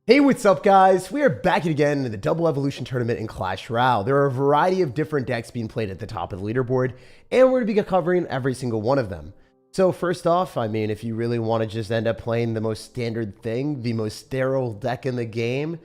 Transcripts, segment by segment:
Hey, what's up guys? We are back again in the Double Evolution Tournament in Clash Royale. There are a variety of different decks being played at the top of the leaderboard, and we're going to be covering every single one of them. So first off, I mean, if you really want to just end up playing the most standard thing, the most sterile deck in the game,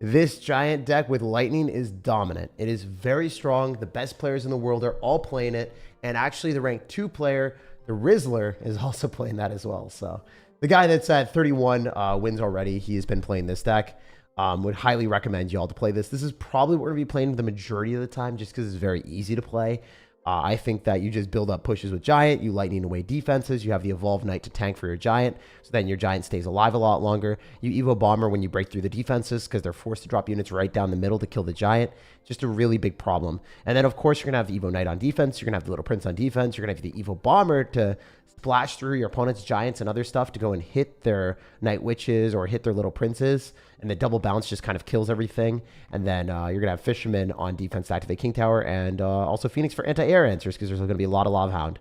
this giant deck with Lightning is dominant. It is very strong. The best players in the world are all playing it, and actually the rank 2 player, the Rizzler, is also playing that as well. So the guy that's at 31 wins already. He has been playing this deck. Would highly recommend y'all to play this. This is probably what we're going to be playing the majority of the time just because it's very easy to play. I think that you just build up pushes with Giant, you lightning away defenses, you have the Evolved Knight to tank for your Giant, so then your Giant stays alive a lot longer. You Evo Bomber when you break through the defenses because they're forced to drop units right down the middle to kill the Giant. Just a really big problem. And then, of course, you're going to have the Evo Knight on defense, you're going to have the Little Prince on defense, you're going to have the Evo Bomber to splash through your opponent's Giants and other stuff to go and hit their Night Witches or hit their Little Princes, and the double bounce just kind of kills everything. And then you're going to have Fisherman on defense to activate King Tower, and also Phoenix for anti-air answers because there's going to be a lot of Lava Hound.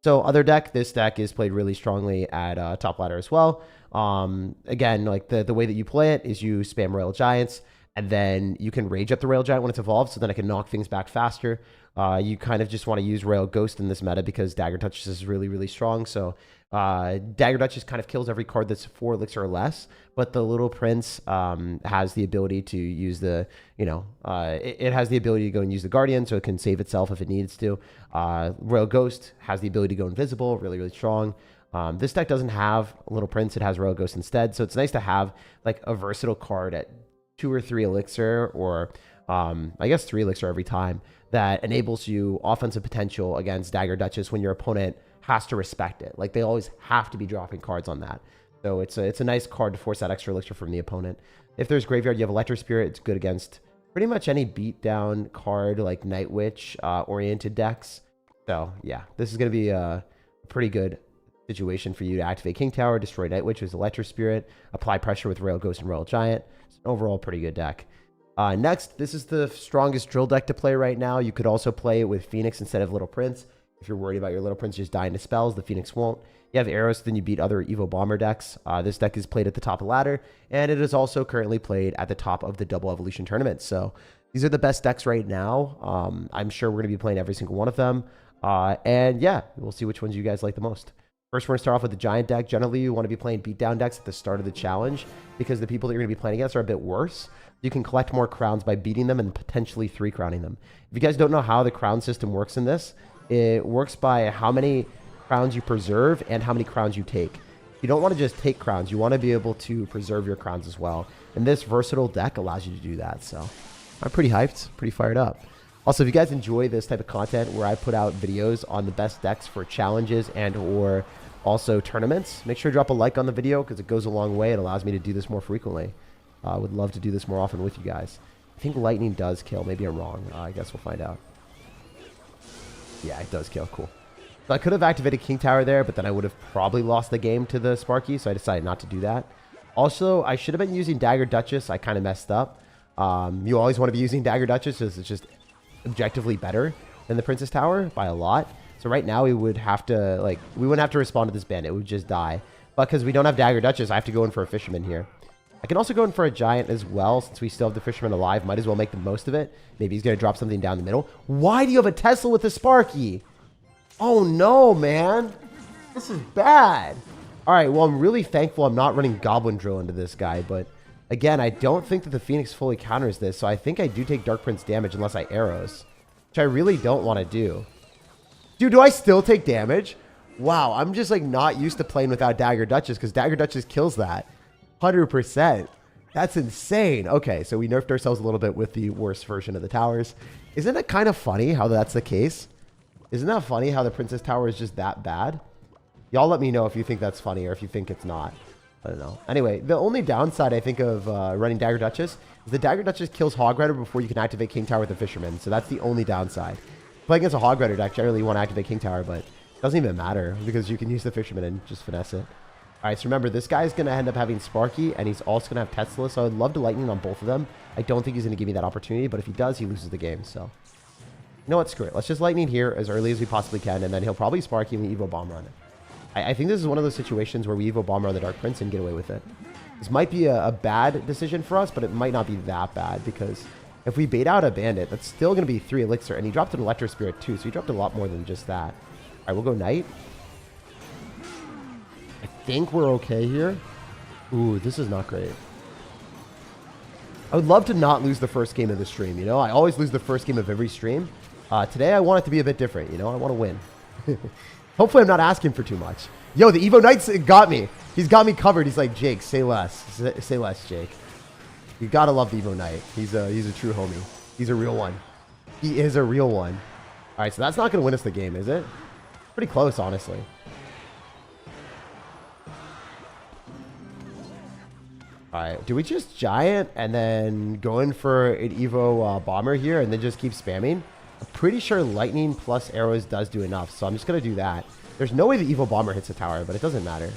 So other deck, this deck is played really strongly at top ladder as well. Again, like the way that you play it is you spam Royal Giants, and then you can rage up the Royal Giant when it's evolved, so then it can knock things back faster. You kind of just want to use Royal Ghost in this meta because Dagger Duchess is really, really strong. So Dagger Duchess kind of kills every card that's 4 elixir or less, but the Little Prince has the ability to use the, it has the ability to go and use the Guardian, so it can save itself if it needs to. Royal Ghost has the ability to go invisible, really, really strong. This deck doesn't have Little Prince, it has Royal Ghost instead, so it's nice to have like a versatile card at 2 or 3 elixir, or I guess 3 elixir every time, that enables you offensive potential against Dagger Duchess when your opponent has to respect it. Like, they always have to be dropping cards on that. So it's a nice card to force that extra elixir from the opponent. If there's Graveyard, you have Electro Spirit. It's good against pretty much any beatdown card, like Night Witch oriented decks. So yeah, this is going to be a pretty good situation for you to activate King Tower, destroy Night Witch with Electro Spirit, apply pressure with Royal Ghost and Royal Giant. It's an overall pretty good deck. Next, this is the strongest drill deck to play right now. You could also play it with Phoenix instead of Little Prince. If you're worried about your Little Prince just dying to spells, the Phoenix won't. You have arrows, then you beat other Evo Bomber decks. This deck is played at the top of the ladder, and it is also currently played at the top of the Double Evolution Tournament. So these are the best decks right now. I'm sure we're going to be playing every single one of them. And yeah, we'll see which ones you guys like the most. First, we're going to start off with the Giant deck. Generally, you want to be playing beatdown decks at the start of the challenge because the people that you're going to be playing against are a bit worse. You can collect more crowns by beating them and potentially 3 crowning them. If you guys don't know how the crown system works in this, it works by how many crowns you preserve and how many crowns you take. You don't want to just take crowns. You want to be able to preserve your crowns as well. And this versatile deck allows you to do that. So I'm pretty hyped, pretty fired up. Also, if you guys enjoy this type of content where I put out videos on the best decks for challenges and or also tournaments, make sure to drop a like on the video because it goes a long way. It allows me to do this more frequently. I would love to do this more often with you guys. I think Lightning does kill. Maybe I'm wrong. I guess we'll find out. Yeah, it does kill. Cool. So I could have activated King Tower there, but then I would have probably lost the game to the Sparky, so I decided not to do that. Also, I should have been using Dagger Duchess. I kind of messed up. You always want to be using Dagger Duchess because it's just objectively better than the Princess Tower by a lot. So right now we would have to, like, we wouldn't have to respond to this bandit. It would just die. But because we don't have Dagger Duchess, I have to go in for a Fisherman here. I can also go in for a Giant as well, since we still have the Fisherman alive. Might as well make the most of it. Maybe he's going to drop something down the middle. Why do you have a Tesla with a Sparky? Oh no, man. This is bad. Alright, well, I'm really thankful I'm not running Goblin Drill into this guy, but again, I don't think that the Phoenix fully counters this, so I think I do take Dark Prince damage unless I arrows, which I really don't want to do. Dude, do I still take damage? Wow, I'm just like not used to playing without Dagger Duchess because Dagger Duchess kills that. 100%. That's insane. Okay, so we nerfed ourselves a little bit with the worst version of the towers. Isn't it kind of funny how that's the case? Isn't that funny how the Princess Tower is just that bad? Y'all let me know if you think that's funny or if you think it's not. I don't know. Anyway, the only downside I think of running Dagger Duchess is the Dagger Duchess kills Hog Rider before you can activate King Tower with the Fisherman. So that's the only downside. Playing against a Hog Rider deck, generally you want to activate King Tower, but it doesn't even matter because you can use the Fisherman and just finesse it. Alright, so remember, this guy's going to end up having Sparky, and he's also going to have Tesla, so I'd love to Lightning on both of them. I don't think he's going to give me that opportunity, but if he does, he loses the game, so. You know what, screw it. Let's just Lightning here as early as we possibly can, and then he'll probably Sparky and we Evo Bomber on it. I think this is one of those situations where we Evo Bomber on the Dark Prince and get away with it. This might be a bad decision for us, but it might not be that bad because if we bait out a bandit, that's still going to be 3 elixir. And he dropped an electro spirit too, so he dropped a lot more than just that. All right, we'll go knight. I think we're okay here. Ooh, this is not great. I would love to not lose the first game of the stream, you know? I always lose the first game of every stream. Today, I want it to be a bit different, you know? I want to win. Hopefully, I'm not asking for too much. Yo, the Evo Knight's got me. He's got me covered. He's like, Jake, say less. Say less, Jake. You gotta love the Evo Knight. He's a true homie. He's a real one. He is a real one. All right, so that's not going to win us the game, is it? Pretty close, honestly. All right, do we just giant and then go in for an Evo bomber here and then just keep spamming? I'm pretty sure lightning plus arrows does do enough, so I'm just going to do that. There's no way the Evo bomber hits the tower, but it doesn't matter.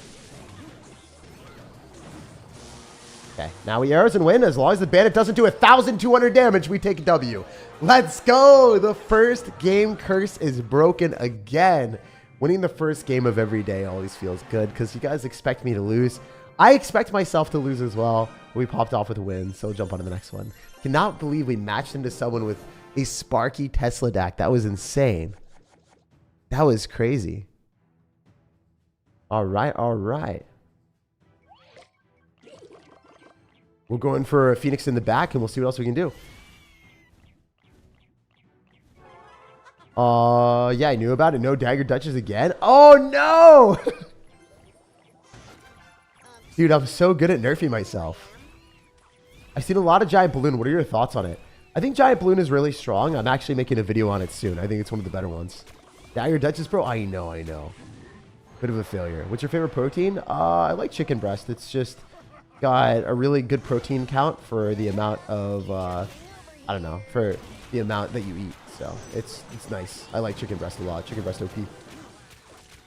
Okay, now we arrows and win. As long as the bandit doesn't do 1,200 damage, we take a W. Let's go! The first game curse is broken again. Winning the first game of every day always feels good because you guys expect me to lose. I expect myself to lose as well. We popped off with a win, so we'll jump on to the next one. Cannot believe we matched into someone with a Sparky Tesla deck. That was insane. That was crazy. All right, all right. We'll go in for a Phoenix in the back, and we'll see what else we can do. Yeah, I knew about it. No Dagger Duchess again. Oh, no! Dude, I'm so good at nerfing myself. I've seen a lot of Giant Balloon. What are your thoughts on it? I think Giant Balloon is really strong. I'm actually making a video on it soon. I think it's one of the better ones. Dagger Duchess, bro? I know, I know. Bit of a failure. What's your favorite protein? I like chicken breast. It's just got a really good protein count for the amount of, I don't know, for the amount that you eat. So it's nice. I like chicken breast a lot. Chicken breast OP.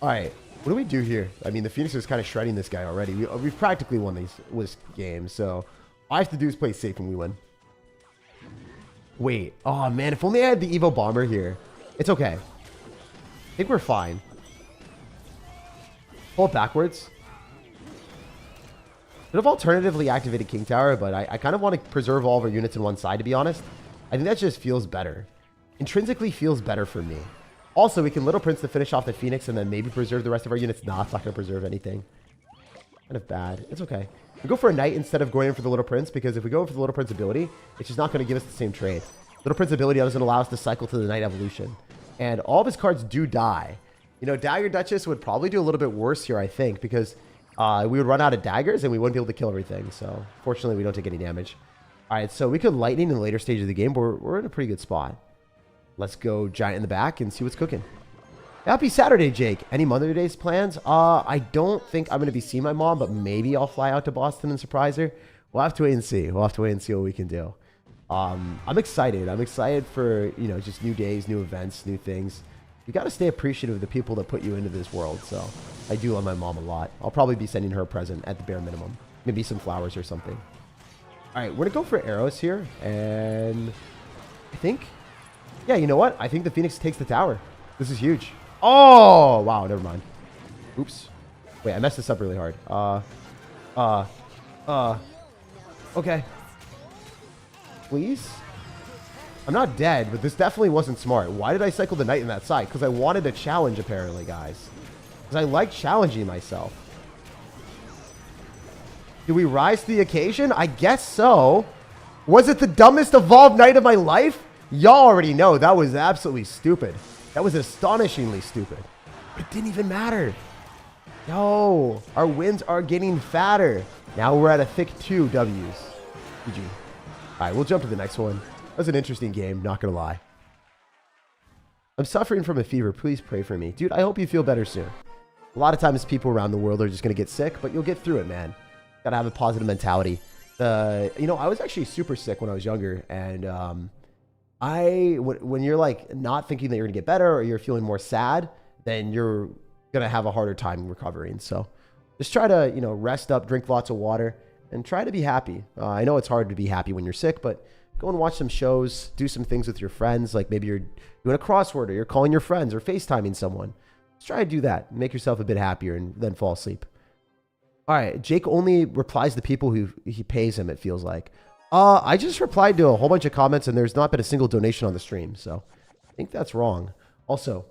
All right. What do we do here? I mean, the Phoenix is kind of shredding this guy already. We've practically won this game. So all I have to do is play safe and we win. Wait. Oh, man. If only I had the Evo Bomber here. It's okay. I think we're fine. Pull it backwards. Could have alternatively activated King Tower, but I kind of want to preserve all of our units in one side, to be honest. I think that just feels better. Intrinsically feels better for me. Also, we can Little Prince to finish off the Phoenix and then maybe preserve the rest of our units. Nah, it's not going to preserve anything. Kind of bad. It's okay. We go for a Knight instead of going in for the Little Prince, because if we go in for the Little Prince ability, it's just not going to give us the same trade. Little Prince ability doesn't allow us to cycle to the Knight evolution. And all of his cards do die. You know, Dagger Duchess would probably do a little bit worse here, I think, because we would run out of daggers and we wouldn't be able to kill everything. So, fortunately, we don't take any damage. All right, so we could Lightning in the later stage of the game, but we're in a pretty good spot. Let's go Giant in the back and see what's cooking. Happy Saturday, Jake. Any Mother's Day plans? I don't think I'm going to be seeing my mom, but maybe I'll fly out to Boston and surprise her. We'll have to wait and see. We'll have to wait and see what we can do. I'm excited. I'm excited for, you know, just new days, new events, new things. You got to stay appreciative of the people that put you into this world. So I do love my mom a lot. I'll probably be sending her a present at the bare minimum. Maybe some flowers or something. All right, we're going to go for arrows here. And I think, yeah, you know what? I think the Phoenix takes the tower. This is huge. Oh, wow. Never mind. Oops. Wait, I messed this up really hard. Okay. Please? I'm not dead, but this definitely wasn't smart. Why did I cycle the Knight in that side? Because I wanted a challenge, apparently, guys. Because I like challenging myself. Do we rise to the occasion? I guess so. Was it the dumbest evolved Knight of my life? Y'all already know that was absolutely stupid. That was astonishingly stupid. But it didn't even matter. Yo, our wins are getting fatter. Now we're at a thick 2 W's. GG. All right, we'll jump to the next one. That was an interesting game, not gonna lie. I'm suffering from a fever. Please pray for me. Dude, I hope you feel better soon. A lot of times people around the world are just gonna get sick, but you'll get through it, man. Gotta have a positive mentality. You know, I was actually super sick when I was younger, and when you're like not thinking that you're gonna get better or you're feeling more sad, then you're gonna have a harder time recovering. So just try to, you know, rest up, drink lots of water, and try to be happy. I know it's hard to be happy when you're sick, but go and watch some shows, do some things with your friends, like maybe you're doing a crossword or you're calling your friends or FaceTiming someone. Just try to do that. Make yourself a bit happier and then fall asleep. All right, Jake only replies to people who he pays him, it feels like. I just replied to a whole bunch of comments, and there's not been a single donation on the stream, so I think that's wrong. Also,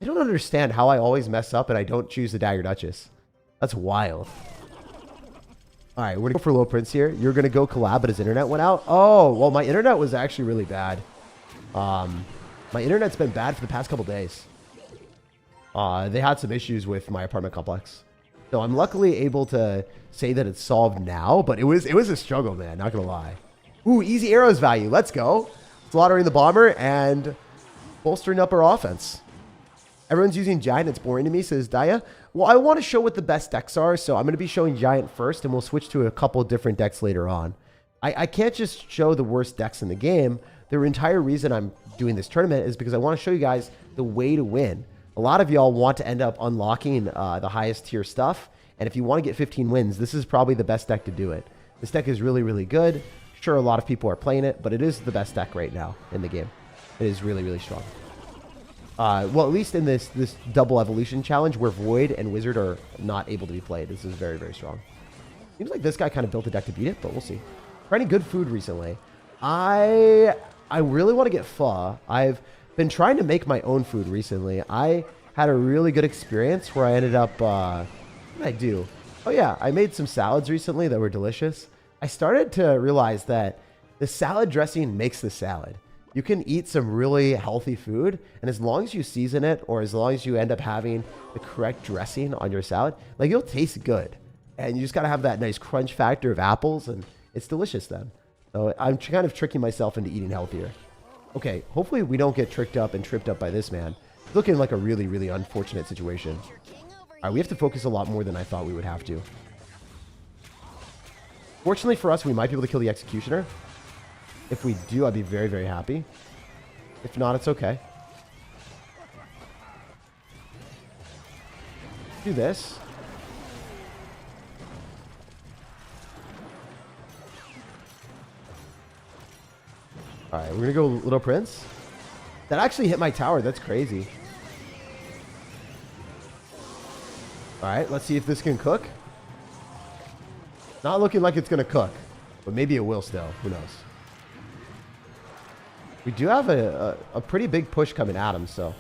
I don't understand how I always mess up and I don't choose the Dagger Duchess. That's wild. All right, we're going to go for Low Prince here. You're going to go collab, but his internet went out. Oh, well, my internet was actually really bad. My internet's been bad for the past couple days. They had some issues with my apartment complex. So I'm luckily able to say that it's solved now, but it was a struggle, man. Not going to lie. Ooh, easy arrows value. Let's go. Slaughtering the bomber and bolstering up our offense. Everyone's using Giant. It's boring to me, says Daya. Well, I want to show what the best decks are, so I'm going to be showing Giant first, and we'll switch to a couple different decks later on. I can't just show the worst decks in the game. The entire reason I'm doing this tournament is because I want to show you guys the way to win. A lot of y'all want to end up unlocking the highest tier stuff, and if you want to get 15 wins, this is probably the best deck to do it. This deck is really, really good. Sure, a lot of people are playing it, but it is the best deck right now in the game. It is really, really strong. Well, at least in this double evolution challenge where Void and Wizard are not able to be played. This is very, very strong. Seems like this guy kind of built a deck to beat it, but we'll see. Trying good food recently. I really want to get pho. I've been trying to make my own food recently. I had a really good experience where I ended up, what did I do? Oh yeah, I made some salads recently that were delicious. I started to realize that the salad dressing makes the salad. You can eat some really healthy food, and as long as you season it, or as long as you end up having the correct dressing on your salad, like, it'll taste good. And you just gotta have that nice crunch factor of apples, and it's delicious then. So I'm kind of tricking myself into eating healthier. Okay, hopefully we don't get tricked up and tripped up by this man. It's looking like a really, really unfortunate situation. All right, we have to focus a lot more than I thought we would have to. Fortunately for us, we might be able to kill the Executioner. If we do, I'd be very, very happy. If not, it's okay. Do this. All right, we're going to go Little Prince. That actually hit my tower. That's crazy. All right, let's see if this can cook. Not looking like it's going to cook, but maybe it will still. Who knows? We do have a pretty big push coming at him, so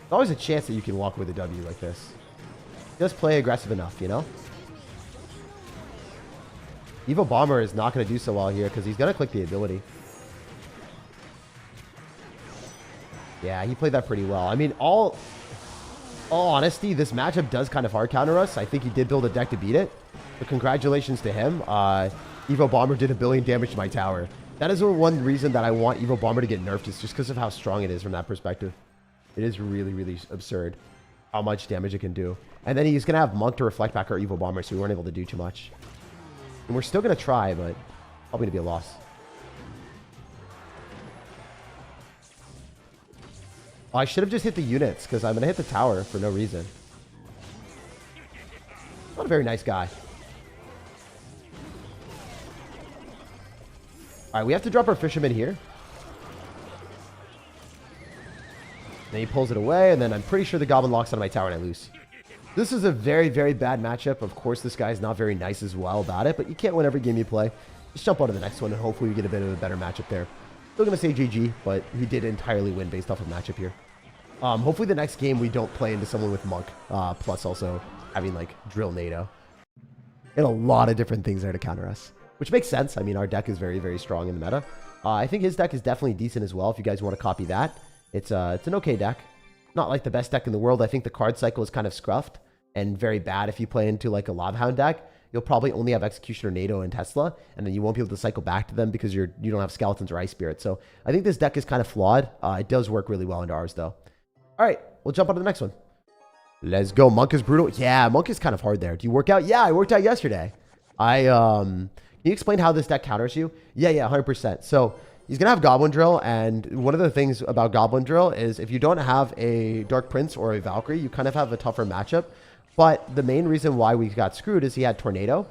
there's always a chance that you can walk with a W like this. Just play aggressive enough, you know? Evo Bomber is not going to do so well here because he's going to click the ability. Yeah, he played that pretty well. I mean, all honesty, this matchup does kind of hard counter us. I think he did build a deck to beat it, but congratulations to him. Evo Bomber did 1 billion damage to my tower. That is one reason that I want Evo Bomber to get nerfed, is just because of how strong it is from that perspective. It is really, really absurd how much damage it can do. And then he's going to have Monk to reflect back our Evo Bomber, so we weren't able to do too much. And we're still going to try, but probably going to be a loss. Oh, I should have just hit the units, because I'm going to hit the tower for no reason. Not a very nice guy. All right, we have to drop our Fisherman here. Then he pulls it away, and then I'm pretty sure the Goblin locks on my tower and I lose. This is a very, very bad matchup. Of course, this guy's not very nice as well about it, but you can't win every game you play. Just jump on to the next one, and hopefully we get a bit of a better matchup there. Still going to say GG, but he did entirely win based off of matchup here. Hopefully the next game we don't play into someone with Monk, plus also having, like, Drill NATO. And a lot of different things there to counter us, which makes sense. I mean, our deck is very, very strong in the meta. I think his deck is definitely decent as well if you guys want to copy that. It's an okay deck. Not like the best deck in the world. I think the card cycle is kind of scruffed and very bad if you play into like a Lobhound deck. You'll probably only have Executioner, NATO, and Tesla, and then you won't be able to cycle back to them because you don't have Skeletons or Ice Spirit. So I think this deck is kind of flawed. It does work really well into ours, though. All right, we'll jump on to the next one. Let's go. Monk is brutal. Yeah, Monk is kind of hard there. Do you work out? Yeah, I worked out yesterday. Can you explain how this deck counters you? Yeah, 100%. So he's going to have Goblin Drill, and one of the things about Goblin Drill is if you don't have a Dark Prince or a Valkyrie, you kind of have a tougher matchup. But the main reason why we got screwed is he had Tornado,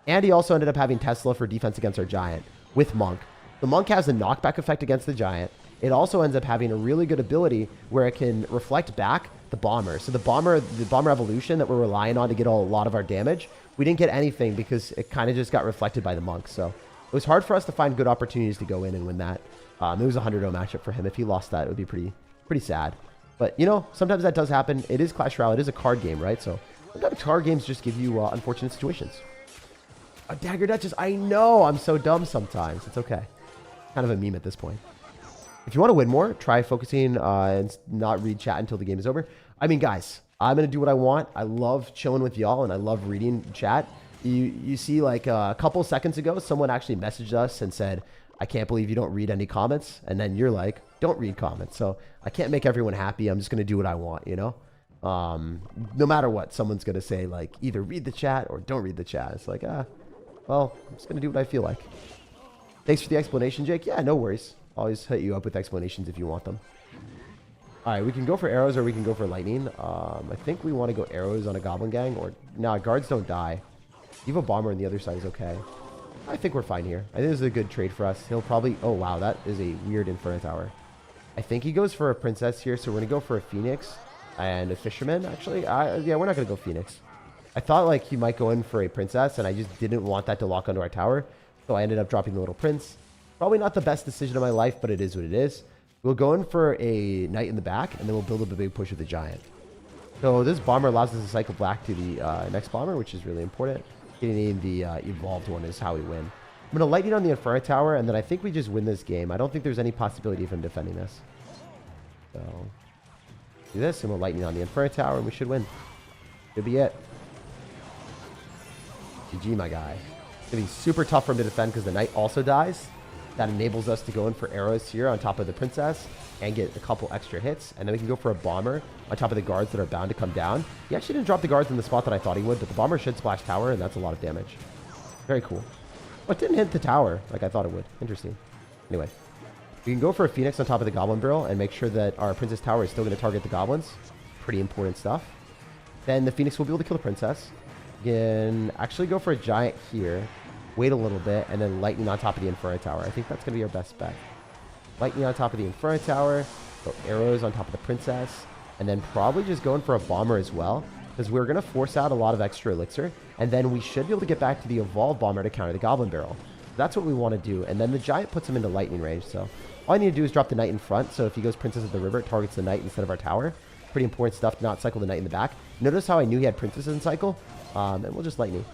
and he also ended up having Tesla for defense against our Giant with Monk. The Monk has a knockback effect against the Giant. It also ends up having a really good ability where it can reflect back the Bomber. So the Bomber evolution that we're relying on to get a lot of our damage, we didn't get anything because it kind of just got reflected by the monk. So it was hard for us to find good opportunities to go in and win that. It was a 100-0 matchup for him. If he lost that, it would be pretty sad. But, you know, sometimes that does happen. It is Clash Royale. It is a card game, right? So sometimes card games just give you unfortunate situations. A Dagger Duchess. I know. I'm so dumb sometimes. It's okay. Kind of a meme at this point. If you want to win more, try focusing and not read chat until the game is over. I mean, guys, I'm going to do what I want. I love chilling with y'all, and I love reading chat. You see, like, a couple seconds ago, someone actually messaged us and said, I can't believe you don't read any comments. And then you're like, don't read comments. So I can't make everyone happy. I'm just going to do what I want, you know? No matter what, someone's going to say, like, either read the chat or don't read the chat. It's like, well, I'm just going to do what I feel like. Thanks for the explanation, Jake. Yeah, no worries. Always hit you up with explanations if you want them. All right, we can go for arrows or we can go for lightning. I think we want to go arrows on a goblin gang. Or, nah, guards don't die. Evo bomber on the other side is okay. I think we're fine here. I think this is a good trade for us. He'll probably... Oh, wow, that is a weird Inferno Tower. I think he goes for a princess here, so we're going to go for a phoenix and a fisherman, actually. Yeah, we're not going to go phoenix. I thought, like, he might go in for a princess, and I just didn't want that to lock onto our tower. So I ended up dropping the little prince. Probably not the best decision of my life, but it is what it is. We'll go in for a knight in the back, and then we'll build up a big push with the giant. So this bomber allows us to cycle back to the next bomber, which is really important. Getting the evolved one is how we win. I'm going to lightning on the Inferno Tower, and then I think we just win this game. I don't think there's any possibility of him defending this. So, do this, and we'll lightning on the Inferno Tower, and we should win. Should be it. GG, my guy. It's going to be super tough for him to defend because the knight also dies. That enables us to go in for arrows here on top of the princess and get a couple extra hits. And then we can go for a bomber on top of the guards that are bound to come down. He actually didn't drop the guards in the spot that I thought he would, but the bomber should splash tower, and that's a lot of damage. Very cool. But it didn't hit the tower like I thought it would. Interesting. Anyway, we can go for a phoenix on top of the goblin barrel and make sure that our princess tower is still going to target the goblins. Pretty important stuff. Then the phoenix will be able to kill the princess. We can actually go for a giant here. Wait a little bit, and then lightning on top of the Inferno Tower. I think that's going to be our best bet. Lightning on top of the Inferno Tower, go arrows on top of the princess, and then probably just going for a bomber as well, because we're going to force out a lot of extra elixir, and then we should be able to get back to the evolved bomber to counter the goblin barrel. That's what we want to do, and then the giant puts him into lightning range, so all I need to do is drop the knight in front, so if he goes princess of the river, it targets the knight instead of our tower. Pretty important stuff to not cycle the knight in the back. Notice how I knew he had princess in cycle, and we'll just lightning.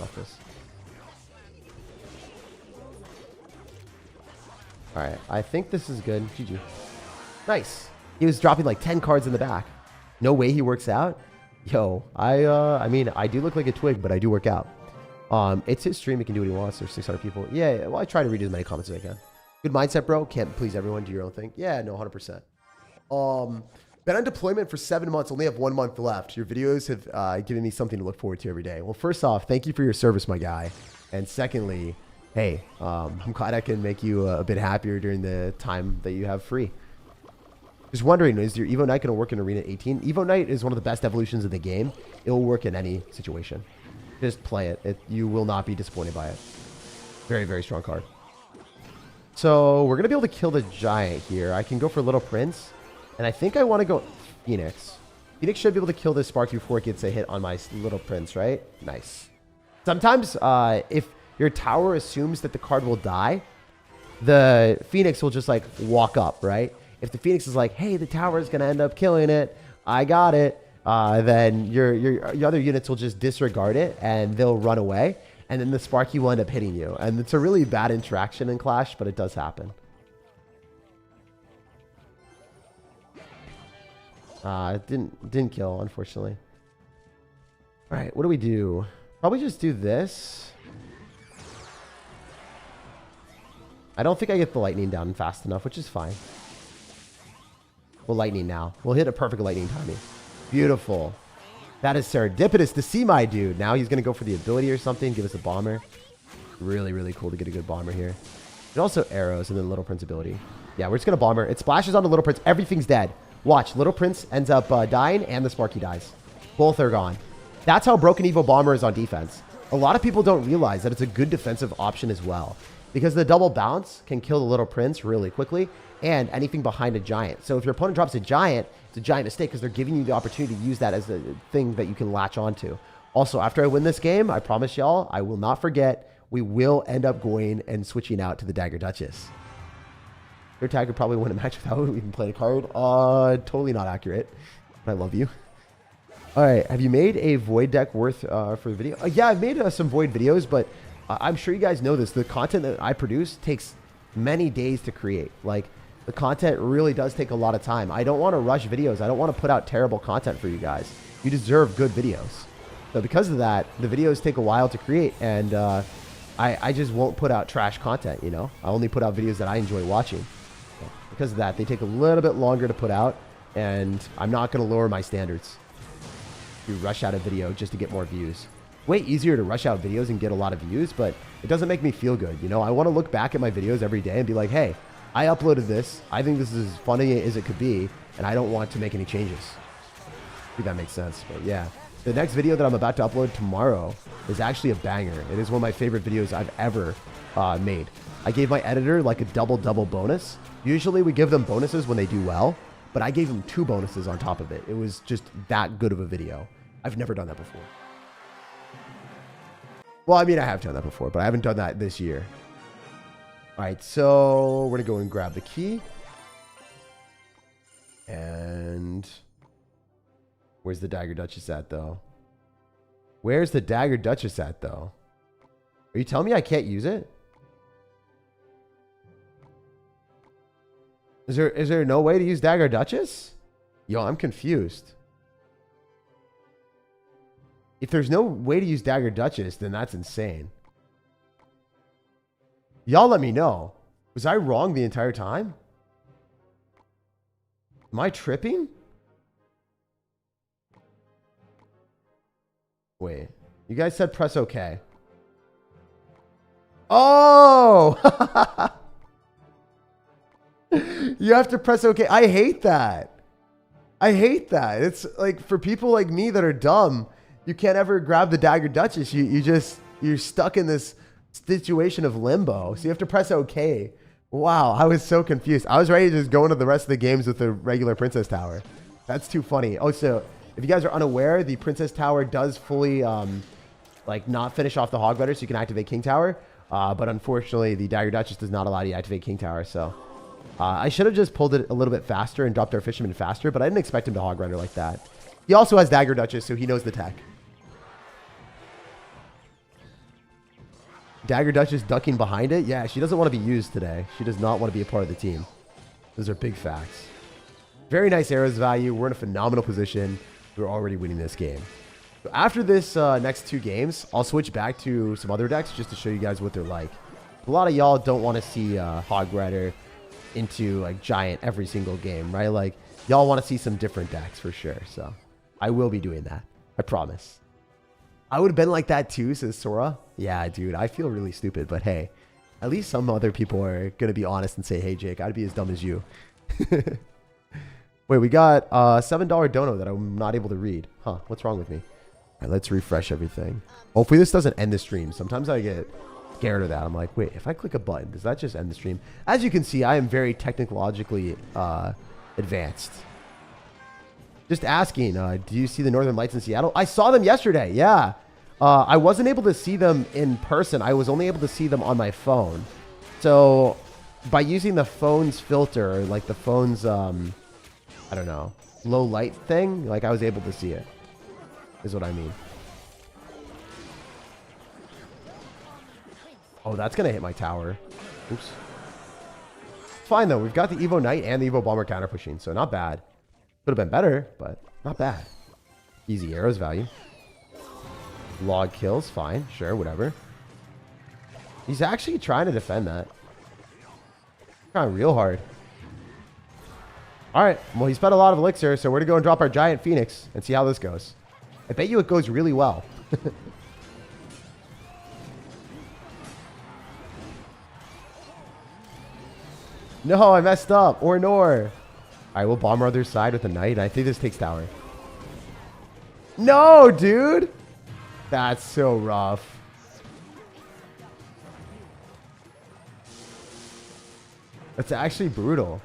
Off this. Alright, I think this is good. GG. Nice. He was dropping like 10 cards in the back. No way he works out. Yo, I mean, I do look like a twig, but I do work out. It's his stream. He can do what he wants. There's 600 people. Yeah, well, I try to read as many comments as I can. Good mindset, bro. Can't please everyone. Do your own thing. Yeah, no, 100%. Been on deployment for 7 months. Only have 1 month left. Your videos have given me something to look forward to every day. Well, first off, thank you for your service, my guy. And secondly, hey, I'm glad I can make you a bit happier during the time that you have free. Just wondering, is your Evo Knight going to work in Arena 18? Evo Knight is one of the best evolutions of the game. It will work in any situation. Just play it. You will not be disappointed by it. Very, very strong card. So we're going to be able to kill the giant here. I can go for Little Prince. And I think I want to go Phoenix. Phoenix should be able to kill this Spark before it gets a hit on my Little Prince, right? Nice. Sometimes if your tower assumes that the card will die, the Phoenix will just like walk up, right? If the Phoenix is like, hey, the tower is going to end up killing it, I got it, then your other units will just disregard it and they'll run away. And then the Sparky will end up hitting you. And it's a really bad interaction in Clash, but it does happen. It didn't kill, unfortunately. All right, what do we do? Probably just do this. I don't think I get the lightning down fast enough, which is fine. We'll lightning now. We'll hit a perfect lightning timing. Beautiful. That is serendipitous to see my dude. Now he's going to go for the ability or something. Give us a bomber. Really, really cool to get a good bomber here. And also arrows and then Little Prince ability. Yeah, we're just going to bomber. It splashes onto Little Prince. Everything's dead. Watch. Little Prince ends up dying and the Sparky dies. Both are gone. That's how Broken Evo Bomber is on defense. A lot of people don't realize that it's a good defensive option as well. Because the double bounce can kill the Little Prince really quickly and anything behind a giant. So if your opponent drops a giant, it's a giant mistake because they're giving you the opportunity to use that as a thing that you can latch onto. Also, after I win this game, I promise y'all, I will not forget, we will end up going and switching out to the Dagger Duchess. SirTag would probably win a match without even playing a card. Totally not accurate. But I love you. All right, have you made a Void deck worth for the video? Yeah, I've made some Void videos, but I'm sure you guys know this. The content that I produce takes many days to create. Like, the content really does take a lot of time. I don't want to rush videos. I don't want to put out terrible content for you guys. You deserve good videos. So because of that, the videos take a while to create, and I just won't put out trash content, you know? I only put out videos that I enjoy watching. So because of that, they take a little bit longer to put out, and I'm not going to lower my standards. You rush out a video just to get more views. Way easier to rush out videos and get a lot of views, but it doesn't make me feel good. You know, I want to look back at my videos every day and be like, hey, I uploaded this. I think this is as funny as it could be, and I don't want to make any changes. I think that makes sense, but yeah. The next video that I'm about to upload tomorrow is actually a banger. It is one of my favorite videos I've ever made. I gave my editor like a double bonus. Usually we give them bonuses when they do well, but I gave them 2 bonuses on top of it. It was just that good of a video. I've never done that before. Well, I mean, I have done that before, but I haven't done that this year. All right, so we're going to go and grab the key. And where's the Dagger Duchess at, though? Where's the Dagger Duchess at, though? Are you telling me I can't use it? Is there no way to use Dagger Duchess? Yo, I'm confused. If there's no way to use Dagger Duchess, then that's insane. Y'all let me know. Was I wrong the entire time? Am I tripping? Wait. You guys said press OK. Oh! You have to press OK. I hate that. I hate that. It's like for people like me that are dumb, you can't ever grab the Dagger Duchess. You're stuck in this situation of limbo. So you have to press OK. Wow, I was so confused. I was ready to just go into the rest of the games with the regular Princess Tower. That's too funny. Oh, so if you guys are unaware, the Princess Tower does fully like not finish off the Hog Rider, so you can activate King Tower. But unfortunately, the Dagger Duchess does not allow you to activate King Tower. So I should have just pulled it a little bit faster and dropped our Fisherman faster, but I didn't expect him to Hog Rider like that. He also has Dagger Duchess, so he knows the tech. Dagger Duchess ducking behind it. Yeah, she doesn't want to be used today. She does not want to be a part of the team. Those are big facts. Very nice arrows value. We're in a phenomenal position. We're already winning this game. So after this next 2 games, I'll switch back to some other decks just to show you guys what they're like. A lot of y'all don't want to see Hog Rider into like Giant every single game, right? Like y'all want to see some different decks for sure. So I will be doing that. I promise. I would have been like that too, says Sora. Yeah, dude, I feel really stupid, but hey, at least some other people are going to be honest and say, hey, Jake, I'd be as dumb as you. Wait, we got a $7 dono that I'm not able to read. Huh, what's wrong with me? All right, let's refresh everything. Hopefully this doesn't end the stream. Sometimes I get scared of that. I'm like, wait, if I click a button, does that just end the stream? As you can see, I am very technologically advanced. Just asking, do you see the Northern Lights in Seattle? I saw them yesterday, yeah. I wasn't able to see them in person. I was only able to see them on my phone. So by using the phone's filter, like the phone's, I don't know, low light thing, like I was able to see it, is what I mean. Oh, that's going to hit my tower. Oops. Fine, though. We've got the Evo Knight and the Evo Bomber counter pushing, so not bad. Could have been better, but not bad. Easy arrows value. Log kills, fine. Sure, whatever. He's actually trying to defend that. Trying real hard. Alright, well, he spent a lot of Elixir, so we're going to go and drop our Giant Phoenix and see how this goes. I bet you it goes really well. No, I messed up. Or nor. Alright, we'll bomb our other side with a knight. I think this takes tower. No, dude. That's so rough. That's actually brutal.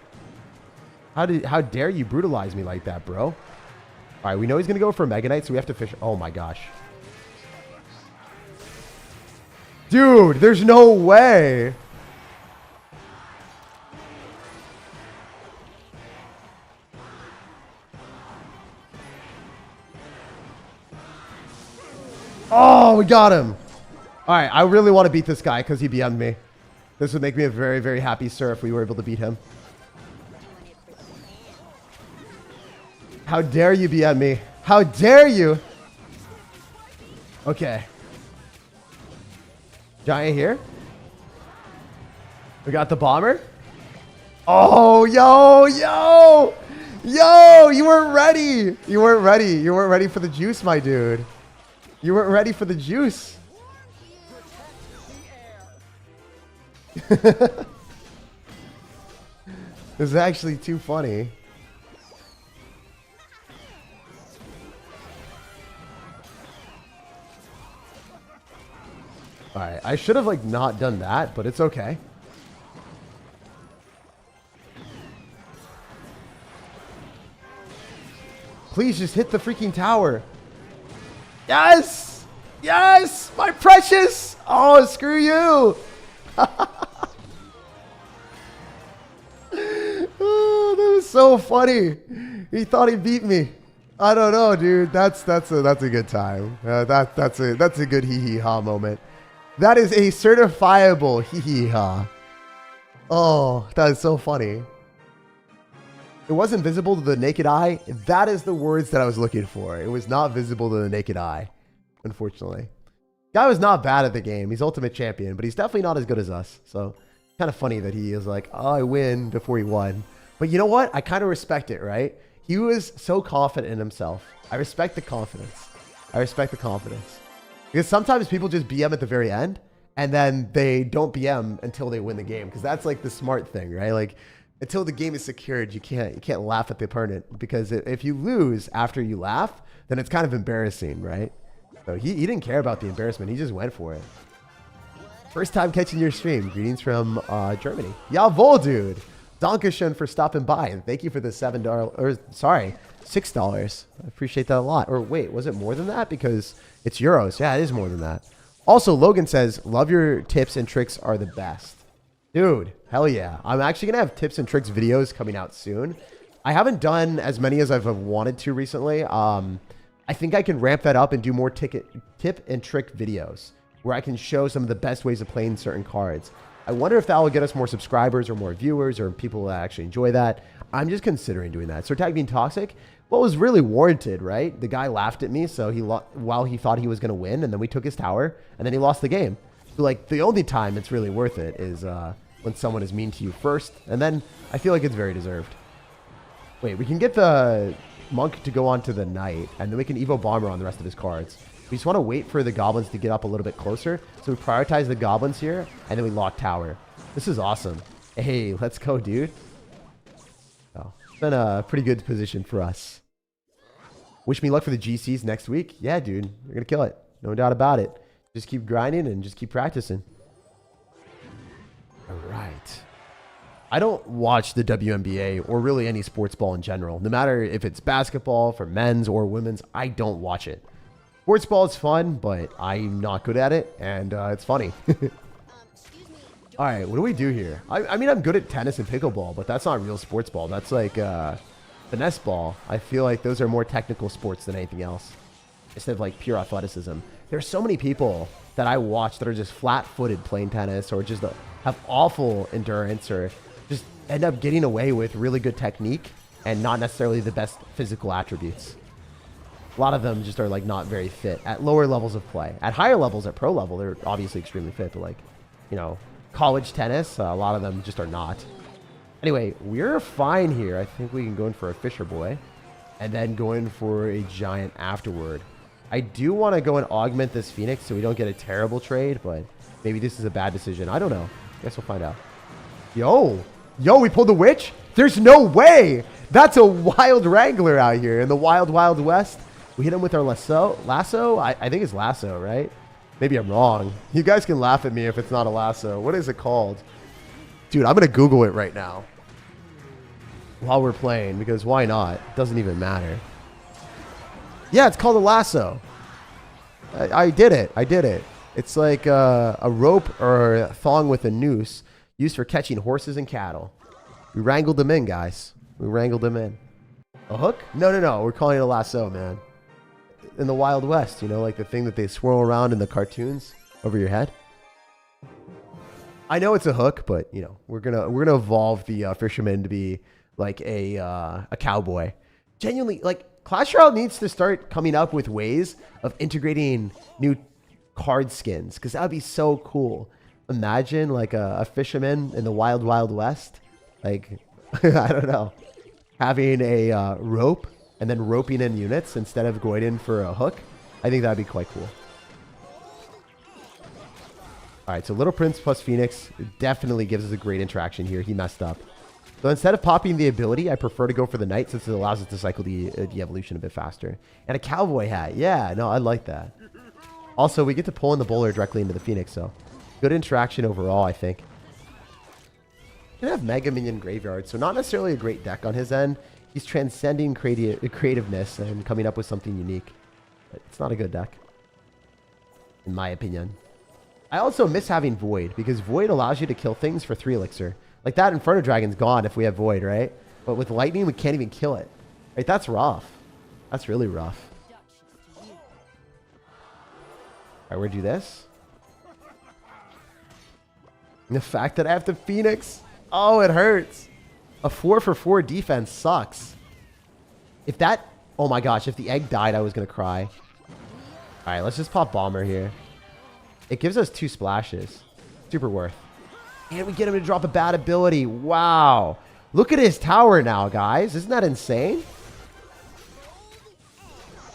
How dare you brutalize me like that, bro? Alright, we know he's going to go for a Mega Knight, so we have to fish. Oh my gosh. Dude, there's no way. Oh, we got him. All right, I really want to beat this guy because he BM'd me. This would make me a very, very happy sir if we were able to beat him. How dare you BM me? How dare you? Okay. Giant here. We got the bomber. Oh, yo, yo, yo, you weren't ready. You weren't ready. You weren't ready for the juice, my dude. You weren't ready for the juice. This is actually too funny. All right, I should have like not done that, but it's okay. Please just hit the freaking tower. Yes! Yes! My precious! Oh, screw you! Oh, that was so funny. He thought he beat me. I don't know, dude. That's a good time. That's a good hee hee ha moment. That is a certifiable hee hee ha. Oh, that is so funny. It wasn't visible to the naked eye. That is the words that I was looking for. It was not visible to the naked eye, unfortunately. Guy was not bad at the game. He's ultimate champion, but he's definitely not as good as us. So kind of funny that he is like, oh, I win before he won. But you know what? I kind of respect it, right? He was so confident in himself. I respect the confidence. I respect the confidence. Because sometimes people just BM at the very end and then they don't BM until they win the game. Because that's like the smart thing, right? Like until the game is secured, you can't laugh at the opponent. Because if you lose after you laugh, then it's kind of embarrassing, right? So he didn't care about the embarrassment. He just went for it. First time catching your stream. Greetings from Germany. Jawohl, dude. Dankeschön for stopping by. And thank you for the $7, or sorry, $6. I appreciate that a lot. Or wait, was it more than that? Because it's euros. Yeah, it is more than that. Also, Logan says, love your tips and tricks are the best. Dude, hell yeah. I'm actually going to have tips and tricks videos coming out soon. I haven't done as many as I've wanted to recently. I think I can ramp that up and do more tip and trick videos where I can show some of the best ways of playing certain cards. I wonder if that will get us more subscribers or more viewers or people that actually enjoy that. I'm just considering doing that. SirTag being toxic, well, it was really warranted, right? The guy laughed at me, so while he thought he was going to win, and then we took his tower, and then he lost the game. So, like, the only time it's really worth it is when someone is mean to you first, and then I feel like it's very deserved. Wait, we can get the monk to go on to the knight, and then we can Evo Bomber on the rest of his cards. We just want to wait for the goblins to get up a little bit closer. So we prioritize the goblins here, and then we lock tower. This is awesome. Hey, let's go, dude. Oh, it's been a pretty good position for us. Wish me luck for the GCs next week. Yeah, dude. You're going to kill it. No doubt about it. Just keep grinding and just keep practicing. All right. I don't watch the WNBA or really any sports ball in general. No matter if it's basketball for men's or women's, I don't watch it. Sports ball is fun, but I'm not good at it, and it's funny. All right, what do we do here? I mean, I'm good at tennis and pickleball, but that's not real sports ball. That's like finesse ball. I feel like those are more technical sports than anything else, instead of like pure athleticism. There's so many people that I watch that are just flat-footed playing tennis or just have awful endurance or just end up getting away with really good technique and not necessarily the best physical attributes. A lot of them just are like not very fit at lower levels of play. At higher levels, at pro level, they're obviously extremely fit, but like, you know, college tennis, a lot of them just are not. Anyway, we're fine here. I think we can go in for a Fisher Boy and then go in for a Giant afterward. I do want to go and augment this Phoenix so we don't get a terrible trade, but maybe this is a bad decision. I don't know. Guess we'll find out. Yo, we pulled the Witch? There's no way. That's a wild Wrangler out here in the wild, wild west. We hit him with our lasso. I think it's lasso, right? Maybe I'm wrong. You guys can laugh at me if it's not a lasso. What is it called? Dude, I'm going to Google it right now while we're playing, because why not? It doesn't even matter. Yeah, it's called a lasso. I did it. It's like a rope or a thong with a noose used for catching horses and cattle. We wrangled them in, guys. We wrangled them in. A hook? No, no, no. We're calling it a lasso, man. In the Wild West, you know, like the thing that they swirl around in the cartoons over your head. I know it's a hook, but you know, we're gonna evolve the fisherman to be like a cowboy. Genuinely, like Clash Royale needs to start coming up with ways of integrating new card skins, because that would be so cool. Imagine like a fisherman in the Wild West, like I don't know, having a rope and then roping in units instead of going in for a hook. I think that'd be quite cool. All right, so Little Prince plus Phoenix definitely gives us a great interaction here. He messed up. So instead of popping the ability, I prefer to go for the Knight since it allows us to cycle the evolution a bit faster. And a cowboy hat. Yeah, no, I like that. Also, we get to pull in the bowler directly into the Phoenix, so good interaction overall, I think. Gonna have Mega Minion Graveyard, so not necessarily a great deck on his end. He's transcending creativeness and coming up with something unique. But it's not a good deck, in my opinion. I also miss having Void, because Void allows you to kill things for 3 Elixir. Like that Inferno Dragon's gone if we have Void, right? But with Lightning, we can't even kill it. Right? That's rough. That's really rough. Alright, we're gonna do this. And the fact that I have to Phoenix. Oh, it hurts. A 4-for-4 defense sucks. If that... Oh my gosh, if the egg died, I was gonna cry. Alright, let's just pop Bomber here. It gives us 2 splashes. Super worth. And we get him to drop a bad ability. Wow. Look at his tower now, guys. Isn't that insane?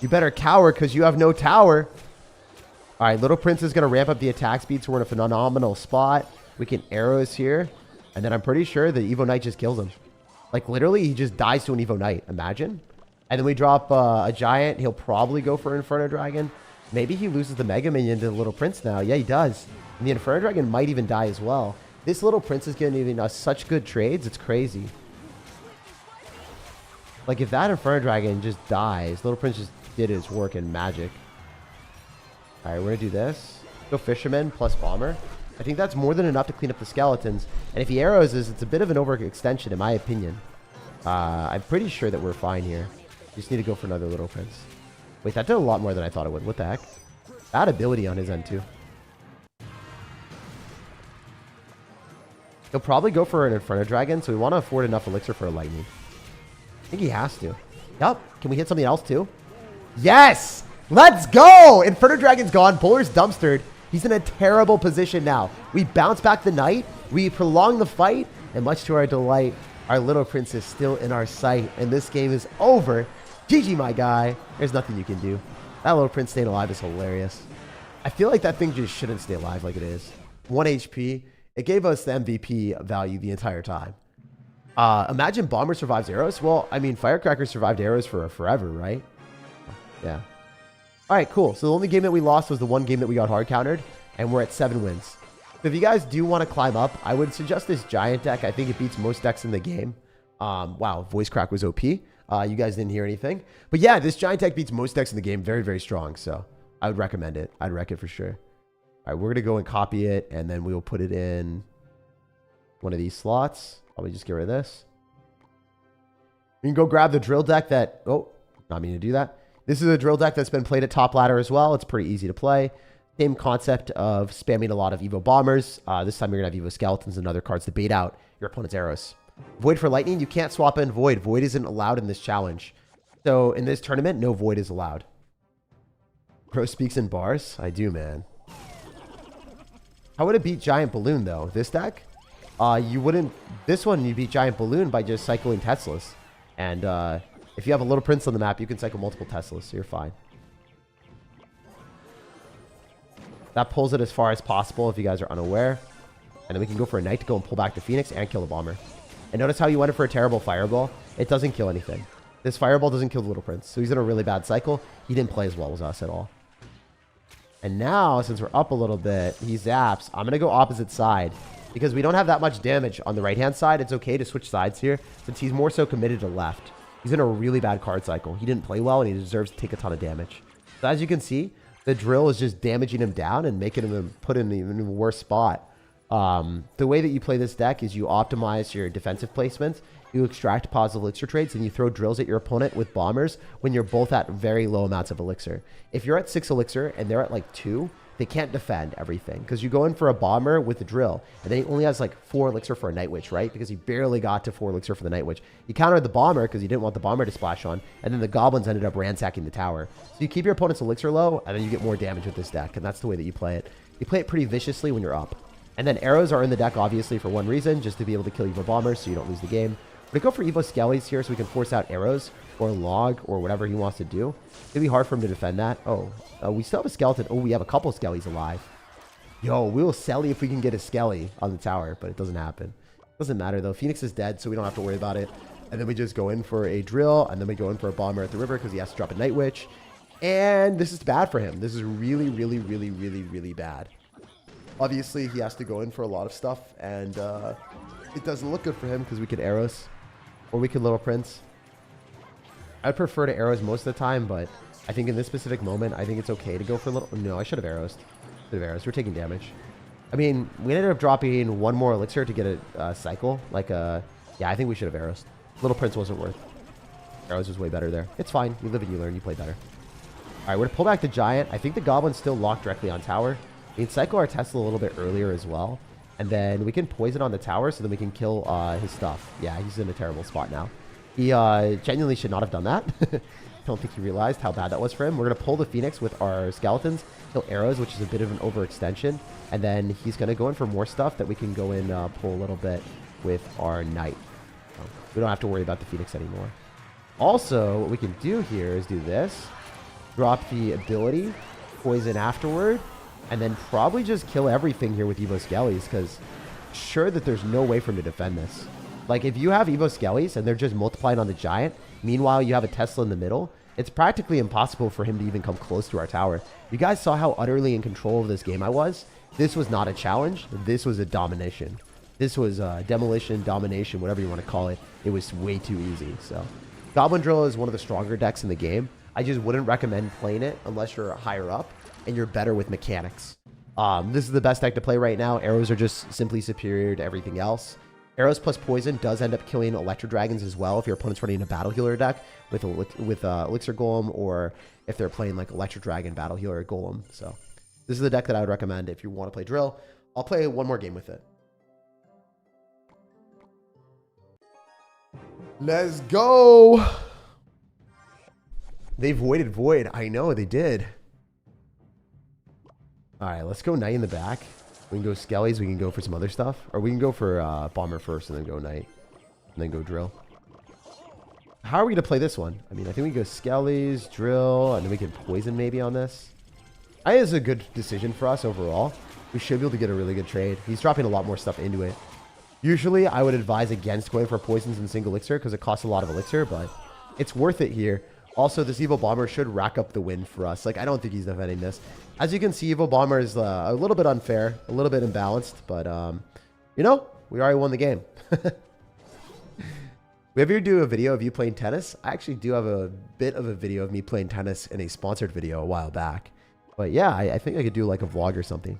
You better cower because you have no tower. All right, Little Prince is going to ramp up the attack speed, so we're in a phenomenal spot. We can arrows here. And then I'm pretty sure the Evo Knight just kills him. Like, literally, he just dies to an Evo Knight. Imagine. And then we drop a Giant. He'll probably go for Inferno Dragon. Maybe he loses the Mega Minion to the Little Prince now. Yeah, he does. And the Inferno Dragon might even die as well. This Little Prince is giving us such good trades. It's crazy. Like, if that Inferno Dragon just dies, Little Prince just did his work in magic. All right, we're going to do this. Go Fisherman plus Bomber. I think that's more than enough to clean up the skeletons. And if he arrows us, it's a bit of an overextension, in my opinion. I'm pretty sure that we're fine here. Just need to go for another Little Prince. Wait, that did a lot more than I thought it would. What the heck? Bad ability on his end, too. He'll probably go for an Inferno Dragon, so we want to afford enough Elixir for a Lightning. I think he has to. Yup. Can we hit something else, too? Yes! Let's go! Inferno Dragon's gone. Bowler's dumpstered. He's in a terrible position now. We bounce back the Knight. We prolong the fight. And much to our delight, our Little Prince is still in our sight. And this game is over. GG, my guy. There's nothing you can do. That Little Prince staying alive is hilarious. I feel like that thing just shouldn't stay alive like it is. 1 HP. It gave us the MVP value the entire time. Imagine Bomber survives arrows. Well, I mean, Firecracker survived arrows for forever, right? Yeah. All right, cool. So the only game that we lost was the one game that we got hard countered, and we're at 7 wins. So if you guys do want to climb up, I would suggest this Giant deck. I think it beats most decks in the game. Wow, voice crack was OP. You guys didn't hear anything. But yeah, this Giant deck beats most decks in the game. Very, very strong. So I would recommend it. I'd rec it for sure. All right, we're going to go and copy it, and then we'll put it in one of these slots. Probably just get rid of this. You can go grab the drill deck that... Oh, not meaning to do that. This is a drill deck that's been played at top ladder as well. It's pretty easy to play. Same concept of spamming a lot of Evo Bombers. This time you're going to have Evo Skeletons and other cards to bait out your opponent's arrows. Void for Lightning, you can't swap in Void. Void isn't allowed in this challenge. So in this tournament, no Void is allowed. Pro speaks in bars? I do, man. How would it beat Giant Balloon, though? This deck? You wouldn't... This one, you beat Giant Balloon by just cycling Teslas. And if you have a Little Prince on the map, you can cycle multiple Teslas, so you're fine. That pulls it as far as possible if you guys are unaware. And then we can go for a Knight to go and pull back the Phoenix and kill the Bomber. And notice how you went for a terrible Fireball? It doesn't kill anything. This Fireball doesn't kill the Little Prince, so he's in a really bad cycle. He didn't play as well as us at all. And now, since we're up a little bit, he zaps. I'm going to go opposite side. Because we don't have that much damage on the right-hand side. It's okay to switch sides here, since he's more so committed to left. He's in a really bad card cycle. He didn't play well, and he deserves to take a ton of damage. So as you can see, the drill is just damaging him down and making him put in an even worse spot. The way that you play this deck is you optimize your defensive placements, you extract positive elixir trades, and you throw drills at your opponent with bombers when you're both at very low amounts of elixir. If you're at 6 elixir and they're at like 2, they can't defend everything because you go in for a bomber with the drill and then he only has like 4 elixir for a Night Witch, right? Because he barely got to 4 elixir for the Night Witch. He countered the bomber because he didn't want the bomber to splash on, and then the goblins ended up ransacking the tower. So you keep your opponent's elixir low and then you get more damage with this deck, and that's the way that you play it. You play it pretty viciously when you're up. And then arrows are in the deck obviously for one reason, just to be able to kill Evo bombers so you don't lose the game. But I go for Evo Skellies here so we can force out arrows or log or whatever he wants to do. It'd be hard for him to defend that. Oh, we still have a skeleton. Oh, we have a couple Skellies alive. Yo, we'll Skelly if we can get a Skelly on the tower, but it doesn't happen. Doesn't matter though. Phoenix is dead, so we don't have to worry about it. And then we just go in for a drill, and then we go in for a bomber at the river because he has to drop a Night Witch. And this is bad for him. This is really, really, really, really, really bad. Obviously, he has to go in for a lot of stuff, and it doesn't look good for him because we could arrows, or we could Little Prince. I'd prefer to arrows most of the time, but I think in this specific moment, I think it's okay to go for little. No, I should have arrows. Arrows. We're taking damage. I mean, we ended up dropping 1 more elixir to get a cycle. Yeah, I think we should have arrows. Little Prince wasn't worth. Arrows was way better there. It's fine. You live and you learn. You play better. All right, we're going to pull back the giant. I think the goblin's still locked directly on tower. We can cycle our Tesla a little bit earlier as well. And then we can poison on the tower so then we can kill his stuff. Yeah, he's in a terrible spot now. He genuinely should not have done that. I don't think he realized how bad that was for him. We're going to pull the Phoenix with our skeletons, kill arrows, which is a bit of an overextension. And then he's going to go in for more stuff that we can go in pull a little bit with our Knight. So we don't have to worry about the Phoenix anymore. Also, what we can do here is do this. Drop the ability, poison afterward, and then probably just kill everything here with Evo Skellies, because sure that there's no way for him to defend this. Like, if you have Evo Skellies and they're just multiplying on the giant, meanwhile you have a Tesla in the middle, it's practically impossible for him to even come close to our tower. You guys saw how utterly in control of this game I was. This was not a challenge. This was a domination. This was demolition, domination, whatever you want to call it. It was way too easy. So Goblin Drill is one of the stronger decks in the game. I just wouldn't recommend playing it unless you're higher up and you're better with mechanics. This is the best deck to play right now. Arrows are just simply superior to everything else. Arrows plus poison does end up killing Electro Dragons as well if your opponent's running a Battle Healer deck with Elixir Golem, or if they're playing like Electro Dragon, Battle Healer, Golem. So this is the deck that I would recommend if you want to play Drill. I'll play one more game with it. Let's go. They voided Void. I know, they did. All right, let's go Knight in the back. We can go Skellies. We can go for some other stuff. Or we can go for Bomber first and then go Knight. And then go Drill. How are we going to play this one? I mean, I think we go Skellies, Drill, and then we can Poison maybe on this. I think it's a good decision for us overall. We should be able to get a really good trade. He's dropping a lot more stuff into it. Usually, I would advise against going for Poisons and single Elixir because it costs a lot of Elixir, but it's worth it here. Also, this Evo Bomber should rack up the win for us. Like, I don't think he's defending this. As you can see, Evo Bomber is a little bit unfair, a little bit imbalanced, but, you know, we already won the game. We ever do a video of you playing tennis? I actually do have a bit of a video of me playing tennis in a sponsored video a while back. But yeah, I think I could do like a vlog or something.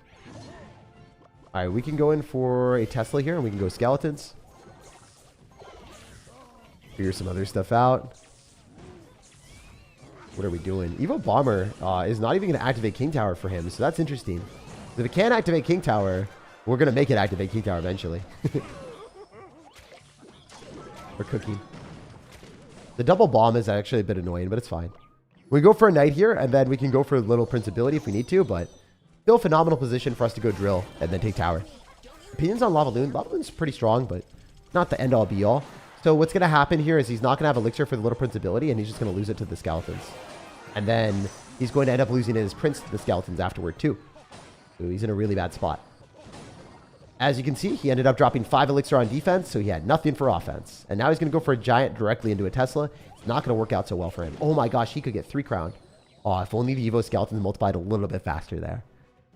All right, we can go in for a Tesla here, and we can go Skeletons. Figure some other stuff out. What are we doing? Evo Bomber is not even going to activate King Tower for him, so that's interesting. If it can't activate King Tower, we're going to make it activate King Tower eventually. We're cooking. The double bomb is actually a bit annoying, but it's fine. We go for a Knight here, and then we can go for a Little Prince ability if we need to, but still a phenomenal position for us to go Drill and then take Tower. Opinions on Lavaloon. Lavaloon's pretty strong, but not the end-all be-all. So what's going to happen here is he's not going to have Elixir for the Little Prince ability, and he's just going to lose it to the Skeletons. And then he's going to end up losing his Prince to the Skeletons afterward, too. So he's in a really bad spot. As you can see, he ended up dropping 5 Elixir on defense, so he had nothing for offense. And now he's going to go for a Giant directly into a Tesla. It's not going to work out so well for him. Oh my gosh, he could get 3 crown. Oh, if only the Evo Skeletons multiplied a little bit faster there.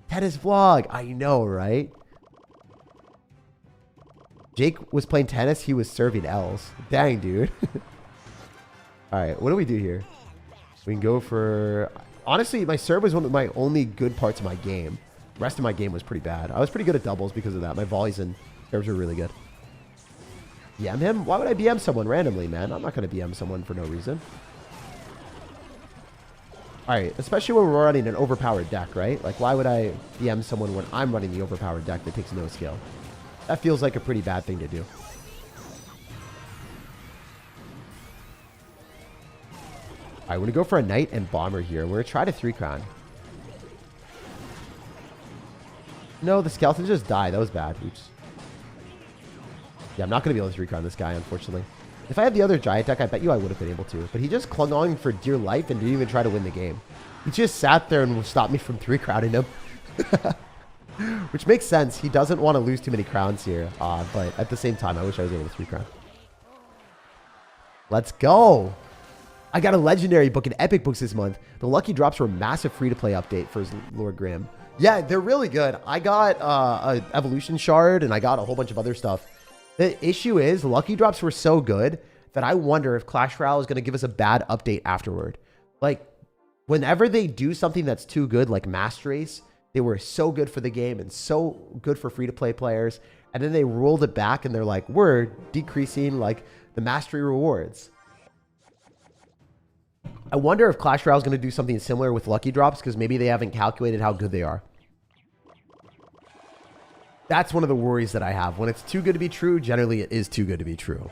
Tennis vlog. I know, right? Jake was playing tennis. He was serving L's. Dang, dude. All right, what do we do here? We can go for... Honestly, my serve was one of my only good parts of my game. The rest of my game was pretty bad. I was pretty good at doubles because of that. My volleys and serves were really good. BM him? Why would I BM someone randomly, man? I'm not going to BM someone for no reason. Alright, especially when we're running an overpowered deck, right? Like, why would I BM someone when I'm running the overpowered deck that takes no skill? That feels like a pretty bad thing to do. Alright, we're going to go for a Knight and Bomber here. We're going to try to 3-crown. No, the Skeleton just died. That was bad. Oops. Yeah, I'm not going to be able to 3-crown this guy, unfortunately. If I had the other Giant deck, I bet you I would have been able to. But he just clung on for dear life and didn't even try to win the game. He just sat there and stopped me from 3-crowning him. Which makes sense. He doesn't want to lose too many crowns here. But at the same time, I wish I was able to 3-crown. Let's go. I got a legendary book and epic books this month. The lucky drops were a massive free-to-play update for Lord Graham. Yeah, they're really good. I got an evolution shard and I got a whole bunch of other stuff. The issue is lucky drops were so good that I wonder if Clash Royale is going to give us a bad update afterward. Like, whenever they do something that's too good, like Master Race, they were so good for the game and so good for free-to-play players. And then they rolled it back and they're like, we're decreasing like the mastery rewards. I wonder if Clash Royale is going to do something similar with lucky drops because maybe they haven't calculated how good they are. That's one of the worries that I have. When it's too good to be true, generally it is too good to be true.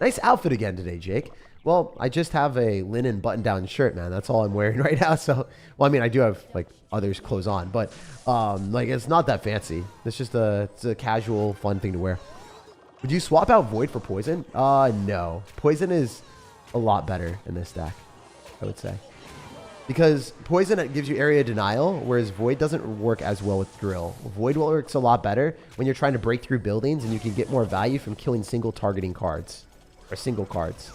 Nice outfit again today, Jake. Well, I just have a linen button-down shirt, man. That's all I'm wearing right now. So, well, I mean, I do have like others clothes on, but like it's not that fancy. It's just it's a casual, fun thing to wear. Would you swap out Void for Poison? No. Poison is a lot better in this deck, I would say. Because Poison gives you area denial, whereas Void doesn't work as well with Drill. Void works a lot better when you're trying to break through buildings and you can get more value from killing single targeting cards. Or single cards.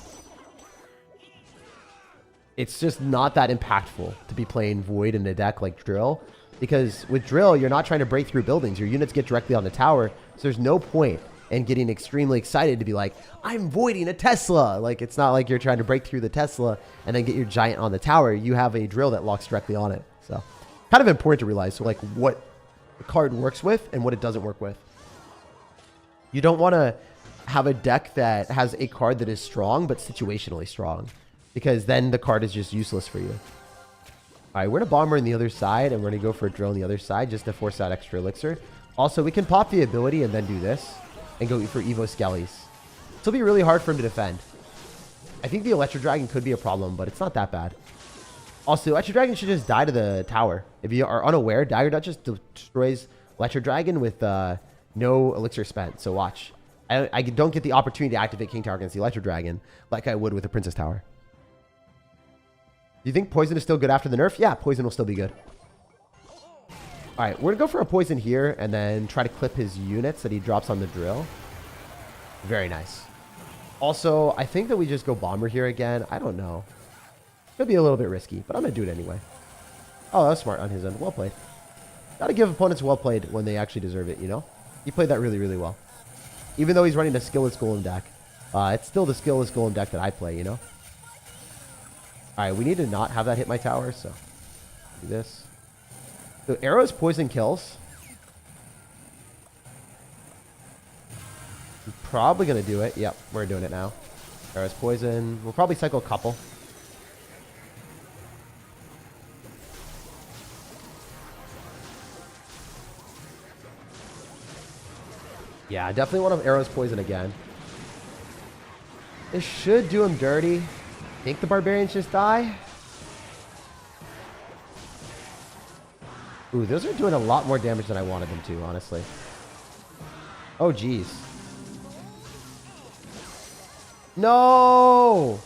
It's just not that impactful to be playing Void in a deck like Drill. Because with Drill, you're not trying to break through buildings. Your units get directly on the tower, so there's no point in getting extremely excited to be like, I'm voiding a Tesla. Like, it's not like you're trying to break through the Tesla and then get your giant on the tower. You have a drill that locks directly on it. So, kind of important to realize. So, like, what the card works with and what it doesn't work with. You don't want to have a deck that has a card that is strong, but situationally strong. Because then the card is just useless for you. All right, we're going to Bomber on the other side, and we're going to go for a Drill on the other side just to force out extra Elixir. Also, we can pop the ability and then do this. And go for Evo Skellies. It'll be really hard for him to defend. I think the Electro Dragon could be a problem, but it's not that bad. Also, Electro Dragon should just die to the tower. If you are unaware, Dagger Duchess destroys Electro Dragon with no Elixir spent. So watch. I don't get the opportunity to activate King Tower against the Electro Dragon like I would with the Princess Tower. Do you think Poison is still good after the nerf? Yeah, Poison will still be good. All right, we're going to go for a Poison here and then try to clip his units that he drops on the Drill. Very nice. Also, I think that we just go Bomber here again. I don't know. Could be a little bit risky, but I'm going to do it anyway. Oh, that was smart on his end. Well played. Got to give opponents well played when they actually deserve it, you know? He played that really, really well. Even though he's running a skillless Golem deck, it's still the skillless Golem deck that I play, you know? All right, we need to not have that hit my tower, so do this. So arrows poison kills. I'm probably going to do it. Yep, we're doing it now. Arrows poison. We'll probably cycle a couple. Yeah, I definitely want to arrows poison again. This should do him dirty. Think the barbarians just die? Ooh, those are doing a lot more damage than I wanted them to, honestly. Oh, geez. No!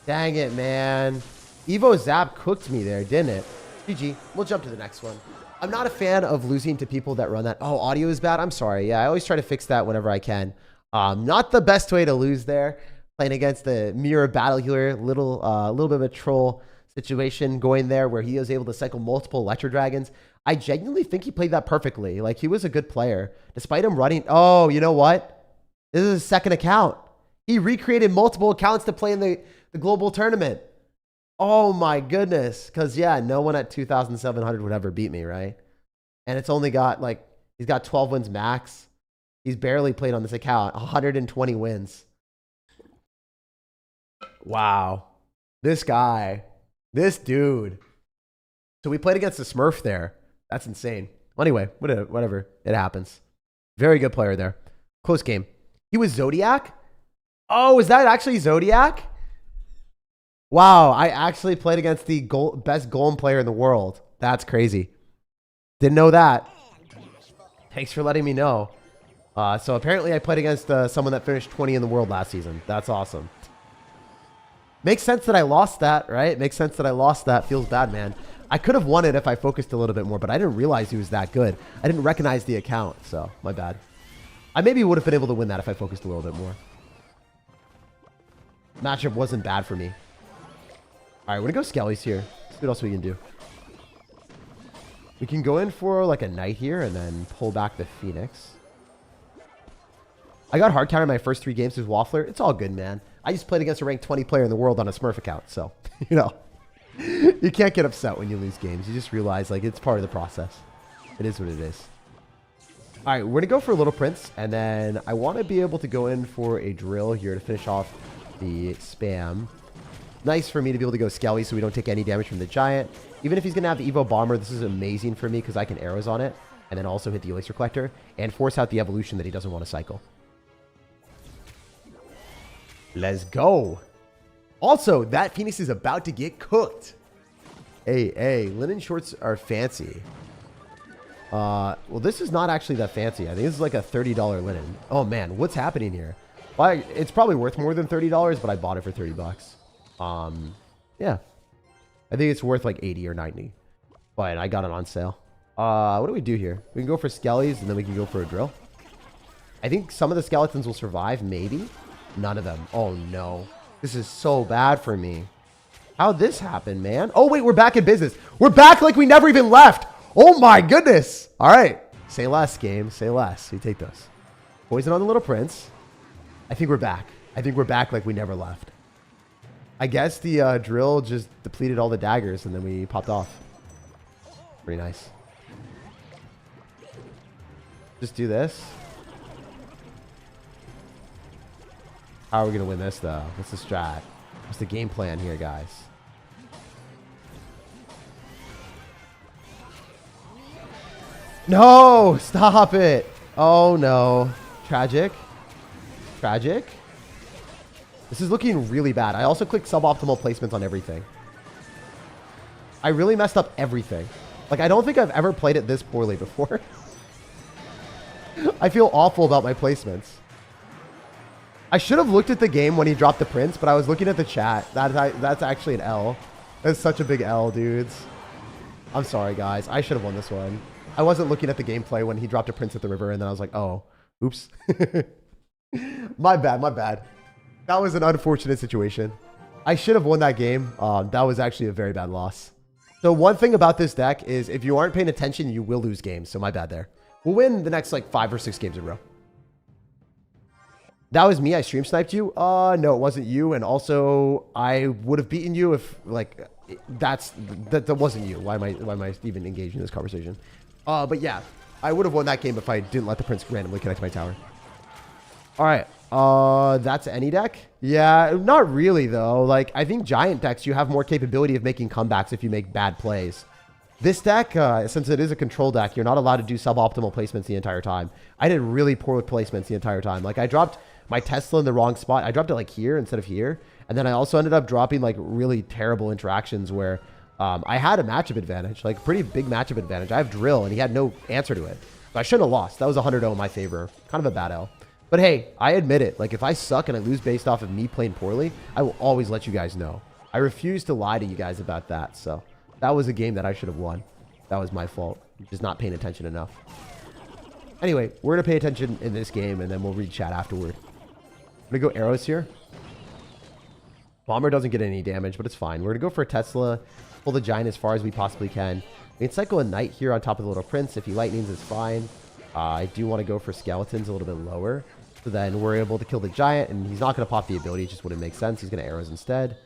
Dang it, man. Evo Zap cooked me there, didn't it? GG. We'll jump to the next one. I'm not a fan of losing to people that run that. Oh, audio is bad? I'm sorry. Yeah, I always try to fix that whenever I can. Not the best way to lose there. Playing against the Mirror Battle Healer. Little bit of a troll situation going there where he was able to cycle multiple Electro Dragons. I genuinely think he played that perfectly. Like, he was a good player. Despite him running... Oh, you know what? This is his second account. He recreated multiple accounts to play in the global tournament. Oh my goodness. Because, yeah, no one at 2,700 would ever beat me, right? And it's only got, like, he's got 12 wins max. He's barely played on this account. 120 wins. Wow. This guy. This dude. So we played against the Smurf there. That's insane. Anyway, whatever. It happens. Very good player there. Close game. He was Zodiac? Oh, is that actually Zodiac? Wow, I actually played against the best Golem player in the world. That's crazy. Didn't know that. Thanks for letting me know. So apparently I played against someone that finished 20 in the world last season. That's awesome. Makes sense that I lost that, right? Makes sense that I lost that. Feels bad, man. I could have won it if I focused a little bit more, but I didn't realize he was that good. I didn't recognize the account, so my bad. I maybe would have been able to win that if I focused a little bit more. Matchup wasn't bad for me. All right, we're going to go Skellies here. Let's see what else we can do. We can go in for like a Knight here and then pull back the Phoenix. I got hard counter my first 3 games with Waffler. It's all good, man. I just played against a ranked 20 player in the world on a Smurf account. So, you know, you can't get upset when you lose games. You just realize, like, it's part of the process. It is what it is. All right, we're going to go for a Little Prince. And then I want to be able to go in for a drill here to finish off the spam. Nice for me to be able to go Skelly so we don't take any damage from the Giant. Even if he's going to have the Evo Bomber, this is amazing for me because I can arrows on it. And then also hit the Elixir Collector and force out the evolution that he doesn't want to cycle. Let's go. Also, that Phoenix is about to get cooked. Hey, linen shorts are fancy. Well, this is not actually that fancy. I think this is like a $30 linen. Oh, man, what's happening here? Well, it's probably worth more than $30, but I bought it for 30 bucks. Yeah. I think it's worth like 80 or 90. But I got it on sale. What do we do here? We can go for skellies, and then we can go for a drill. I think some of the skeletons will survive, maybe. None of them. Oh, no. This is so bad for me. How'd this happen, man? Oh, wait, we're back in business. We're back like we never even left. Oh, my goodness. All right. Say less, game. Say less. You take those. Poison on the Little Prince. I think we're back. I think we're back like we never left. I guess the drill just depleted all the daggers, and then we popped off. Pretty nice. Just do this. How are we going to win this, though? What's the strat? What's the game plan here, guys? No! Stop it! Oh, no. Tragic. Tragic. This is looking really bad. I also clicked suboptimal placements on everything. I really messed up everything. Like, I don't think I've ever played it this poorly before. I feel awful about my placements. I should have looked at the game when he dropped the Prince, but I was looking at the chat. That's actually an L. That's such a big L, dudes. I'm sorry, guys. I should have won this one. I wasn't looking at the gameplay when he dropped a Prince at the river, and then I was like, oh, oops. My bad, my bad. That was an unfortunate situation. I should have won that game. That was actually a very bad loss. So one thing about this deck is if you aren't paying attention, you will lose games. So my bad there. We'll win the next like 5 or 6 games in a row. That was me. I stream sniped you. No, it wasn't you. And also, I would have beaten you if like that wasn't you. Why am I even engaged in this conversation? But yeah, I would have won that game if I didn't let the Prince randomly connect to my tower. All right. That's any deck. Yeah, not really though. Like I think giant decks, you have more capability of making comebacks if you make bad plays. This deck, since it is a control deck, you're not allowed to do suboptimal placements the entire time. I did really poor placements the entire time. Like I dropped my Tesla in the wrong spot. I dropped it like here instead of here. And then I also ended up dropping like really terrible interactions where I had a matchup advantage, like pretty big matchup advantage. I have drill and he had no answer to it. So I shouldn't have lost. That was 100-0 in my favor. Kind of a bad L. But hey, I admit it. Like if I suck and I lose based off of me playing poorly, I will always let you guys know. I refuse to lie to you guys about that. So that was a game that I should have won. That was my fault. Just not paying attention enough. Anyway, we're going to pay attention in this game and then we'll read chat afterward. I'm going to go arrows here. Bomber doesn't get any damage, but it's fine. We're going to go for a Tesla. Pull the giant as far as we possibly can. We can cycle a knight here on top of the Little Prince. If he lightnings, it's fine. I do want to go for skeletons a little bit lower. So then we're able to kill the giant, and he's not going to pop the ability. It just wouldn't make sense. He's going to arrows instead.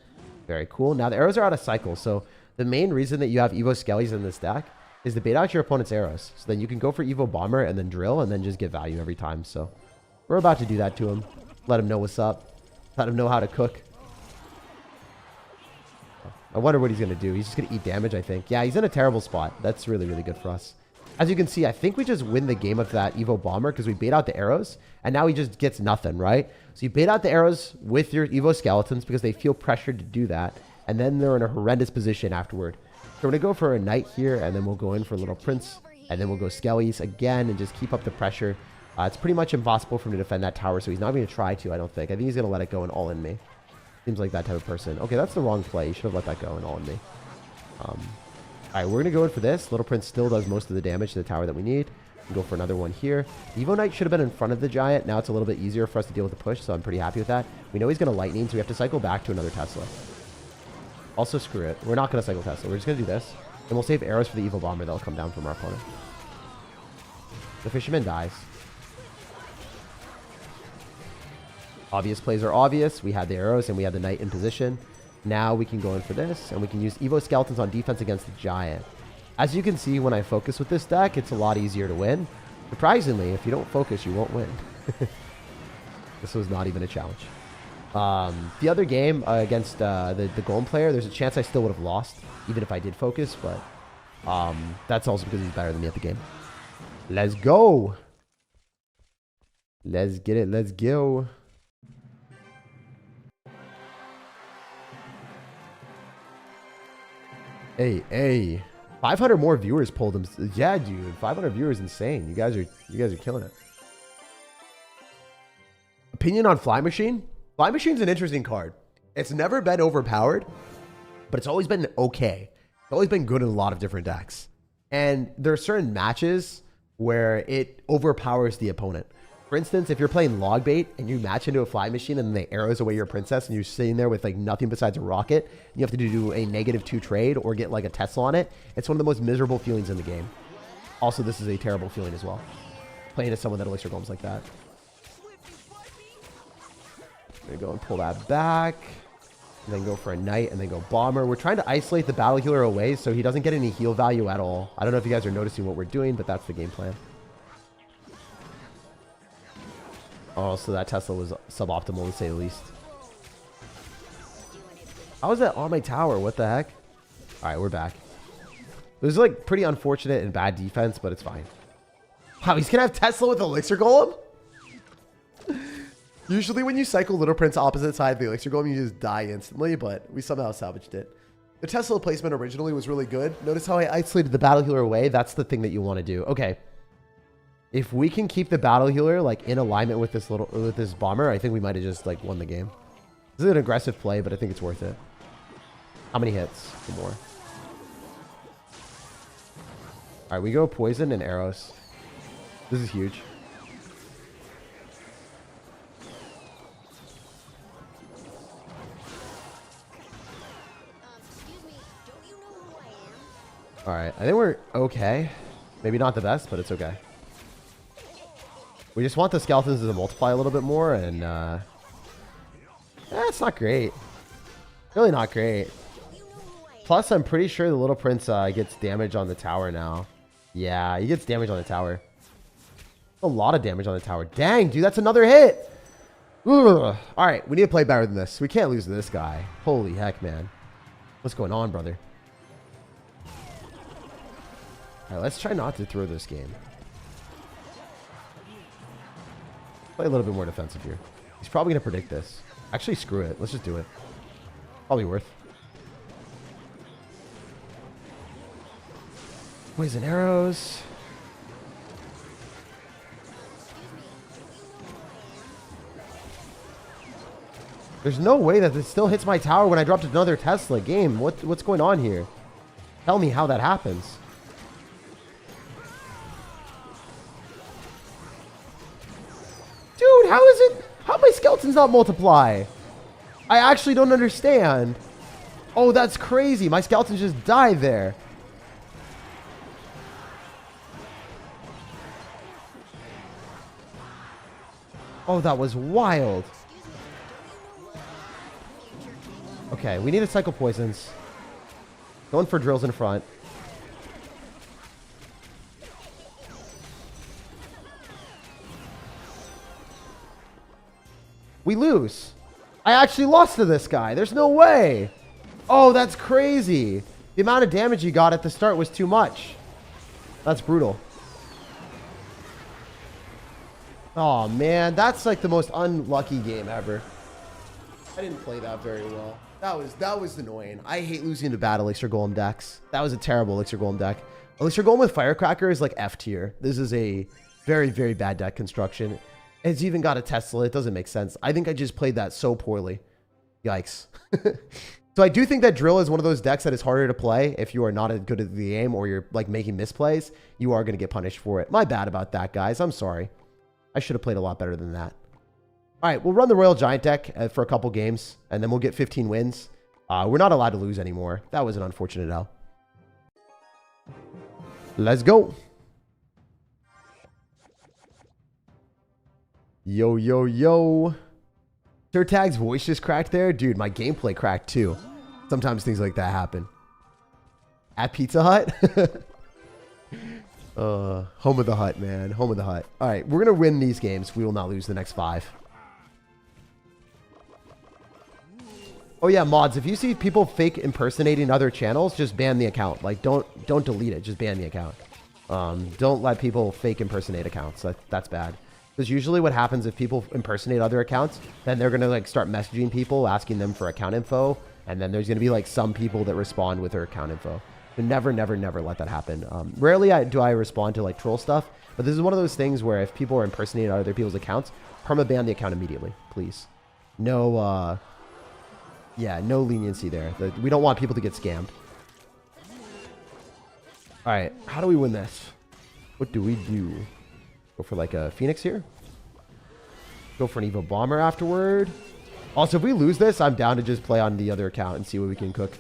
Very cool. Now the arrows are out of cycle. So the main reason that you have Evo Skellies in this deck is to bait out your opponent's arrows. So then you can go for Evo Bomber and then drill and then just get value every time. So we're about to do that to him. Let him know what's up. Let him know how to cook. I wonder what he's going to do. He's just going to eat damage, I think. Yeah, he's in a terrible spot. That's really, really good for us. As you can see, I think we just win the game of that Evo Bomber because we bait out the arrows, and now he just gets nothing, right? So you bait out the arrows with your Evo Skeletons because they feel pressured to do that, and then they're in a horrendous position afterward. So we're going to go for a Knight here, and then we'll go in for Little Prince, and then we'll go Skellies again and just keep up the pressure. It's pretty much impossible for him to defend that tower, so he's not going to try to, I don't think. I think he's going to let it go and all in me. Seems like that type of person. Okay, that's the wrong play. You should have let that go and all in me. Alright, we're going to go in for this. Little Prince still does most of the damage to the tower that we need. We'll go for another one here. Evo Knight should have been in front of the Giant. Now it's a little bit easier for us to deal with the push, so I'm pretty happy with that. We know he's going to Lightning, so we have to cycle back to another Tesla. Also, screw it. We're not going to cycle Tesla. We're just going to do this. And we'll save arrows for the Evo Bomber that'll come down from our opponent. The Fisherman dies. Obvious plays are obvious. We had the arrows and we had the Knight in position. Now we can go in for this, and we can use Evo Skeletons on defense against the Giant. As you can see, when I focus with this deck, it's a lot easier to win. Surprisingly, if you don't focus, you won't win. This was not even a challenge. The other game against the Golem player, there's a chance I still would have lost, even if I did focus, but that's also because he's better than me at the game. Let's go. Let's get it. Let's go. Hey, 500 more viewers pulled them. Yeah, dude, 500 viewers, insane. You guys are killing it. Opinion on Fly Machine? Fly Machine's an interesting card. It's never been overpowered, but it's always been okay. It's always been good in a lot of different decks. And there are certain matches where it overpowers the opponent. For instance, if you're playing log bait and you match into a Fly Machine and they arrows away your princess and you're sitting there with like nothing besides a rocket, and you have to do a -2 trade or get like a Tesla on it, it's one of the most miserable feelings in the game. Also, this is a terrible feeling as well. Playing as someone that Elixir Golems like that. I'm gonna go and pull that back. And then go for a Knight and then go Bomber. We're trying to isolate the Battle Healer away so he doesn't get any heal value at all. I don't know if you guys are noticing what we're doing, but that's the game plan. Oh, so that Tesla was suboptimal to say the least. How is that on my tower? What the heck? All right, we're back. It was like pretty unfortunate and bad defense, but it's fine. Wow, he's going to have Tesla with Elixir Golem? Usually when you cycle Little Prince opposite side of the Elixir Golem, you just die instantly, but we somehow salvaged it. The Tesla placement originally was really good. Notice how I isolated the Battle Healer away? That's the thing that you want to do. Okay. If we can keep the Battle Healer like in alignment with this Bomber, I think we might have just like won the game. This is an aggressive play, but I think it's worth it. How many hits? 2 more. All right, we go Poison and Arrows. This is huge. All right, I think we're okay. Maybe not the best, but it's okay. We just want the Skeletons to multiply a little bit more, and it's not great. Really not great. Plus, I'm pretty sure the Little Prince gets damage on the tower now. Yeah, he gets damage on the tower. A lot of damage on the tower. Dang, dude, that's another hit. Ugh. All right, we need to play better than this. We can't lose to this guy. Holy heck, man. What's going on, brother? All right, let's try not to throw this game. Play a little bit more defensive here. He's probably going to predict this. Actually, screw it. Let's just do it. Probably worth. Poison arrows. There's no way that this still hits my tower when I dropped another Tesla game. What's going on here? Tell me how that happens. Dude, how is it? How my skeletons not multiply? I actually don't understand. Oh, that's crazy. My skeletons just died there. Oh, that was wild. Okay, we need to cycle poisons. Going for drills in front. We lose. I actually lost to this guy. There's no way. Oh, that's crazy. The amount of damage he got at the start was too much. That's brutal. Oh, man. That's like the most unlucky game ever. I didn't play that very well. That was annoying. I hate losing to bad Elixir Golem decks. That was a terrible Elixir Golem deck. Elixir Golem with Firecracker is like F tier. This is a very, very bad deck construction. It's even got a Tesla. It doesn't make sense. I think I just played that so poorly. Yikes. So I do think that Drill is one of those decks that is harder to play if you are not as good at the game or you're like making misplays. You are going to get punished for it. My bad about that, guys. I'm sorry. I should have played a lot better than that. All right, we'll run the Royal Giant deck for a couple games, and then we'll get 15 wins. We're not allowed to lose anymore. That was an unfortunate L. Let's go. Yo, yo, yo. SirTag's voice just cracked there. Dude, my gameplay cracked too. Sometimes things like that happen. At Pizza Hut? Home of the Hut, man. Home of the Hut. All right, we're going to win these games. We will not lose the next 5. Oh yeah, mods, if you see people fake impersonating other channels, just ban the account. Like, don't delete it. Just ban the account. Don't let people fake impersonate accounts. That's bad. Because usually what happens if people impersonate other accounts, then they're going to like start messaging people, asking them for account info. And then there's going to be like some people that respond with their account info. So never, never, never let that happen. Rarely do I respond to like troll stuff. But this is one of those things where if people are impersonating other people's accounts, permaban the account immediately, please. No, yeah, no leniency there. We don't want people to get scammed. All right, how do we win this? What do we do? Go for like a Phoenix here? Go for an Evo Bomber afterward? Also, if we lose this, I'm down to just play on the other account and see what we can cook.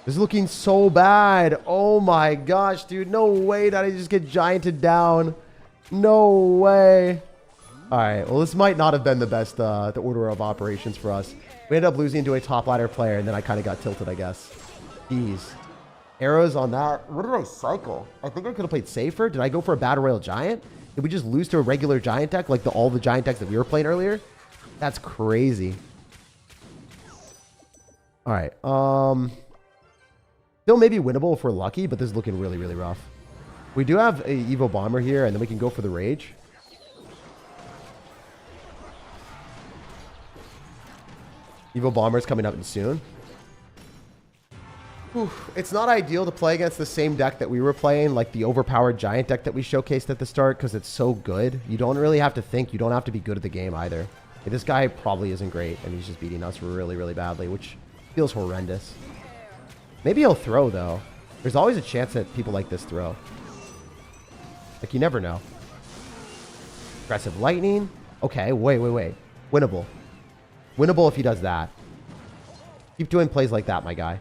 This is looking so bad. Oh my gosh, dude. No way that I just get gianted down. No way. All right, well, this might not have been the best the order of operations for us. We ended up losing to a top ladder player, and then I kind of got tilted, I guess. Jeez. Arrows on that. What did I cycle? I think I could have played safer. Did I go for a Battle Royal Giant? Did we just lose to a regular Giant deck, like all the Giant decks that we were playing earlier? That's crazy. All right. Still maybe winnable if we're lucky, but this is looking really, really rough. We do have a Evo Bomber here, and then we can go for the Rage. Evo Bomber's coming up soon. Whew. It's not ideal to play against the same deck that we were playing, like the overpowered Giant deck that we showcased at the start, because it's so good. You don't really have to think. You don't have to be good at the game either. This guy probably isn't great, and he's just beating us really, really badly, which feels horrendous. Maybe he'll throw, though. There's always a chance that people like this throw. Like, you never know. Aggressive Lightning. Okay, wait. Winnable. Winnable if he does that. Keep doing plays like that, my guy.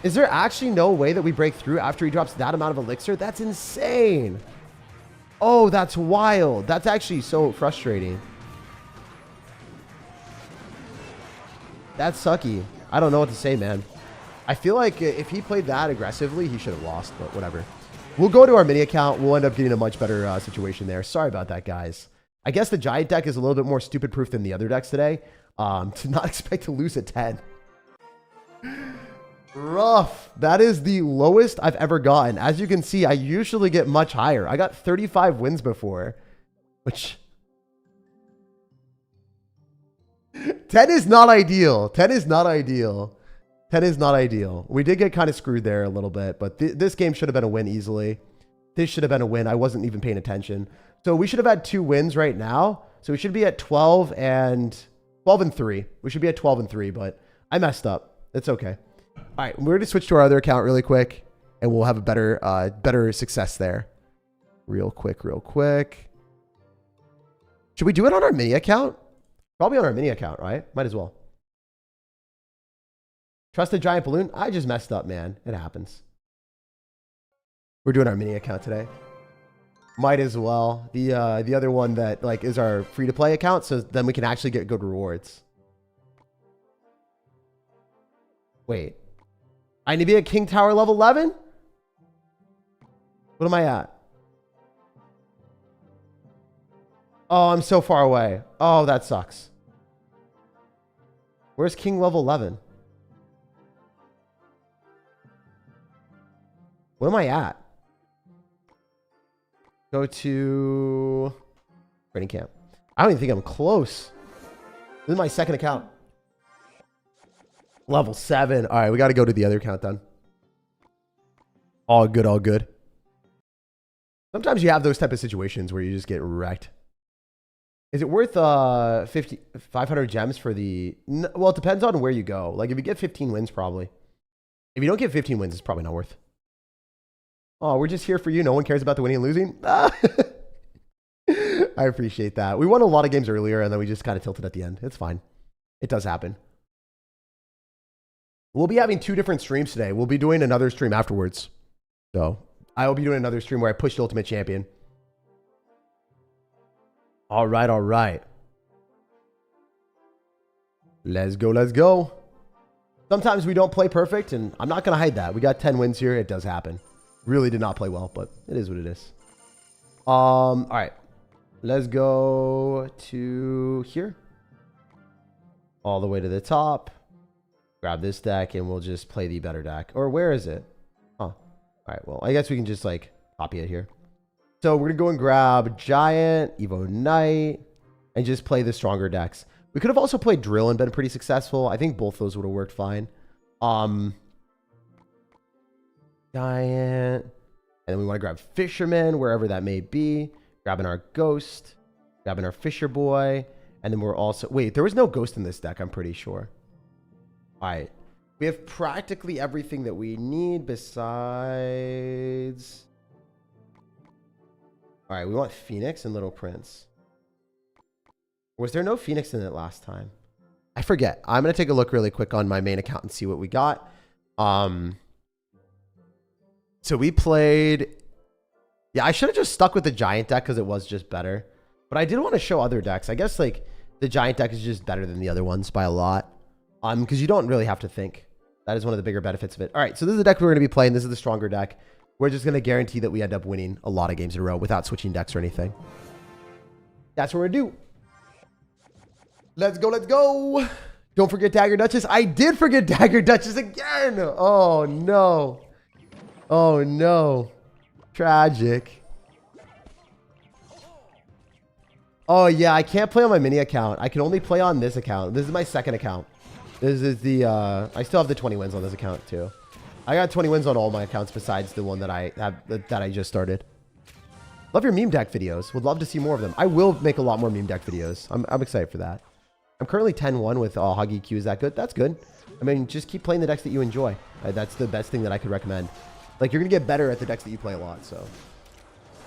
Is there actually no way that we break through after he drops that amount of Elixir? That's insane. Oh, that's wild. That's actually so frustrating. That's sucky. I don't know what to say, man. I feel like if he played that aggressively, he should have lost, but whatever. We'll go to our mini account. We'll end up getting a much better situation there. Sorry about that, guys. I guess the Giant deck is a little bit more stupid-proof than the other decks today. To not expect to lose at 10. Rough. That is the lowest I've ever gotten. As you can see, I usually get much higher. I got 35 wins before, which 10 is not ideal. 10 is not ideal. 10 is not ideal. We did get kind of screwed there a little bit, but this game should have been a win easily. This should have been a win. I wasn't even paying attention. So we should have had 2 wins right now. So we should be at 12 and 3. We should be at 12 and 3, but I messed up. It's okay. All right, we're going to switch to our other account really quick, and we'll have a better success there. Real quick. Should we do it on our mini account? Probably on our mini account, right? Might as well. Trust a giant balloon? I just messed up, man. It happens. We're doing our mini account today. Might as well. The other one that like is our free-to-play account, so then we can actually get good rewards. Wait. I need to be at King Tower level 11? What am I at? Oh, I'm so far away. Oh, that sucks. Where's King level 11? What am I at? Go to training camp. I don't even think I'm close. This is my second account. Level 7. All right, we got to go to the other account then. All good, all good. Sometimes you have those type of situations where you just get wrecked. Is it worth 500 gems for the... Well, it depends on where you go. Like, if you get 15 wins, probably. If you don't get 15 wins, it's probably not worth. Oh, we're just here for you. No one cares about the winning and losing. I appreciate that. We won a lot of games earlier, and then we just kind of tilted at the end. It's fine. It does happen. We'll be having 2 different streams today. We'll be doing another stream afterwards. So, I will be doing another stream where I push the Ultimate Champion. All right, all right. Let's go, let's go. Sometimes we don't play perfect, and I'm not going to hide that. We got 10 wins here. It does happen. Really did not play well, but it is what it is. All right. Let's go to here. All the way to the top. Grab this deck, and we'll just play the better deck. Or where is it? Huh. All right, well, I guess we can just, like, copy it here. So we're going to go and grab Giant, Evo Knight, and just play the stronger decks. We could have also played Drill and been pretty successful. I think both those would have worked fine. Giant. And then we want to grab Fisherman, wherever that may be. Grabbing our Ghost. Grabbing our Fisher Boy. And then we're also... Wait, there was no Ghost in this deck, I'm pretty sure. All right. We have practically everything that we need besides... All right, we want Phoenix and Little Prince. Was there no Phoenix in it last time? I forget. I'm going to take a look really quick on my main account and see what we got. So we played... Yeah, I should have just stuck with the Giant deck because it was just better. But I did want to show other decks. I guess like the Giant deck is just better than the other ones by a lot. Because you don't really have to think. That is one of the bigger benefits of it. All right, so this is the deck we're going to be playing. This is the stronger deck. We're just going to guarantee that we end up winning a lot of games in a row without switching decks or anything. That's what we're going to do. Let's go, let's go. Don't forget Dagger Duchess. I did forget Dagger Duchess again. Oh, no. Oh, no. Tragic. Oh, yeah, I can't play on my mini account. I can only play on this account. This is my second account. This is the... I still have the 20 wins on this account, too. I got 20 wins on all my accounts besides the one that I have that I just started. Love your meme deck videos. Would love to see more of them. I will make a lot more meme deck videos. I'm excited for that. I'm currently 10-1 with Hog EQ. Is that good? That's good. I mean, just keep playing the decks that you enjoy. That's the best thing that I could recommend. Like, you're going to get better at the decks that you play a lot, so.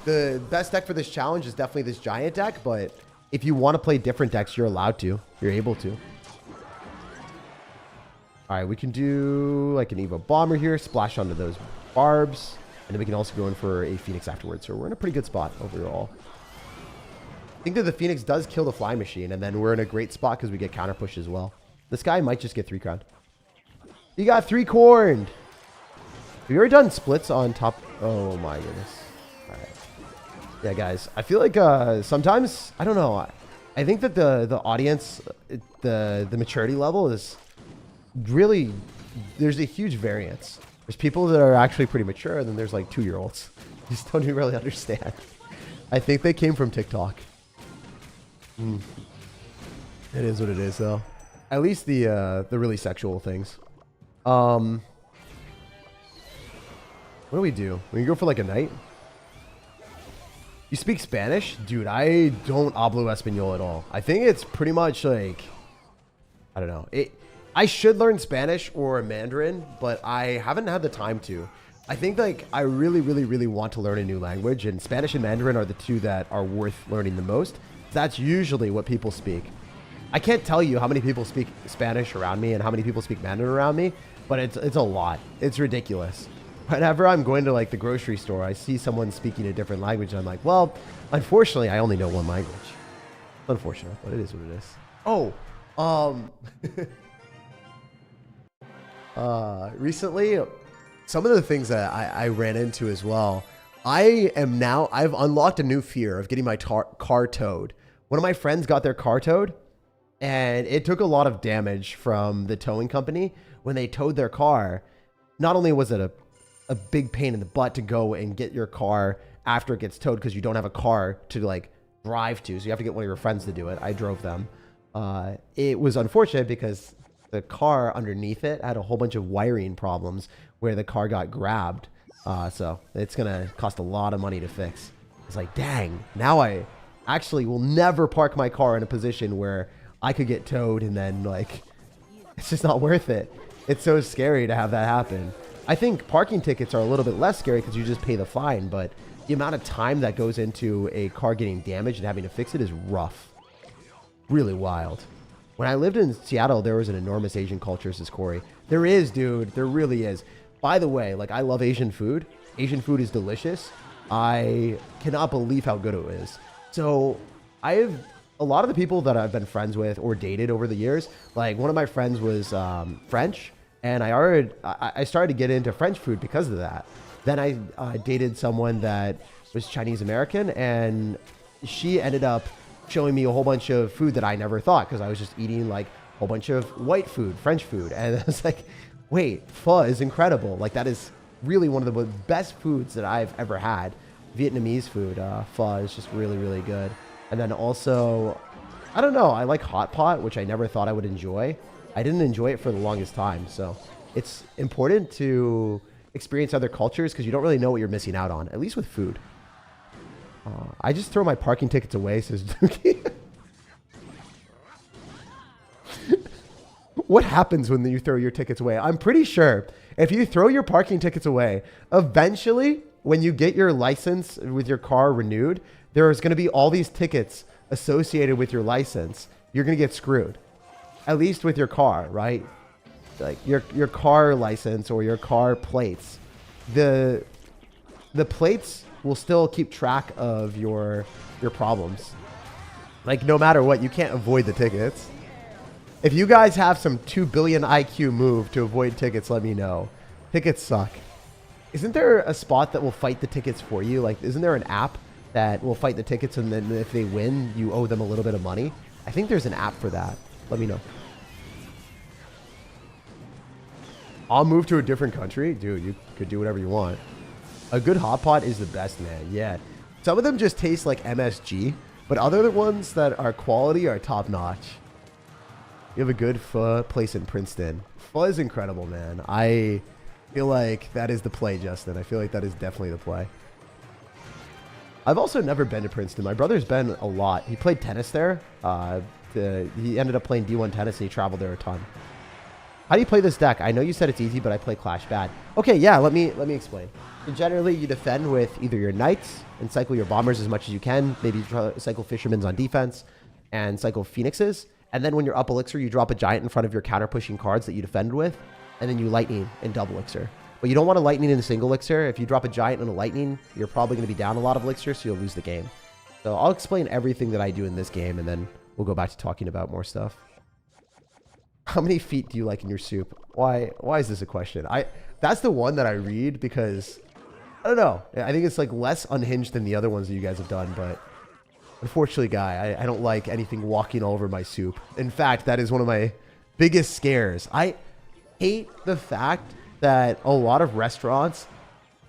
The best deck for this challenge is definitely this Giant deck, but if you want to play different decks, you're allowed to. You're able to. All right, we can do like an Evo Bomber here, splash onto those barbs, and then we can also go in for a Phoenix afterwards. So we're in a pretty good spot overall. I think that the Phoenix does kill the Flying Machine, and then we're in a great spot because we get counter push as well. This guy might just get 3 crowned. He got 3 corned. Have you already done splits on top? Oh my goodness. All right. Yeah, guys, I feel like sometimes, I don't know. I think that the audience, the maturity level is really, there's a huge variance. There's people that are actually pretty mature, and then there's like 2-year-olds. You just don't even really understand. I think they came from TikTok. It is what it is, though. At least the really sexual things. What do we do? We can go for like a night. You speak Spanish? Dude, I don't hablo español at all. I think it's pretty much like, I don't know. I should learn Spanish or Mandarin, but I haven't had the time to. I think like I really, really, really want to learn a new language, and Spanish and Mandarin are the 2 that are worth learning the most. That's usually what people speak. I can't tell you how many people speak Spanish around me and how many people speak Mandarin around me, but it's a lot. It's ridiculous. Whenever I'm going to like the grocery store, I see someone speaking a different language, and I'm like, well, unfortunately, I only know one language. Unfortunate, but it is what it is. Recently, some of the things that I ran into as well, I've unlocked a new fear of getting my car towed. One of my friends got their car towed, and it took a lot of damage from the towing company when they towed their car. Not only was it a big pain in the butt to go and get your car after it gets towed because you don't have a car to like drive to, so you have to get one of your friends to do it. I drove them. It was unfortunate because the car underneath it had a whole bunch of wiring problems where the car got grabbed. So it's going to cost a lot of money to fix. It's like, dang, now I actually will never park my car in a position where I could get towed and then like, it's just not worth it. It's so scary to have that happen. I think parking tickets are a little bit less scary because you just pay the fine, but the amount of time that goes into a car getting damaged and having to fix it is rough. Really wild. When I lived in Seattle, there was an enormous Asian culture, says Corey. There is, dude. There really is. By the way, like, I love Asian food. Asian food is delicious. I cannot believe how good it is. So I have a lot of the people that I've been friends with or dated over the years. Like, one of my friends was French, and I started to get into French food because of that. Then I dated someone that was Chinese American, and she ended up showing me a whole bunch of food that I never thought, because I was just eating like a whole bunch of white food, French food. And I was like, wait, pho is incredible. Like, that is really one of the best foods that I've ever had. Vietnamese food, pho is just really, really good. And then also, I don't know, I like hot pot, which I never thought I would enjoy. I didn't enjoy it for the longest time. So it's important to experience other cultures because you don't really know what you're missing out on, at least with food. I just throw my parking tickets away, says Dookie. What happens when you throw your tickets away? I'm pretty sure if you throw your parking tickets away, eventually, when you get your license with your car renewed, there's going to be all these tickets associated with your license. You're going to get screwed. At least with your car, right? Like your car license or your car plates. The plates will still keep track of your problems. Like, no matter what, you can't avoid the tickets. If you guys have some 2 billion IQ move to avoid tickets, let me know. Tickets suck. Isn't there a spot that will fight the tickets for you? Like, isn't there an app that will fight the tickets, and then if they win, you owe them a little bit of money? I think there's an app for that. Let me know. I'll move to a different country. Dude, you could do whatever you want. A good hot pot is the best, man. Yeah. Some of them just taste like MSG, but other ones that are quality are top notch. You have a good pho place in Princeton. Pho is incredible, man. I feel like that is the play, Justin. I feel like that is definitely the play. I've also never been to Princeton. My brother's been a lot. He played tennis there. He ended up playing D1 tennis, and he traveled there a ton. How do you play this deck? I know you said it's easy, but I play Clash bad. Okay, yeah, let me explain. Generally, you defend with either your knights and cycle your bombers as much as you can. Maybe you try to cycle fishermen's on defense and cycle phoenixes. And then when you're up Elixir, you drop a giant in front of your counter-pushing cards that you defend with, and then you lightning in double Elixir. But you don't want to lightning in a single Elixir. If you drop a giant and a lightning, you're probably going to be down a lot of Elixir, so you'll lose the game. So I'll explain everything that I do in this game, and then we'll go back to talking about more stuff. How many feet do you like in your soup? Why is this a question? That's the one that I read because, I don't know. I think it's like less unhinged than the other ones that you guys have done, but unfortunately, Guy, I don't like anything walking all over my soup. In fact, that is one of my biggest scares. I hate the fact that a lot of restaurants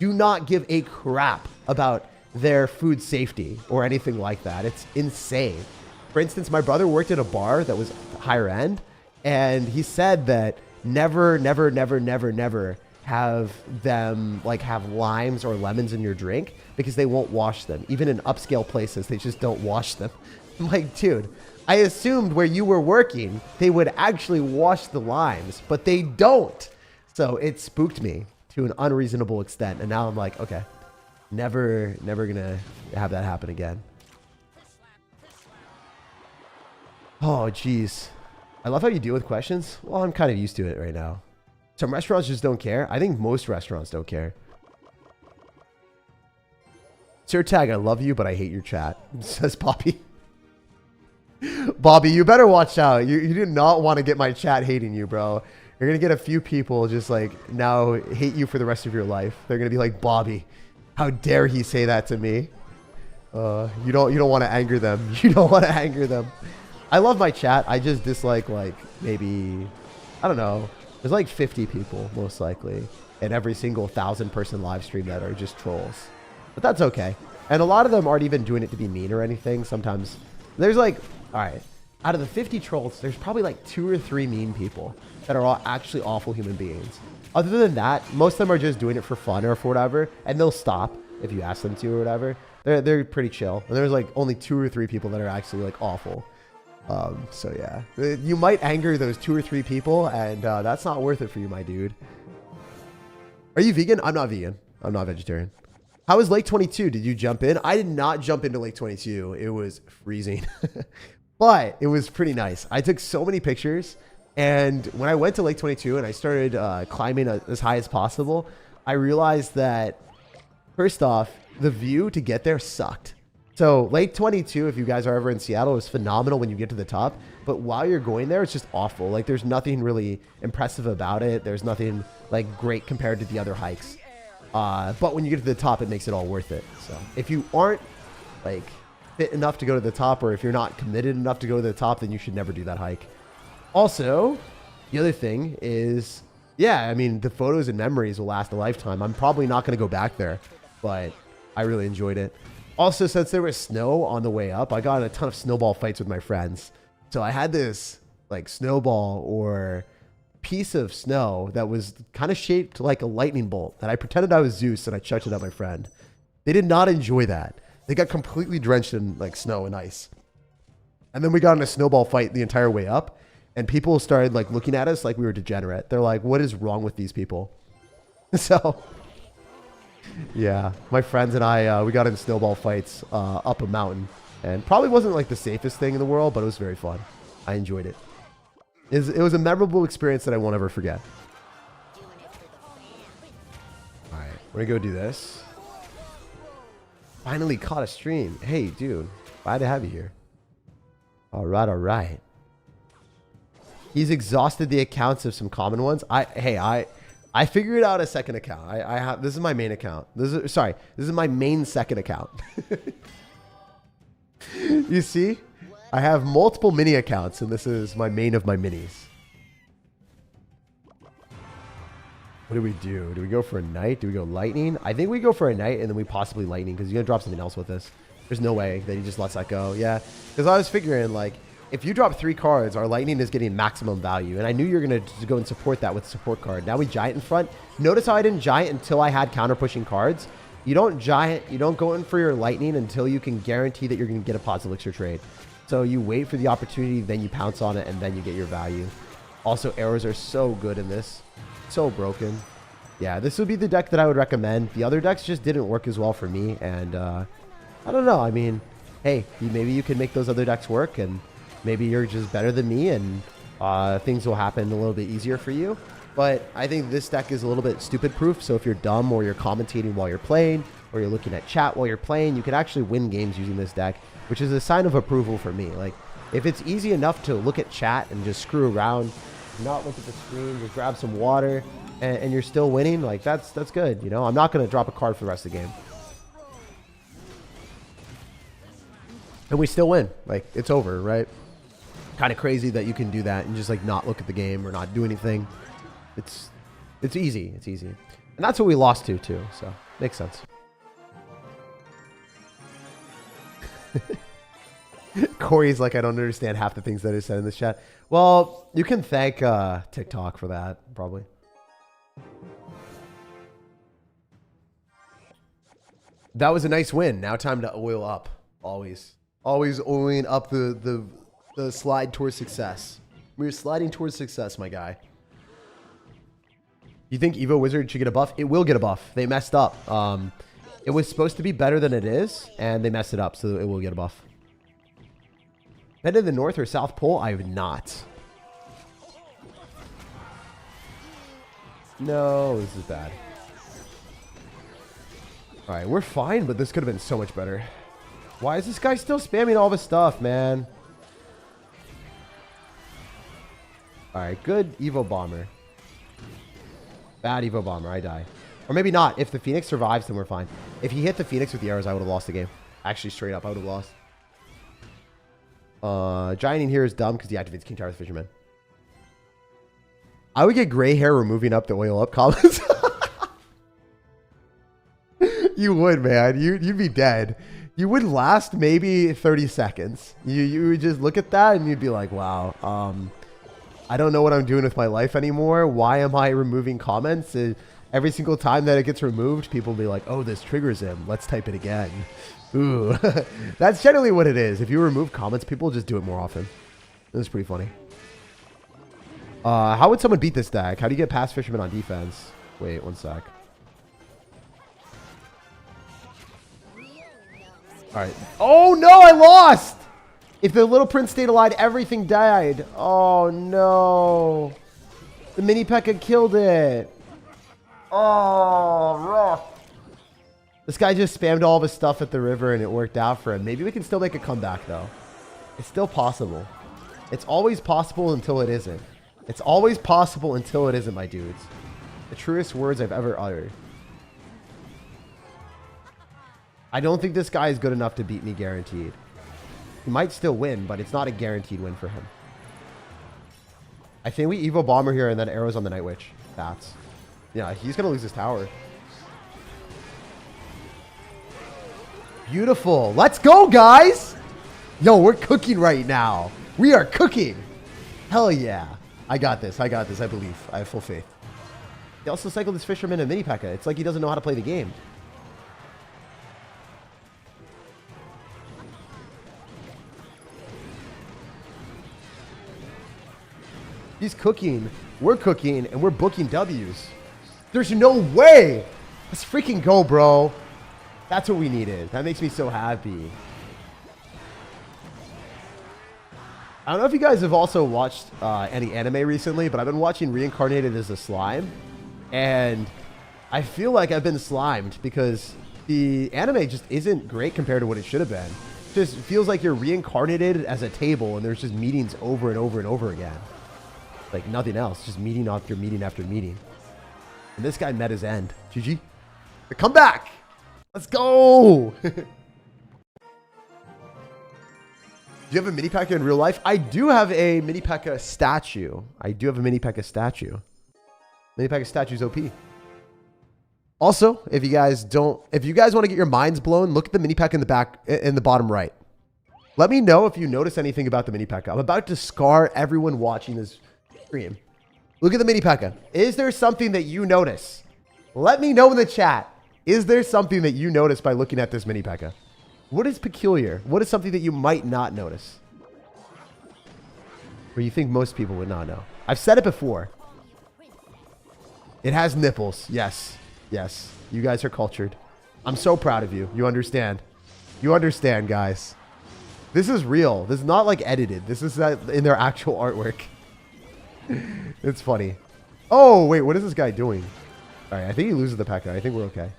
do not give a crap about their food safety or anything like that. It's insane. For instance, my brother worked at a bar that was higher end, and he said that never have them like have limes or lemons in your drink because they won't wash them. Even in upscale places, they just don't wash them. I'm like, dude, I assumed where you were working, they would actually wash the limes, but they don't. So it spooked me to an unreasonable extent. And now I'm like, okay, never gonna have that happen again. Oh, geez. I love how you deal with questions. Well, I'm kind of used to it right now. Some restaurants just don't care. I think most restaurants don't care. SirTag, I love you, but I hate your chat, says Bobby. Bobby, you better watch out. You do not want to get my chat hating you, bro. You're going to get a few people just like now hate you for the rest of your life. They're going to be like, Bobby, how dare he say that to me? You don't want to anger them. You don't want to anger them. I love my chat. I just dislike like maybe, I don't know. There's like 50 people most likely in every single 1,000-person live stream that are just trolls. But that's okay. And a lot of them aren't even doing it to be mean or anything. Sometimes there's like, all right, out of the 50 trolls, there's probably like 2 or 3 mean people that are all actually awful human beings. Other than that, most of them are just doing it for fun or for whatever, and they'll stop if you ask them to or whatever. They're pretty chill. And there's like only 2 or 3 people that are actually like awful. So yeah, you might anger those 2 or 3 people, and that's not worth it for you, my dude. Are you vegan? I'm not vegan. I'm not vegetarian. How was Lake 22? Did you jump in? I did not jump into Lake 22. It was freezing, but it was pretty nice. I took so many pictures, and when I went to Lake 22 and I started climbing as high as possible, I realized that first off, the view to get there sucked. So Lake 22, if you guys are ever in Seattle, is phenomenal when you get to the top. But while you're going there, it's just awful. Like there's nothing really impressive about it. There's nothing like great compared to the other hikes. But when you get to the top, it makes it all worth it. So if you aren't like fit enough to go to the top, or if you're not committed enough to go to the top, then you should never do that hike. Also, the other thing is, yeah, I mean, the photos and memories will last a lifetime. I'm probably not going to go back there, but I really enjoyed it. Also, since there was snow on the way up, I got in a ton of snowball fights with my friends. So I had this like snowball or piece of snow that was kind of shaped like a lightning bolt that I pretended I was Zeus and I chucked it at my friend. They did not enjoy that. They got completely drenched in like snow and ice. And then we got in a snowball fight the entire way up, and people started like looking at us like we were degenerate. They're like, what is wrong with these people? So yeah, my friends and I, we got in snowball fights up a mountain, and probably wasn't like the safest thing in the world, but it was very fun. I enjoyed it. It was a memorable experience that I won't ever forget. All right, we're gonna go do this. Finally caught a stream. Hey, dude, glad to have you here. All right, all right. He's exhausted the accounts of some common ones. I figured out a second account. I have, this is my main account. This is my main second account. You see? I have multiple mini accounts, and this is my main of my minis. What do we do? Do we go for a knight? Do we go lightning? I think we go for a knight, and then we possibly lightning, because he's going to drop something else with this. There's no way that he just lets that go. Yeah, because I was figuring, like, if you drop 3 cards, our lightning is getting maximum value, and I knew you were going to go and support that with a support card. Now we giant in front. Notice how I didn't giant until I had counter pushing cards. You don't giant, you don't go in for your lightning until you can guarantee that you're going to get a positive elixir trade. So you wait for the opportunity, then you pounce on it, and then you get your value. Also, arrows are so good in this. So broken. Yeah, this would be the deck that I would recommend. The other decks just didn't work as well for me, and I don't know. I mean, hey, maybe you can make those other decks work, and maybe you're just better than me, and things will happen a little bit easier for you. But I think this deck is a little bit stupid proof, so if you're dumb or you're commentating while you're playing, or you're looking at chat while you're playing, you can actually win games using this deck, which is a sign of approval for me. Like, if it's easy enough to look at chat and just screw around, not look at the screen, just grab some water, and you're still winning, like, that's good, you know? I'm not going to drop a card for the rest of the game. And we still win. Like, it's over, right? Kind of crazy that you can do that and just, like, not look at the game or not do anything. It's easy. It's easy. And that's what we lost to, too, so makes sense. Corey's like, I don't understand half the things that are said in this chat. Well, you can thank TikTok for that, probably. That was a nice win. Now time to oil up. Always oiling up the slide towards success. We're sliding towards success, my guy. You think Evo Wizard should get a buff? It will get a buff. They messed up. It was supposed to be better than it is, and they messed it up, so it will get a buff. Been to the North or South Pole? I have not. No, this is bad. All right, we're fine, but this could have been so much better. Why is this guy still spamming all this stuff, man? All right, good Evo Bomber. Bad Evo Bomber, I die. Or maybe not. If the Phoenix survives, then we're fine. If he hit the Phoenix with the arrows, I would have lost the game. Actually, straight up, I would have lost. Giant in here is dumb because he activates King Tower with Fisherman. I would get gray hair removing up the oil up comments. You would, man. You'd be dead. You would last maybe 30 seconds. You would just look at that and you'd be like, wow, I don't know what I'm doing with my life anymore. Why am I removing comments? Every single time that it gets removed, people will be like, oh, this triggers him. Let's type it again. Ooh. That's generally what it is. If you remove comments, people just do it more often. It's pretty funny. How would someone beat this deck? How do you get past Fisherman on defense? Wait, one sec. All right. Oh, no, I lost. If the little prince stayed alive, everything died. Oh, no. The mini P.E.K.K.A killed it. Oh, rough. This guy just spammed all of his stuff at the river and it worked out for him. Maybe we can still make a comeback, though. It's still possible. It's always possible until it isn't. It's always possible until it isn't, my dudes. The truest words I've ever uttered. I don't think this guy is good enough to beat me guaranteed. He might still win, but it's not a guaranteed win for him. I think we Evo Bomber here and then arrows on the Night Witch. Bats. Yeah, he's going to lose his tower. Beautiful. Let's go, guys. Yo, we're cooking right now. We are cooking. Hell yeah. I got this. I got this. I believe. I have full faith. He also cycled this Fisherman and mini P.E.K.K.A. It's like he doesn't know how to play the game. He's cooking. We're cooking. And we're booking W's. There's no way. Let's freaking go, bro. That's what we needed. That makes me so happy. I don't know if you guys have also watched any anime recently, but I've been watching Reincarnated as a Slime. And I feel like I've been slimed because the anime just isn't great compared to what it should have been. It just feels like you're reincarnated as a table and there's just meetings over and over and over again. Like nothing else. Just meeting after meeting after meeting. And this guy met his end. GG. Come back. Let's go. Do you have a mini P.E.K.K.A in real life? I do have a mini P.E.K.K.A statue. I do have a mini P.E.K.K.A statue. Mini P.E.K.K.A statue's OP. Also, if you guys want to get your minds blown, look at the mini P.E.K.K.A in the back, in the bottom right. Let me know if you notice anything about the mini P.E.K.K.A. I'm about to scar everyone watching this stream. Look at the mini P.E.K.K.A. Is there something that you notice? Let me know in the chat. Is there something that you notice by looking at this mini P.E.K.K.A? What is peculiar? What is something that you might not notice? Or you think most people would not know? I've said it before. It has nipples. Yes. Yes. You guys are cultured. I'm so proud of you. You understand. You understand, guys. This is real. This is not like edited. This is in their actual artwork. It's funny. Oh, wait. What is this guy doing? All right. I think he loses the P.E.K.K.A. I think we're okay.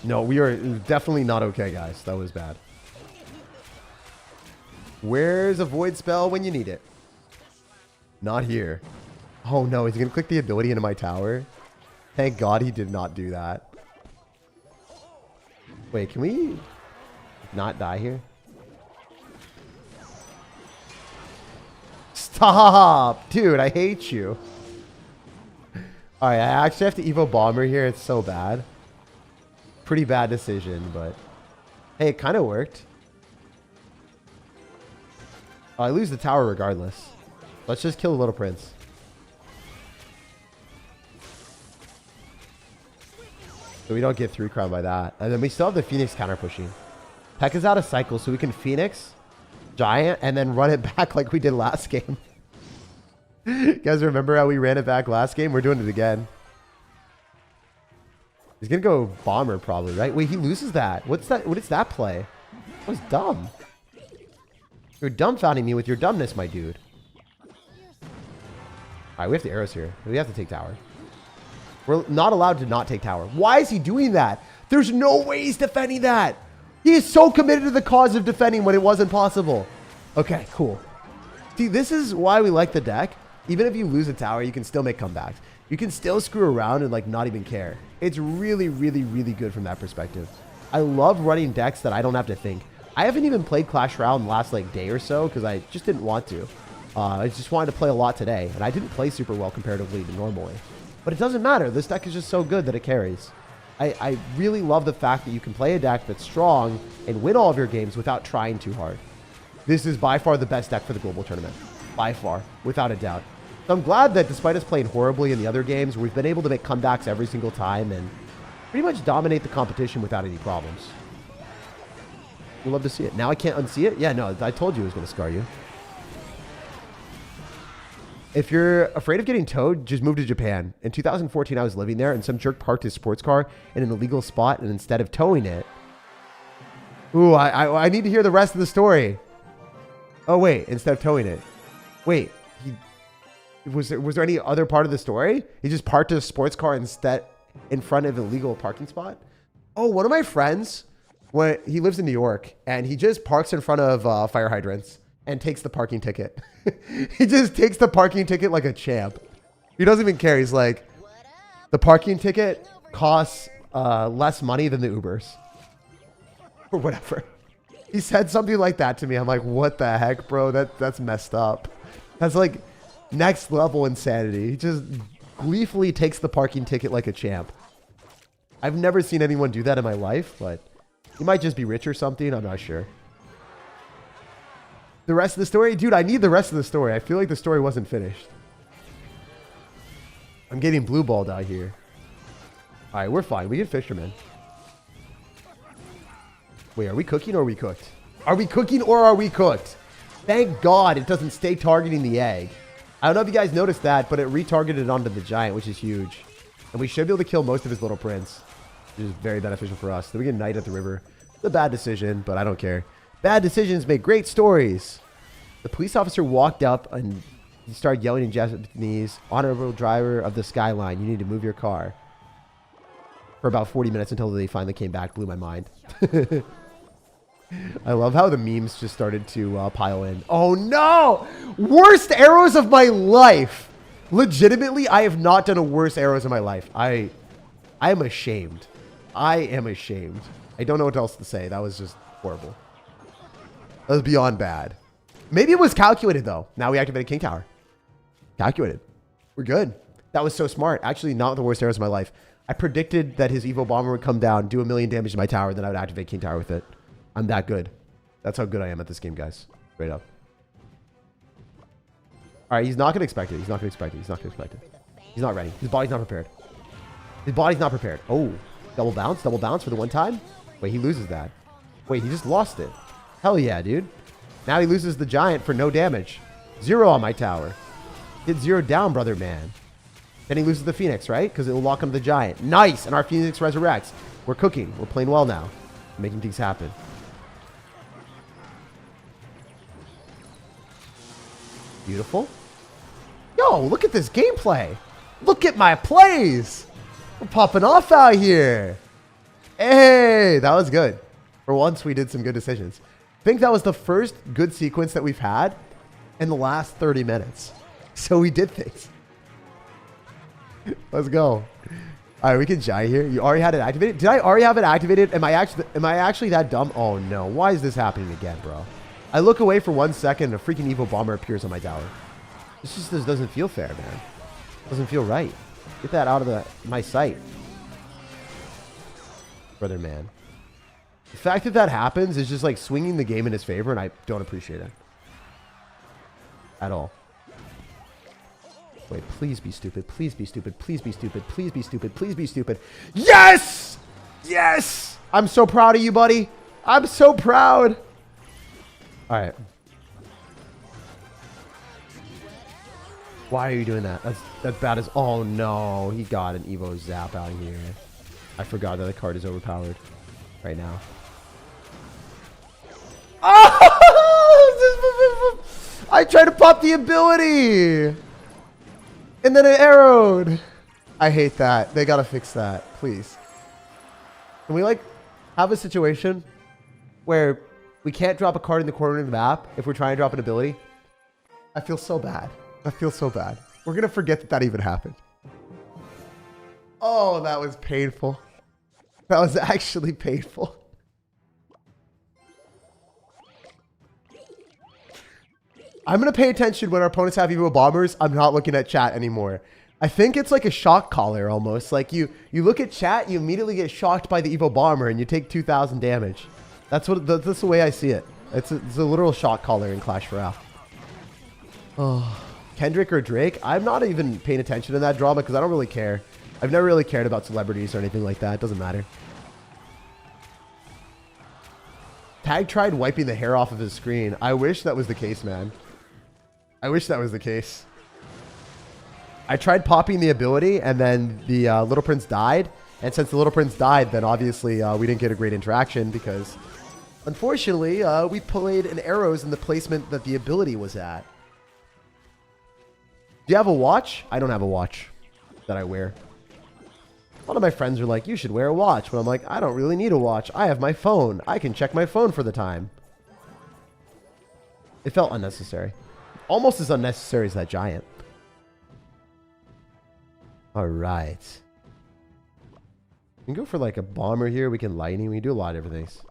No, we are definitely not okay, guys. That was bad. Where's a void spell when you need it? Not here. Oh, no. He's going to click the ability into my tower. Thank God he did not do that. Wait, can we not die here? Stop! Dude, I hate you. Alright, I actually have to Evo Bomber here. It's so bad. Pretty bad decision, but hey, it kind of worked. Oh, I lose the tower regardless. Let's just kill the little prince. So we don't get 3 crown by that. And then we still have the Phoenix counter pushing. P.E.K.K.A's out of cycle, so we can Phoenix, Giant, and then run it back like we did last game. You guys remember how we ran it back last game? We're doing it again. He's going to go Bomber probably, right? Wait, he loses that. What's that? What is that play? That was dumb. You're dumbfounding me with your dumbness, my dude. All right, we have the arrows here. We have to take tower. We're not allowed to not take tower. Why is he doing that? There's no way he's defending that. He is so committed to the cause of defending when it wasn't possible. Okay, cool. See, this is why we like the deck. Even if you lose a tower, you can still make comebacks. You can still screw around and like not even care. It's really, really, really good from that perspective. I love running decks that I don't have to think. I haven't even played Clash Royale in the last like day or so because I just didn't want to. I just wanted to play a lot today, and I didn't play super well comparatively to normally. But it doesn't matter. This deck is just so good that it carries. I really love the fact that you can play a deck that's strong and win all of your games without trying too hard. This is by far the best deck for the global tournament. By far, without a doubt. So I'm glad that despite us playing horribly in the other games, we've been able to make comebacks every single time and pretty much dominate the competition without any problems. We'll love to see it. Now I can't unsee it? Yeah, no, I told you it was going to scar you. If you're afraid of getting towed, just move to Japan. In 2014, I was living there, and some jerk parked his sports car in an illegal spot, and instead of towing it... Ooh, I need to hear the rest of the story. Oh, wait, instead of towing it. Wait, was there any other part of the story? He just parked his sports car instead in front of an illegal parking spot? Oh, one of my friends, he lives in New York, and he just parks in front of fire hydrants and takes the parking ticket. He just takes the parking ticket like a champ. He doesn't even care. He's like, the parking ticket costs less money than the Ubers. Or whatever. He said something like that to me. I'm like, what the heck, bro? That's messed up. That's like next level insanity. He just gleefully takes the parking ticket like a champ. I've never seen anyone do that in my life, but he might just be rich or something. I'm not sure. The rest of the story? Dude, I need the rest of the story. I feel like the story wasn't finished. I'm getting blue balled out here. All right, we're fine. We get fishermen. Wait, are we cooking or are we cooked? Are we cooking or are we cooked? Thank God it doesn't stay targeting the egg. I don't know if you guys noticed that, but it retargeted onto the giant, which is huge. And we should be able to kill most of his little prince, which is very beneficial for us. Then we get Knight at the river. It's a bad decision, but I don't care. Bad decisions make great stories. The police officer walked up and he started yelling in Japanese, "Honorable driver of the skyline, you need to move your car." For about 40 minutes until they finally came back. Blew my mind. I love how the memes just started to pile in. Oh no! Worst arrows of my life. Legitimately, I have not done a worse arrows in my life. I am ashamed. I am ashamed. I don't know what else to say. That was just horrible. That was beyond bad. Maybe it was calculated, though. Now we activated King Tower. Calculated. We're good. That was so smart. Actually, not the worst arrows of my life. I predicted that his Evo Bomber would come down, do 1 million damage to my tower, then I would activate King Tower with it. I'm that good. That's how good I am at this game, guys. Straight up. All right, he's not going to expect it. He's not going to expect it. He's not going to expect it. He's not ready. His body's not prepared. His body's not prepared. Oh, double bounce for the one time? Wait, he loses that. Wait, he just lost it. Hell yeah, dude. Now he loses the giant for no damage. 0 on my tower. Get 0 down, brother man. Then he loses the Phoenix, right? Because it will lock him the giant. Nice! And our Phoenix resurrects. We're cooking. We're playing well now. We're making things happen. Beautiful. Yo, look at this gameplay. Look at my plays. We're popping off out here. Hey, that was good. For once, we did some good decisions. I think that was the first good sequence that we've had in the last 30 minutes. So we did things. Let's go. All right, we can shy here. You already had it activated? Did I already have it activated? Am I actually that dumb? Oh, no. Why is this happening again, bro? I look away for 1 second and a freaking Evo Bomber appears on my tower. This doesn't feel fair, man. Doesn't feel right. Get that out of my sight. Brother, man. The fact that that happens is just like swinging the game in his favor, and I don't appreciate it. At all. Wait, please be stupid. Please be stupid. Please be stupid. Please be stupid. Please be stupid. Yes! Yes! I'm so proud of you, buddy. I'm so proud. All right. Why are you doing that? That's bad as... Oh, no. He got an Evo Zap out here. I forgot that the card is overpowered right now. Oh! I tried to pop the ability. And then it arrowed. I hate that. They gotta fix that, please. Can we like have a situation where we can't drop a card in the corner of the map if we're trying to drop an ability? I feel so bad. I feel so bad. We're gonna forget that that even happened. Oh, that was painful. That was actually painful. I'm going to pay attention when our opponents have Evo Bombers. I'm not looking at chat anymore. I think it's like a shock collar almost. Like you look at chat, you immediately get shocked by the Evo Bomber and you take 2,000 damage. That's the way I see it. It's a literal shock collar in Clash Royale. Oh, Kendrick or Drake? I'm not even paying attention to that drama because I don't really care. I've never really cared about celebrities or anything like that. It doesn't matter. Tag tried wiping the hair off of his screen. I wish that was the case, man. I wish that was the case. I tried popping the ability, and then the Little Prince died. And since the Little Prince died, then obviously we didn't get a great interaction because, unfortunately, we played in arrows in the placement that the ability was at. Do you have a watch? I don't have a watch that I wear. A lot of my friends are like, you should wear a watch. But I'm like, I don't really need a watch. I have my phone. I can check my phone for the time. It felt unnecessary. Almost as unnecessary as that giant. All right. We can go for like a bomber here. We can lightning. We can do a lot of different things.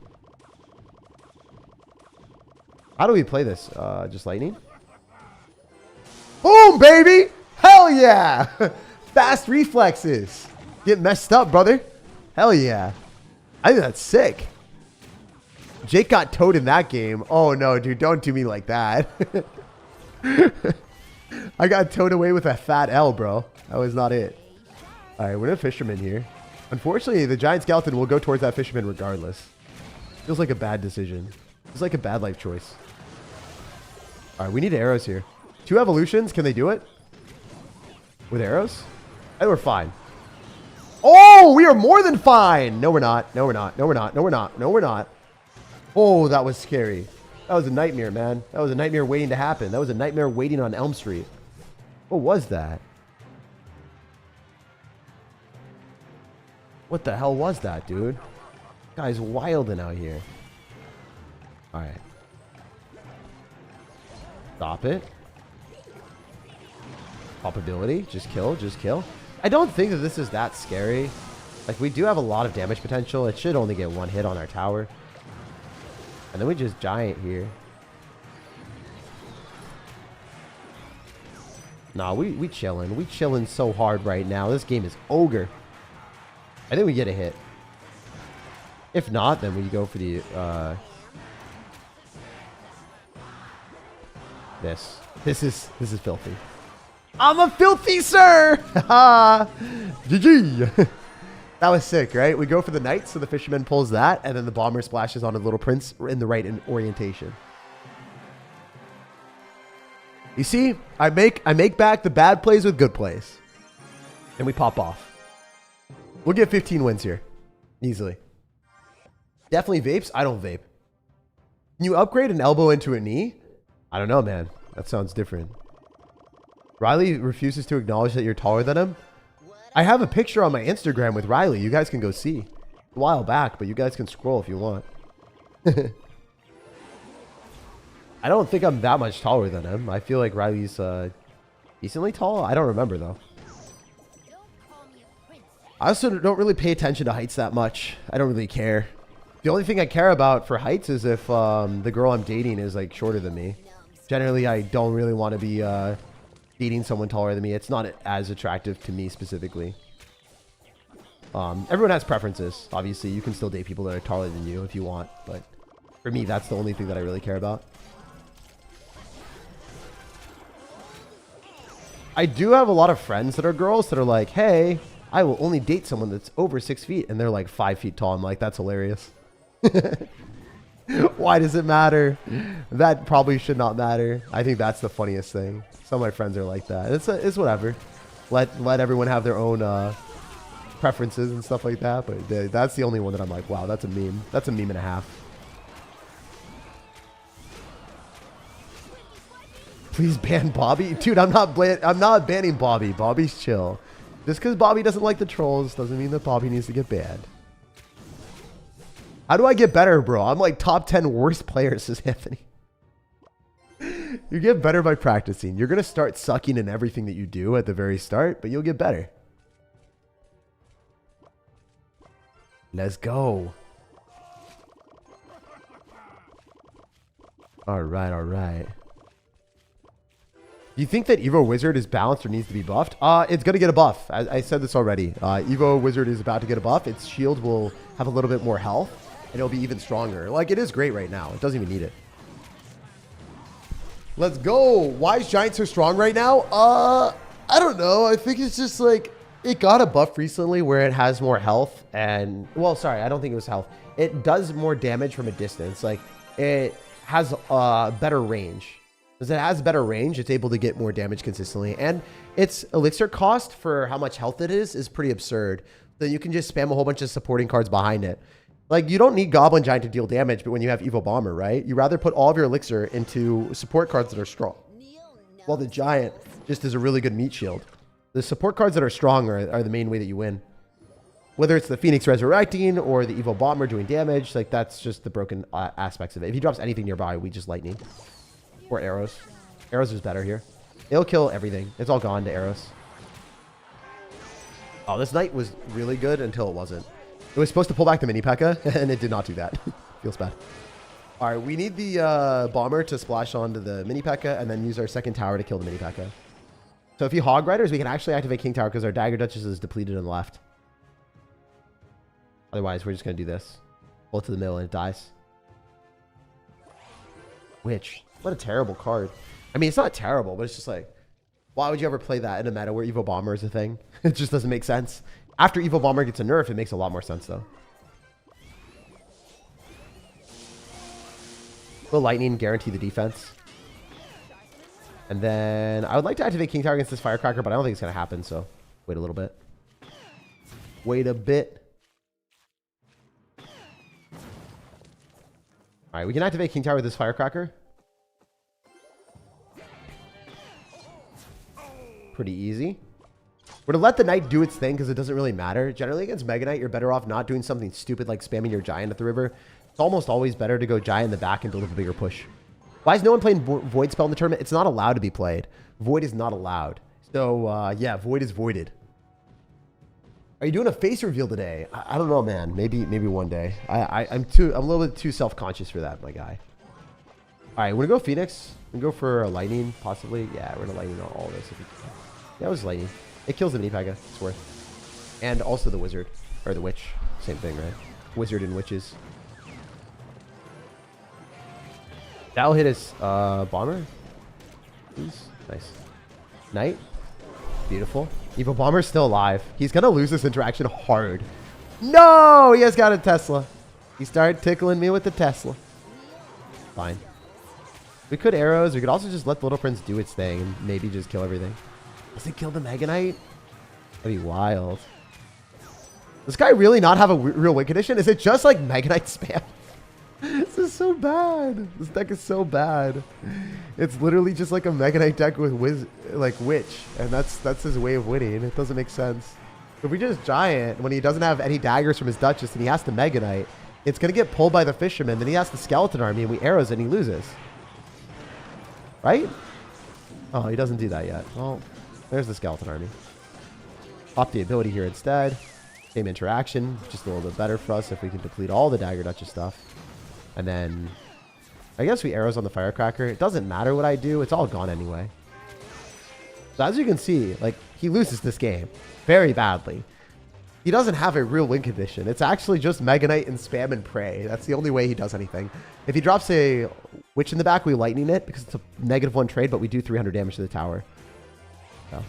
How do we play this? Just lightning? Boom, baby! Hell yeah! Fast reflexes. Get messed up, brother. Hell yeah. I think that's sick. Jake got towed in that game. Oh no, dude. Don't do me like that. I got towed away with a fat L, bro. That was not it. All right, we're a fisherman here. Unfortunately, the giant skeleton will go towards that fisherman regardless. Feels like a bad decision. It's like a bad life choice. All right, we need arrows here. 2 evolutions. Can they do it? With arrows? I think we're fine. Oh, we are more than fine. No, we're not. No, we're not. No, we're not. No, we're not. No, we're not. Oh, that was scary. That was a nightmare, man. That was a nightmare waiting to happen. That was a nightmare waiting on Elm Street. What was that? What the hell was that, dude? Guy's wilding out here. All right. Stop it. Pop ability. Just kill. Just kill. I don't think that this is that scary. Like, we do have a lot of damage potential. It should only get 1 hit on our tower. And then we just giant here. Nah, we chilling. We chilling so hard right now. This game is ogre. I think we get a hit. If not, then we go for the this. This is filthy. I'm a filthy sir. GG. That was sick, right? We go for the knight, so the fisherman pulls that, and then the bomber splashes on a Little Prince in the right orientation. You see, I make back the bad plays with good plays. And we pop off. We'll get 15 wins here. Easily. Definitely vapes. I don't vape. Can you upgrade an elbow into a knee? I don't know, man. That sounds different. Riley refuses to acknowledge that you're taller than him. I have a picture on my Instagram with Riley. You guys can go see. A while back, but you guys can scroll if you want. I don't think I'm that much taller than him. I feel like Riley's decently tall. I don't remember, though. I also don't really pay attention to heights that much. I don't really care. The only thing I care about for heights is if the girl I'm dating is like shorter than me. Generally, I don't really want to be dating someone taller than me. It's not as attractive to me specifically. Everyone has preferences. Obviously, you can still date people that are taller than you if you want. But for me, that's the only thing that I really care about. I do have a lot of friends that are girls that are like, hey, I will only date someone that's over 6 feet. And they're like 5 feet tall. I'm like, that's hilarious. Why does it matter? That probably should not matter. I think that's the funniest thing. Some of my friends are like that. It's whatever. Let everyone have their own preferences and stuff like that. But that's the only one that I'm like, wow, that's a meme. That's a meme and a half. Please ban Bobby, dude. I'm not banning Bobby. Bobby's chill. Just because Bobby doesn't like the trolls doesn't mean that Bobby needs to get banned. How do I get better, bro? I'm like top 10 worst players, says Anthony. You get better by practicing. You're going to start sucking in everything that you do at the very start, but you'll get better. Let's go. All right, all right. Do you think that Evo Wizard is balanced or needs to be buffed? It's going to get a buff. I said this already. Evo Wizard is about to get a buff. Its shield will have a little bit more health, and it'll be even stronger. Like, it is great right now. It doesn't even need it. Let's go. Why is Giant so strong right now? I don't know. I think it's just like, it got a buff recently where it has more health and, well, sorry, I don't think it was health. It does more damage from a distance. Like, it has better range. As it has better range, it's able to get more damage consistently. And its elixir cost for how much health it is pretty absurd. So you can just spam a whole bunch of supporting cards behind it. Like, you don't need Goblin Giant to deal damage, but when you have Evo Bomber, right? You rather put all of your elixir into support cards that are strong. While the Giant just is a really good meat shield. The support cards that are strong are the main way that you win. Whether it's the Phoenix resurrecting or the Evo Bomber doing damage, like, that's just the broken aspects of it. If he drops anything nearby, we just lightning. Or arrows. Arrows is better here. It'll kill everything. It's all gone to arrows. Oh, this knight was really good until it wasn't. It was supposed to pull back the mini P.E.K.K.A. and it did not do that. Feels bad. All right, we need the bomber to splash onto the mini P.E.K.K.A. and then use our second tower to kill the mini P.E.K.K.A. So if you hog riders, we can actually activate King Tower because our Dagger Duchess is depleted on the left. Otherwise, we're just going to do this. Pull it to the middle and it dies. Witch. What a terrible card. I mean, it's not terrible, but it's just like, why would you ever play that in a meta where Evo Bomber is a thing? It just doesn't make sense. After Evo Bomber gets a nerf, it makes a lot more sense, though. Will Lightning guarantee the defense? And then I would like to activate King Tower against this Firecracker, but I don't think it's going to happen, so wait a little bit. Wait a bit. All right, we can activate King Tower with this Firecracker. Pretty easy. We're to let the Knight do its thing because it doesn't really matter. Generally against Mega Knight, you're better off not doing something stupid like spamming your Giant at the river. It's almost always better to go Giant in the back and build up a bigger push. Why is no one playing Void Spell in the tournament? It's not allowed to be played. Void is not allowed. So, yeah, Void is voided. Are you doing a face reveal today? I don't know, man. Maybe one day. I'm a little bit too self-conscious for that, my guy. All right, we're gonna go Phoenix. We're gonna go for a Lightning, possibly. Yeah, we're gonna Lightning on all this. Yeah, it was Lightning. It kills the mini P.E.K.K.A. It's worth. And also the Wizard. Or the Witch. Same thing, right? Wizard and Witches. That'll hit his Bomber. Please. Nice. Knight. Beautiful. Evo Bomber's still alive. He's going to lose this interaction hard. No! He has got a Tesla. He started tickling me with the Tesla. Fine. We could arrows. We could also just let the Little Prince do its thing and maybe just kill everything. Does it kill the Mega Knight? That'd be wild. Does this guy really not have a real win condition? Is it just like Mega Knight spam? This is so bad. This deck is so bad. It's literally just like a Mega Knight deck with Witch. And that's his way of winning. It doesn't make sense. If we just Giant, when he doesn't have any daggers from his Duchess and he has to Mega Knight, it's going to get pulled by the Fisherman. Then he has the Skeleton Army and we arrows and he loses. Right? Oh, he doesn't do that yet. Well, there's the Skeleton Army. Pop the ability here instead. Same interaction. Just a little bit better for us if we can deplete all the Dagger Duchess stuff. And then I guess we arrows on the Firecracker. It doesn't matter what I do. It's all gone anyway. So as you can see, like, he loses this game very badly. He doesn't have a real win condition. It's actually just Mega Knight and spam and pray. That's the only way he does anything. If he drops a Witch in the back, we Lightning it because it's a -1 trade, but we do 300 damage to the tower. So,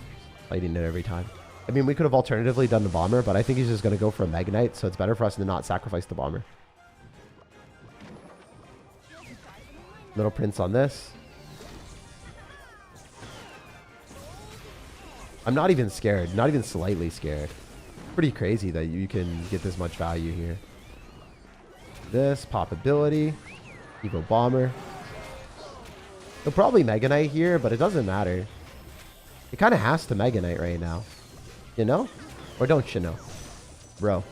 Lightning it every time. I mean, we could have alternatively done the Bomber, but I think he's just going to go for a Mega Knight, so it's better for us to not sacrifice the Bomber. Little Prince on this. I'm not even scared. Not even slightly scared. Pretty crazy that you can get this much value here. This, pop ability. Evo Bomber. He'll probably Mega Knight here, but it doesn't matter. It kind of has to Mega Knight right now. You know? Or don't you know? Bro.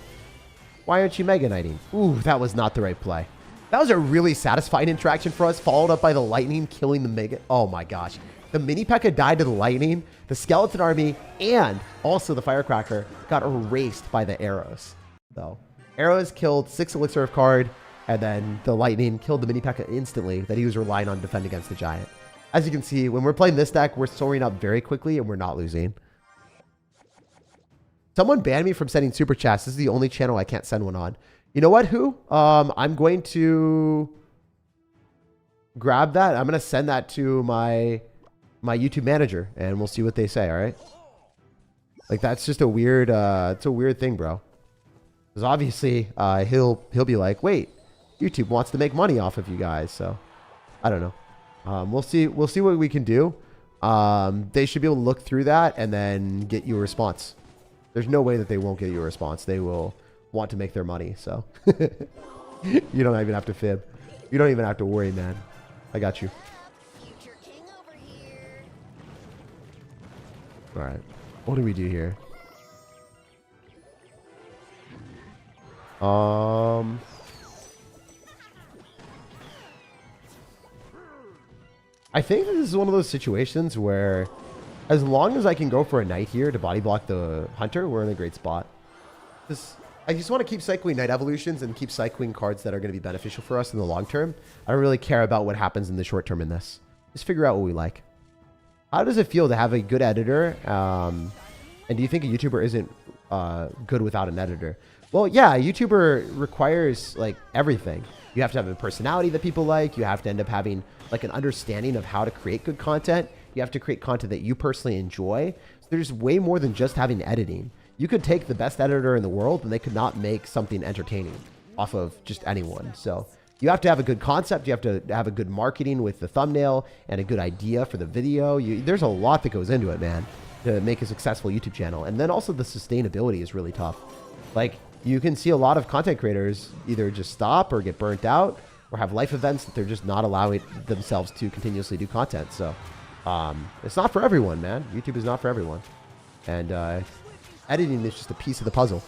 Why aren't you Mega Knighting? Ooh, that was not the right play. That was a really satisfying interaction for us, followed up by the lightning killing the Mega. Oh my gosh. The mini P.E.K.K.A died to the lightning, the skeleton army, and also the firecracker got erased by the arrows. So, arrows killed 6 elixir of card, and then the lightning killed the mini P.E.K.K.A instantly that he was relying on to defend against the giant. As you can see, when we're playing this deck, we're soaring up very quickly and we're not losing. Someone banned me from sending super chats. This is the only channel I can't send one on. You know what, who? I'm going to grab that. I'm going to send that to my YouTube manager, and we'll see what they say, all right? Like, that's just a weird, it's a weird thing, bro. Because obviously, he'll be like, wait, YouTube wants to make money off of you guys, so I don't know. We'll see what we can do. They should be able to look through that and then get you a response. There's no way that they won't get you a response. They will want to make their money, so you don't even have to fib. You don't even have to worry, man. I got you. All right. What do we do here? I think this is one of those situations where as long as I can go for a knight here to body block the hunter, we're in a great spot. I just want to keep cycling knight evolutions and keep cycling cards that are going to be beneficial for us in the long term. I don't really care about what happens in the short term in this. Just figure out what we like. How does it feel to have a good editor? And do you think a YouTuber isn't good without an editor? Well, yeah, a YouTuber requires like everything. You have to have a personality that people like. You have to end up having like an understanding of how to create good content. You have to create content that you personally enjoy. So there's way more than just having editing. You could take the best editor in the world and they could not make something entertaining off of just anyone. So you have to have a good concept. You have to have a good marketing with the thumbnail and a good idea for the video. There's a lot that goes into it, man, to make a successful YouTube channel. And then also the sustainability is really tough. Like, you can see a lot of content creators either just stop or get burnt out or have life events that they're just not allowing themselves to continuously do content. So it's not for everyone, man. YouTube is not for everyone. And editing is just a piece of the puzzle.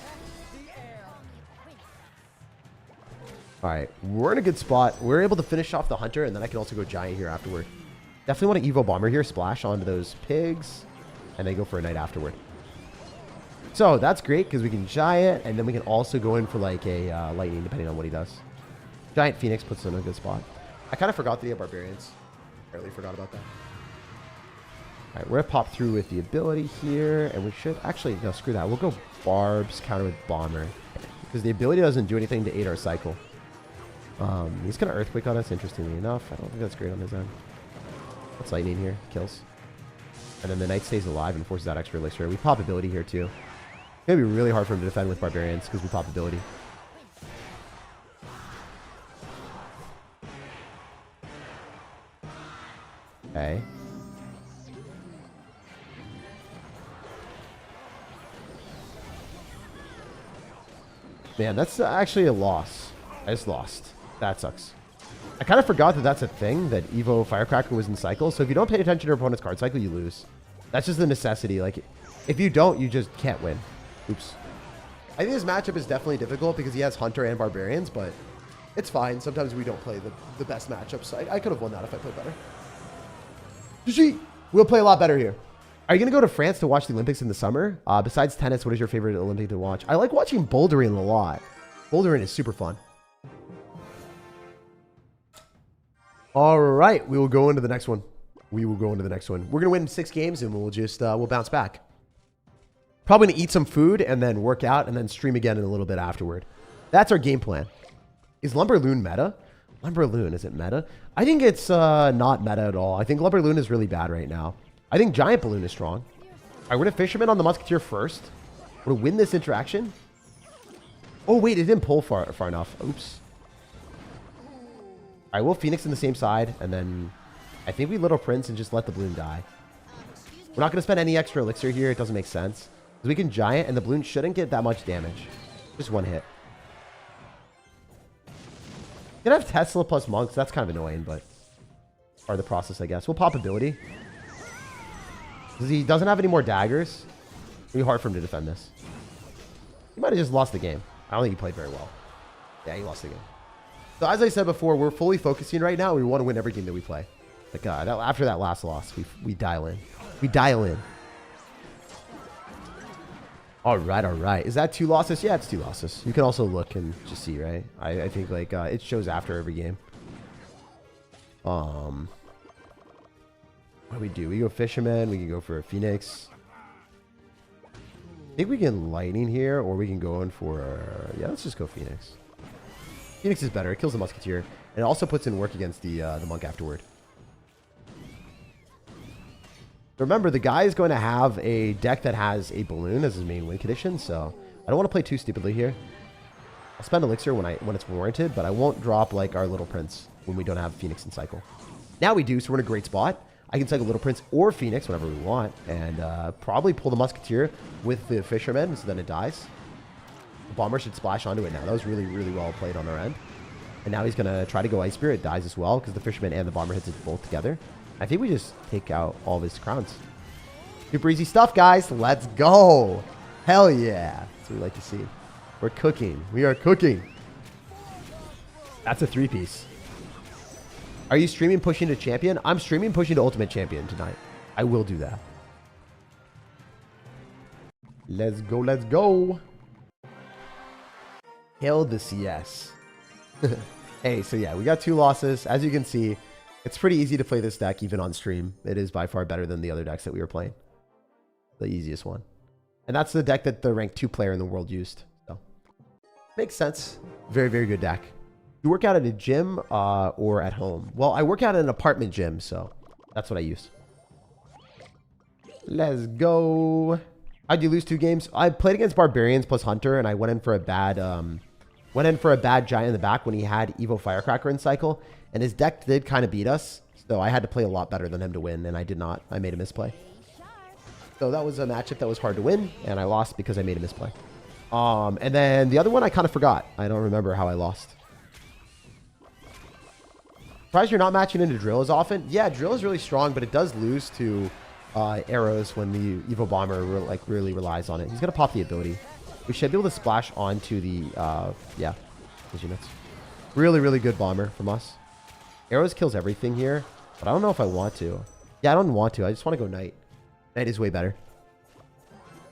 All right, we're in a good spot. We're able to finish off the hunter, and then I can also go giant here afterward. Definitely want an Evo Bomber here, splash onto those pigs, and then go for a knight afterward. So that's great because we can giant, and then we can also go in for like a lightning, depending on what he does. Giant Phoenix puts us in a good spot. I kind of forgot that he had barbarians. Barely forgot about that. All right, we're going to pop through with the ability here, and we should actually, no, screw that. We'll go barbs, counter with bomber, because the ability doesn't do anything to aid our cycle. He's going to earthquake on us, interestingly enough. I don't think that's great on his end. What's lightning here? Kills. And then the knight stays alive and forces out extra elixir. We pop ability here, too. It's going to be really hard for him to defend with barbarians, because we pop ability. Okay. Man, that's actually a loss. I just lost. That sucks. I kind of forgot that that's a thing, that Evo Firecracker was in cycle. So if you don't pay attention to your opponent's card cycle, you lose. That's just the necessity. Like, if you don't, you just can't win. Oops. I think this matchup is definitely difficult because he has Hunter and Barbarians, but it's fine. Sometimes we don't play the best matchups. I could have won that if I played better. GG. We'll play a lot better here. Are you going to go to France to watch the Olympics in the summer? Besides tennis, what is your favorite Olympic to watch? I like watching bouldering a lot. Bouldering is super fun. All right. We will go into the next one. We're going to win 6 games and we'll just, we'll bounce back. Probably going to eat some food and then work out and then stream again in a little bit afterward. That's our game plan. Is Lumberloon meta? Lumberloon, is it meta? I think it's not meta at all. I think Lumberloon is really bad right now. I think Giant Balloon is strong. I would have Fisherman on the Musketeer first. Would have win this interaction. Oh, wait, it didn't pull far enough. Oops. All right, we'll Phoenix in the same side, and then I think we Little Prince and just let the Balloon die. We're not going to spend any extra Elixir here. It doesn't make sense. Because we can Giant, and the Balloon shouldn't get that much damage. Just one hit. Gonna have Tesla plus Monks. That's kind of annoying, but part of the process, I guess. We'll pop ability. Because he doesn't have any more daggers. It'll be hard for him to defend this. He might have just lost the game. I don't think he played very well. Yeah, he lost the game. So as I said before, we're fully focusing right now. We want to win every game that we play. Like after that last loss, we dial in. We dial in. All right, all right. Is that 2 losses? Yeah, it's 2 losses. You can also look and just see, right? I think like it shows after every game. What do we do? We go Fisherman. We can go for a Phoenix. I think we can Lightning here, or we can go in for... yeah, let's just go Phoenix. Phoenix is better. It kills the Musketeer. And it also puts in work against the Monk afterward. Remember, the guy is going to have a deck that has a Balloon as his main win condition, so I don't want to play too stupidly here. I'll spend Elixir when it's warranted, but I won't drop like our Little Prince when we don't have Phoenix in cycle. Now we do, so we're in a great spot. I can cycle Little Prince or Phoenix whenever we want, and probably pull the Musketeer with the Fisherman, so then it dies. The Bomber should splash onto it now. That was really, really well played on our end. And now he's going to try to go Ice Spirit. It dies as well, because the Fisherman and the Bomber hits it both together. I think we just take out all of his crowns. Super easy stuff, guys. Let's go. Hell yeah. That's what we like to see. We're cooking. We are cooking. That's a 3-piece. Are you streaming pushing to champion? I'm streaming pushing to ultimate champion tonight. I will do that. Let's go. Let's go. Hail the CS. Hey, so yeah, we got 2 losses. As you can see, it's pretty easy to play this deck even on stream. It is by far better than the other decks that we were playing. The easiest one. And that's the deck that the rank 2 player in the world used. So makes sense. Very, very good deck. You work out at a gym or at home? Well, I work out at an apartment gym, so that's what I use. Let's go. How'd you lose 2 games? I played against Barbarians plus Hunter, and I went in for a bad giant in the back when he had Evo Firecracker in cycle, and his deck did kind of beat us, so I had to play a lot better than him to win, and I did not. I made a misplay. So that was a matchup that was hard to win, and I lost because I made a misplay. And then the other one I kind of forgot. I don't remember how I lost. Surprised you're not matching into Drill as often. Yeah, Drill is really strong, but it does lose to arrows when the Evo Bomber really relies on it. He's going to pop the ability. We should be able to splash onto the, yeah, those units. Really, really good Bomber from us. Arrows kills everything here, but I don't know if I want to. Yeah, I don't want to. I just want to go Knight. Knight is way better.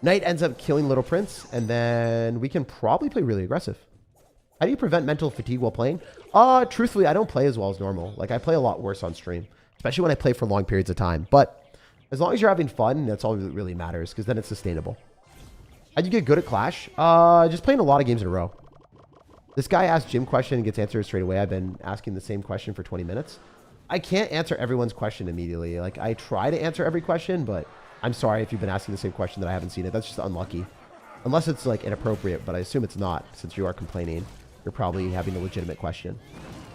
Knight ends up killing Little Prince, and then we can probably play really aggressive. How do you prevent mental fatigue while playing? Truthfully, I don't play as well as normal. Like, I play a lot worse on stream, especially when I play for long periods of time. But as long as you're having fun, that's all that really matters, because then it's sustainable. How'd you get good at Clash? Just playing a lot of games in a row. This guy asked Jim question and gets answered straight away. I've been asking the same question for 20 minutes. I can't answer everyone's question immediately. Like, I try to answer every question, but I'm sorry if you've been asking the same question that I haven't seen it. That's just unlucky. Unless it's, like, inappropriate, but I assume it's not, since you are complaining. You're probably having a legitimate question,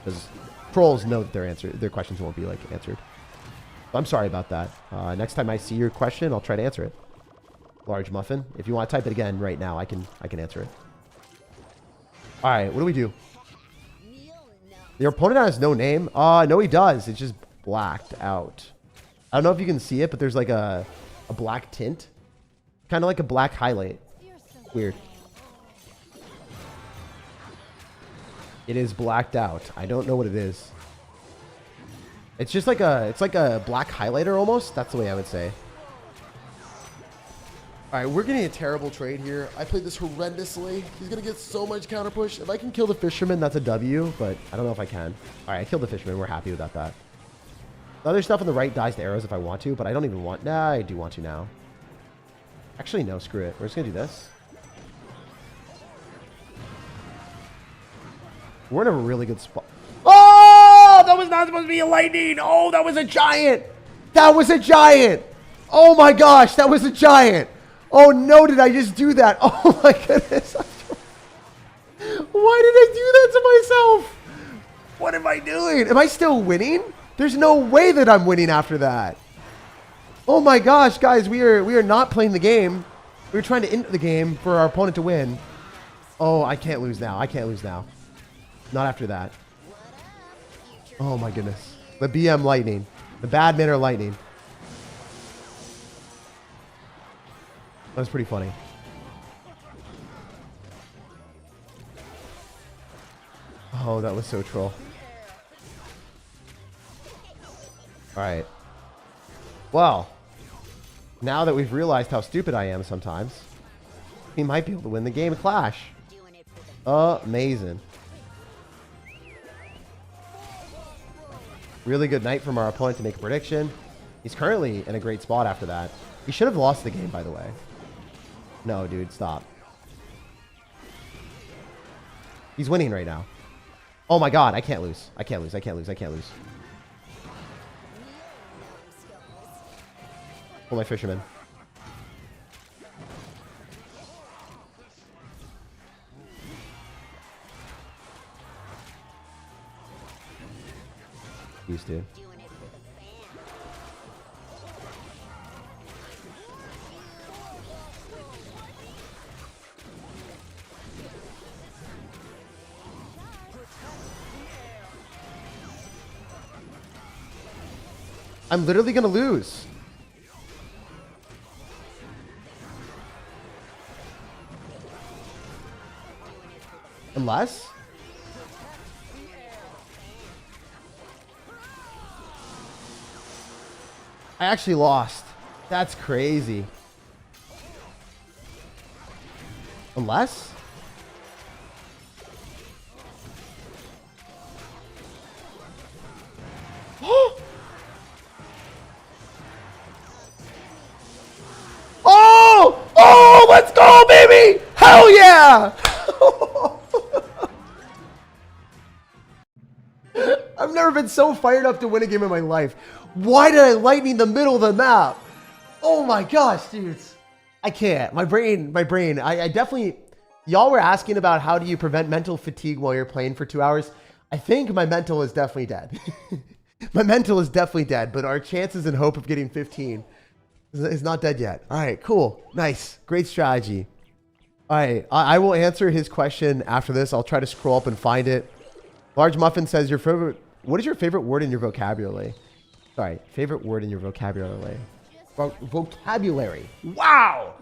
because trolls know that their questions won't be like answered. I'm sorry about that. Next time I see your question, I'll try to answer it. Large muffin. If you want to type it again right now, I can answer it. All right, what do we do? Your opponent has no name. No, he does. It's just blacked out. I don't know if you can see it, but there's like a black tint, kind of like a black highlight. Weird. It is blacked out. I don't know what it is. It's just like it's like a black highlighter almost. That's the way I would say. All right, we're getting a terrible trade here. I played this horrendously. He's going to get so much counter push. If I can kill the Fisherman, that's a W, but I don't know if I can. All right, I killed the Fisherman. We're happy about that. The other stuff on the right dies to arrows if I want to, but I don't even want... Nah, I do want to now. Actually, no, screw it. We're just going to do this. We're in a really good spot. Oh, that was not supposed to be a lightning. Oh, that was a giant. That was a giant. Oh my gosh, that was a giant. Oh no, did I just do that? Oh my goodness. Why did I do that to myself? What am I doing? Am I still winning? There's no way that I'm winning after that. Oh my gosh, guys, we are not playing the game. We're trying to end the game for our opponent to win. Oh, I can't lose now. I can't lose now. Not after that. Oh my goodness. The BM lightning. The bad manner lightning. That was pretty funny. Oh, that was so troll. Alright. Well, now that we've realized how stupid I am sometimes, we might be able to win the game of Clash. Amazing. Really good night from our opponent to make a prediction. He's currently in a great spot after that. He should have lost the game, by the way. No, dude, stop. He's winning right now. Oh my god, I can't lose. I can't lose, I can't lose, I can't lose. Pull my fisherman. Used to. I'm literally gonna lose. Unless? I actually lost. That's crazy. Unless? Oh! Oh! Let's go, baby! Hell yeah! I've never been so fired up to win a game in my life. Why did I lightning the middle of the map? Oh my gosh, dudes. I can't. My brain, I definitely... Y'all were asking about how do you prevent mental fatigue while you're playing for 2 hours. I think my mental is definitely dead. My mental is definitely dead, but our chances and hope of getting 15 is not dead yet. All right, cool. Nice. Great strategy. All right, I will answer his question after this. I'll try to scroll up and find it. Large Muffin says, what is your favorite word in your vocabulary? Sorry, favorite word in your vocabulary. Vocabulary. Wow.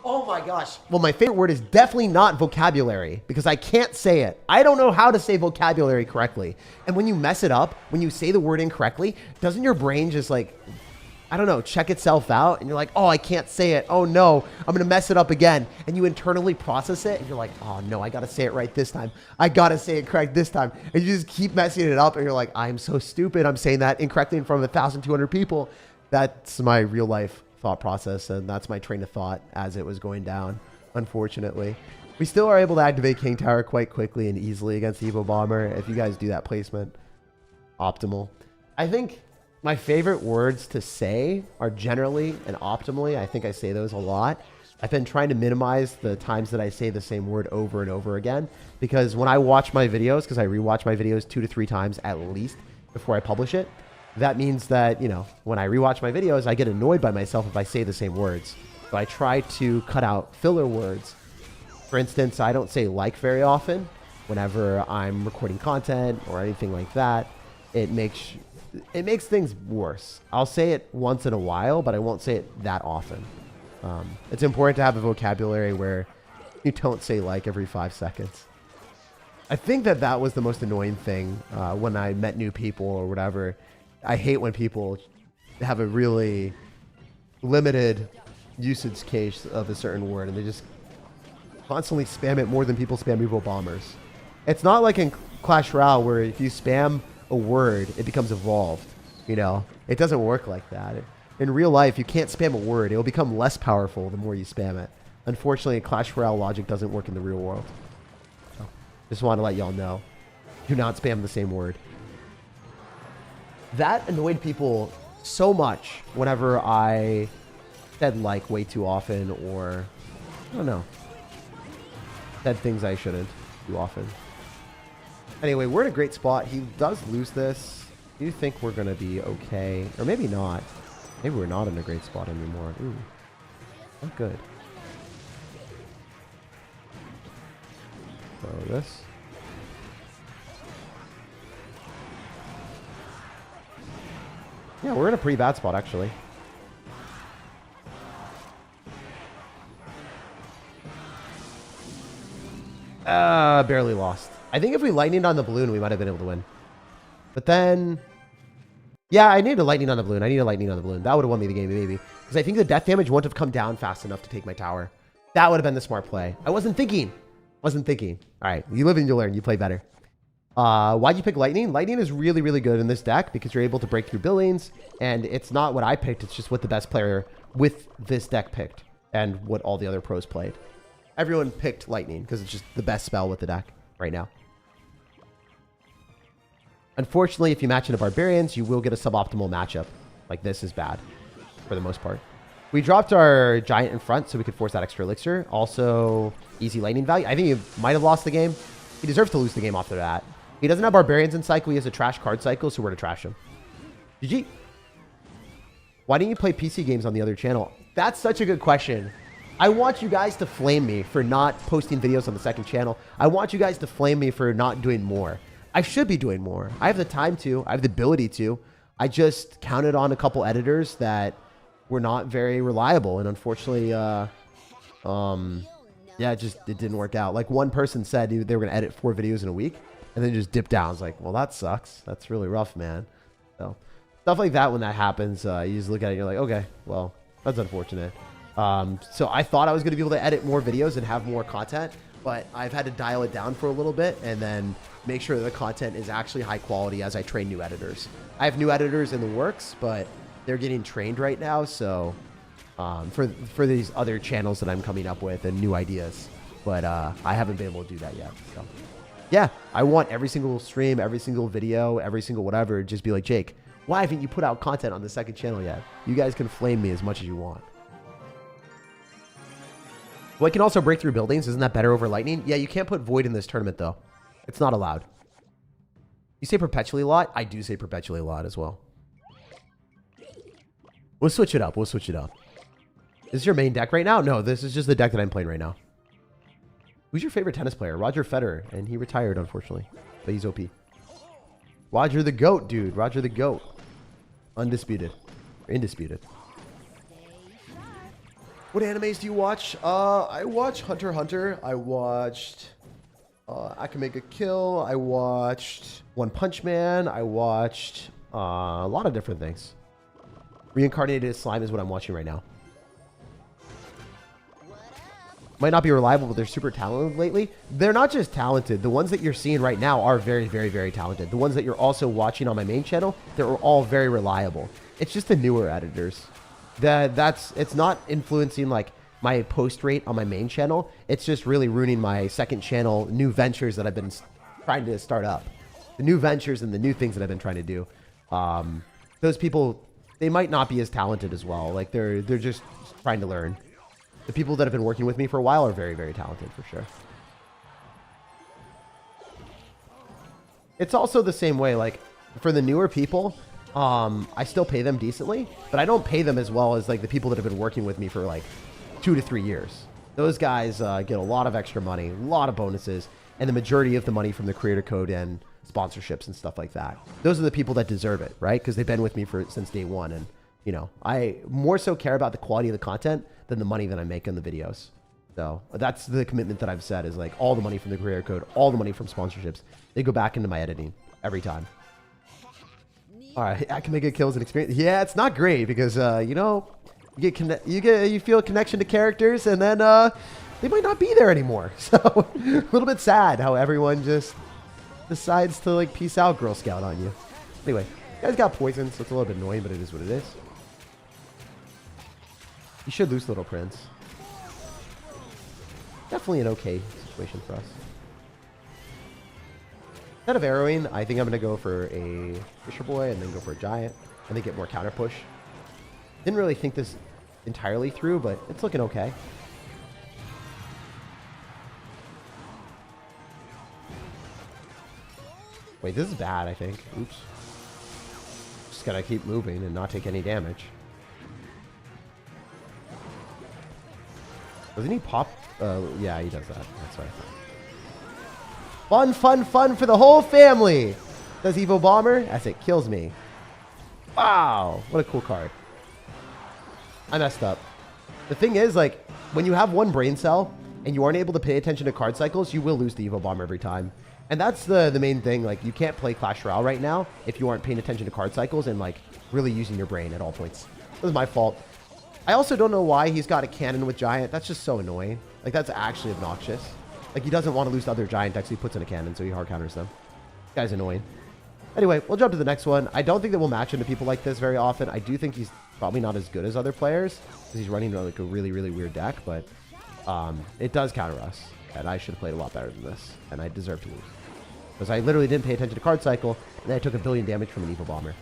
Oh my gosh. Well, my favorite word is definitely not vocabulary because I can't say it. I don't know how to say vocabulary correctly. And when you mess it up, when you say the word incorrectly, doesn't your brain just like, I don't know, check itself out? And you're like, oh, I can't say it. Oh no, I'm going to mess it up again. And you internally process it and you're like, oh no, I got to say it right this time. I got to say it correct this time. And you just keep messing it up and you're like, I'm so stupid. I'm saying that incorrectly in front of 1,200 people. That's my real life thought process, and that's my train of thought as it was going down, unfortunately. We still are able to activate King Tower quite quickly and easily against Evo Bomber. If you guys do that placement, optimal. I think my favorite words to say are generally and optimally. I think I say those a lot. I've been trying to minimize the times that I say the same word over and over again, because when I watch my videos, because I rewatch my videos 2 to 3 times at least before I publish it, that means that, you know, when I rewatch my videos, I get annoyed by myself if I say the same words. So I try to cut out filler words. For instance, I don't say like very often whenever I'm recording content or anything like that. It makes things worse. I'll say it once in a while, but I won't say it that often. It's important to have a vocabulary where you don't say like every 5 seconds. I think that was the most annoying thing when I met new people or whatever. I hate when people have a really limited usage case of a certain word and they just constantly spam it more than people spam Evo Bombers. It's not like in Clash Royale where if you spam a word, it becomes evolved. You know, it doesn't work like that. In real life, you can't spam a word. It will become less powerful the more you spam it. Unfortunately, Clash Royale logic doesn't work in the real world. So, just want to let y'all know. Do not spam the same word. That annoyed people so much whenever I said like way too often, or I don't know, said things I shouldn't too often. Anyway, we're in a great spot. He does lose this. Do you think we're going to be okay? Or maybe not. Maybe we're not in a great spot anymore. Ooh, not good. So this. Yeah, we're in a pretty bad spot, actually. Barely lost. I think if we lightninged on the balloon, we might have been able to win. But then... Yeah, I needed a lightning on the balloon. I need a lightning on the balloon. That would have won me the game, maybe. Because I think the death damage wouldn't have come down fast enough to take my tower. That would have been the smart play. I wasn't thinking. All right, you live and you learn. You play better. Why'd you pick lightning? Lightning is really, really good in this deck because you're able to break through buildings. And it's not what I picked. It's just what the best player with this deck picked. And what all the other pros played. Everyone picked lightning because it's just the best spell with the deck right now. Unfortunately, if you match into barbarians, you will get a suboptimal matchup. Like this is bad for the most part. We dropped our giant in front so we could force that extra elixir. Also, easy lightning value. I think he might have lost the game. He deserves to lose the game after that. He doesn't have barbarians in cycle. He has a trash card cycle, so we're to trash him. GG. Why didn't you play PC games on the other channel? That's such a good question. I want you guys to flame me for not posting videos on the second channel. I want you guys to flame me for not doing more. I should be doing more. I have the time to. I have the ability to. I just counted on a couple editors that were not very reliable. And unfortunately, yeah, it didn't work out. Like one person said they were going to edit 4 videos in a week and then just dip down. I was like, well, that sucks. That's really rough, man. So stuff like that, when that happens, you just look at it and you're like, okay, well, that's unfortunate. So I thought I was going to be able to edit more videos and have more content, but I've had to dial it down for a little bit and then make sure that the content is actually high quality as I train new editors. I have new editors in the works, but they're getting trained right now. So for these other channels that I'm coming up with and new ideas, but I haven't been able to do that yet. So yeah, I want every single stream, every single video, every single whatever, just be like, Jake, why haven't you put out content on the second channel yet? You guys can flame me as much as you want. Well, I can also break through buildings. Isn't that better over lightning? Yeah, you can't put void in this tournament, though. It's not allowed. You say perpetually a lot? I do say perpetually a lot as well. We'll switch it up. We'll switch it up. Is this your main deck right now? No, this is just the deck that I'm playing right now. Who's your favorite tennis player? Roger Federer. And he retired, unfortunately. But he's OP. Roger the GOAT, dude. Roger the GOAT. Undisputed. Indisputed. What animes do you watch? I watch Hunter x Hunter. I watched I Can Make a Kill. I watched One Punch Man. I watched a lot of different things. Reincarnated Slime is what I'm watching right now. Might not be reliable, but they're super talented lately. They're not just talented. The ones that you're seeing right now are very, very, very talented. The ones that you're also watching on my main channel, they're all very reliable. It's just the newer editors. It's not influencing like my post rate on my main channel. It's just really ruining my second channel new ventures that I've been trying to start up. The new ventures and the new things that I've been trying to do. Those people, they might not be as talented as well. Like they're just trying to learn. The people that have been working with me for a while are very, very talented for sure. It's also the same way, like for the newer people, I still pay them decently, but I don't pay them as well as like the people that have been working with me for like 2 to 3 years. Those guys get a lot of extra money, a lot of bonuses, and the majority of the money from the creator code and sponsorships and stuff like that. Those are the people that deserve it, right? Because they've been with me since day one. And, you know, I more so care about the quality of the content than the money that I make on the videos. So that's the commitment that I've set, is like all the money from the creator code, all the money from sponsorships, they go back into my editing every time. All right, I Can Make a Kill as an experience. Yeah, it's not great because you know, you feel a connection to characters, and then they might not be there anymore. So a little bit sad how everyone just decides to like peace out, Girl Scout on you. Anyway, you guys got poison, so it's a little bit annoying, but it is what it is. You should lose Little Prince. Definitely an okay situation for us. Instead of arrowing, I think I'm going to go for a Fisher Boy and then go for a Giant and then get more counter push. Didn't really think this entirely through, but it's looking okay. Wait, this is bad, I think. Oops. Just got to keep moving and not take any damage. Doesn't he pop? Yeah, he does that. That's what I thought. Fun, fun, fun for the whole family. Does Evo Bomber? As it kills me. Wow. What a cool card. I messed up. The thing is, like, when you have one brain cell, and you aren't able to pay attention to card cycles, you will lose the Evo Bomber every time. And that's the main thing. Like, you can't play Clash Royale right now if you aren't paying attention to card cycles and, like, really using your brain at all points. That was my fault. I also don't know why he's got a cannon with Giant. That's just so annoying. Like, that's actually obnoxious. Like, he doesn't want to lose to other Giant decks. He puts in a cannon, so he hard counters them. This guy's annoying. Anyway, we'll jump to the next one. I don't think that we'll match into people like this very often. I do think he's probably not as good as other players because he's running like a really, really weird deck, but it does counter us. And I should have played a lot better than this, and I deserve to lose. Because I literally didn't pay attention to card cycle, and then I took 1 billion damage from an Evo Bomber.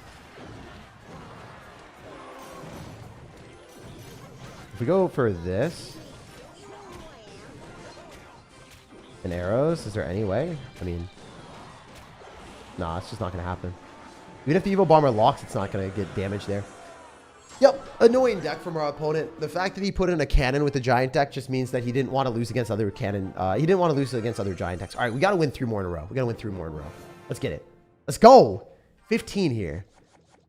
If we go for this and arrows, is there any way? I mean, nah, it's just not going to happen. Even if the Evo Bomber locks, it's not going to get damage there. Yep, annoying deck from our opponent. The fact that he put in a cannon with the Giant deck just means that he didn't want to lose against other cannon. He didn't want to lose against other Giant decks. All right, we got to win 3 more in a row. We got to win 3 more in a row. Let's get it. Let's go. 15 here.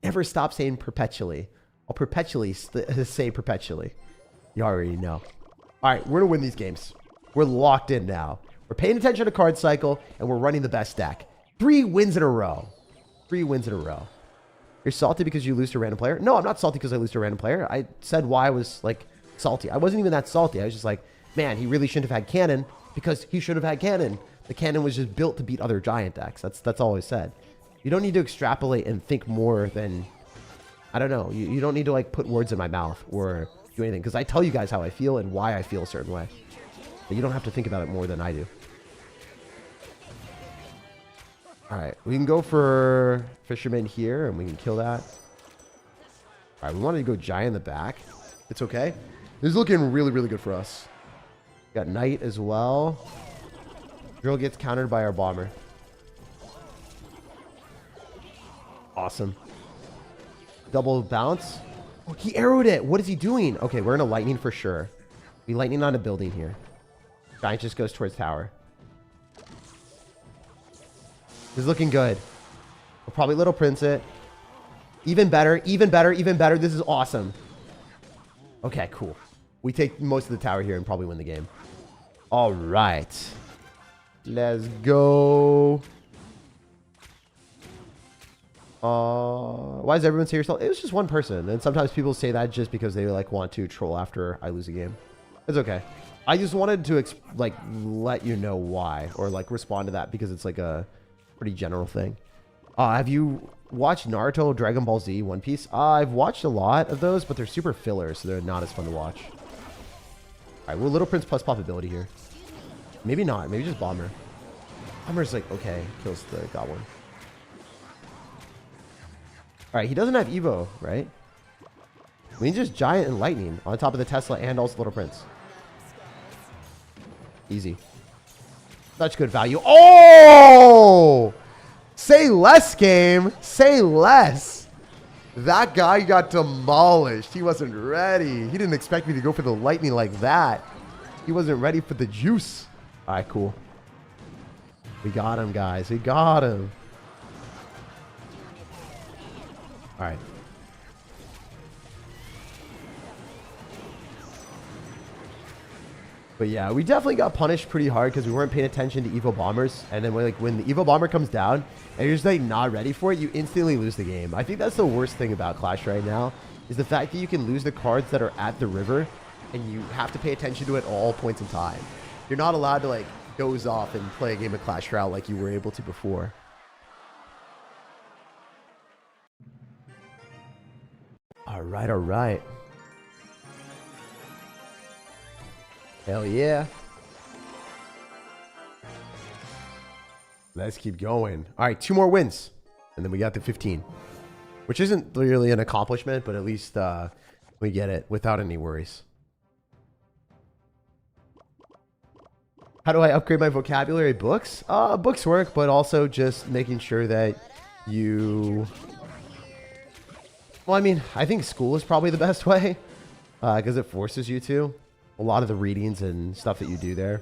Never stop saying perpetually. I'll perpetually say perpetually. You already know. All right, we're going to win these games. We're locked in now. We're paying attention to card cycle, and we're running the best deck. 3 wins in a row. 3 wins in a row. You're salty because you lose to a random player? No, I'm not salty because I lose to a random player. I said why I was, like, salty. I wasn't even that salty. I was just like, man, he really shouldn't have had cannon because he should have had cannon. The cannon was just built to beat other Giant decks. That's all I said. You don't need to extrapolate and think more than, I don't know. You don't need to, like, put words in my mouth or do anything because I tell you guys how I feel and why I feel a certain way. But you don't have to think about it more than I do. All right, we can go for Fisherman here, and we can kill that. All right, we wanted to go Giant in the back. It's okay. This is looking really, really good for us. Got Knight as well. Drill gets countered by our Bomber. Awesome. Double bounce. Oh, he arrowed it. What is he doing? Okay, we're in a Lightning for sure. We Lightning on a building here. Giant just goes towards tower. This is looking good. We'll probably Little Prince it. Even better, even better, even better. This is awesome. Okay, cool. We take most of the tower here and probably win the game. All right. Let's go. Why is everyone say yourself? It was just one person. And sometimes people say that just because they like want to troll after I lose a game. It's okay. I just wanted to like let you know why or like respond to that because it's like a pretty general thing. Have you watched Naruto, Dragon Ball Z, One Piece? I've watched a lot of those, but they're super fillers, so they're not as fun to watch. All right, well, Little Prince plus pop ability here. Maybe not. Maybe just Bomber. Bomber's like, okay, kills the Goblin. All right, he doesn't have Evo, right? We can just Giant and Lightning on top of the Tesla and also Little Prince. Easy. Such good value. Oh! Say less, game. Say less. That guy got demolished. He wasn't ready. He didn't expect me to go for the Lightning like that. He wasn't ready for the juice. All right, cool. We got him, guys. We got him. All right. But yeah, we definitely got punished pretty hard because we weren't paying attention to Evo Bombers. And then when the Evo Bomber comes down and you're just like not ready for it, you instantly lose the game. I think that's the worst thing about Clash right now is the fact that you can lose the cards that are at the river and you have to pay attention to it at all points in time. You're not allowed to like doze off and play a game of Clash Royale like you were able to before. All right, all right. Hell yeah. Let's keep going. All right, 2 more wins. And then we got the 15. Which isn't really an accomplishment, but at least we get it without any worries. How do I upgrade my vocabulary? Books? Books work, but also just making sure that you... Well, I mean, I think school is probably the best way. Because it forces you to. A lot of the readings and stuff that you do there.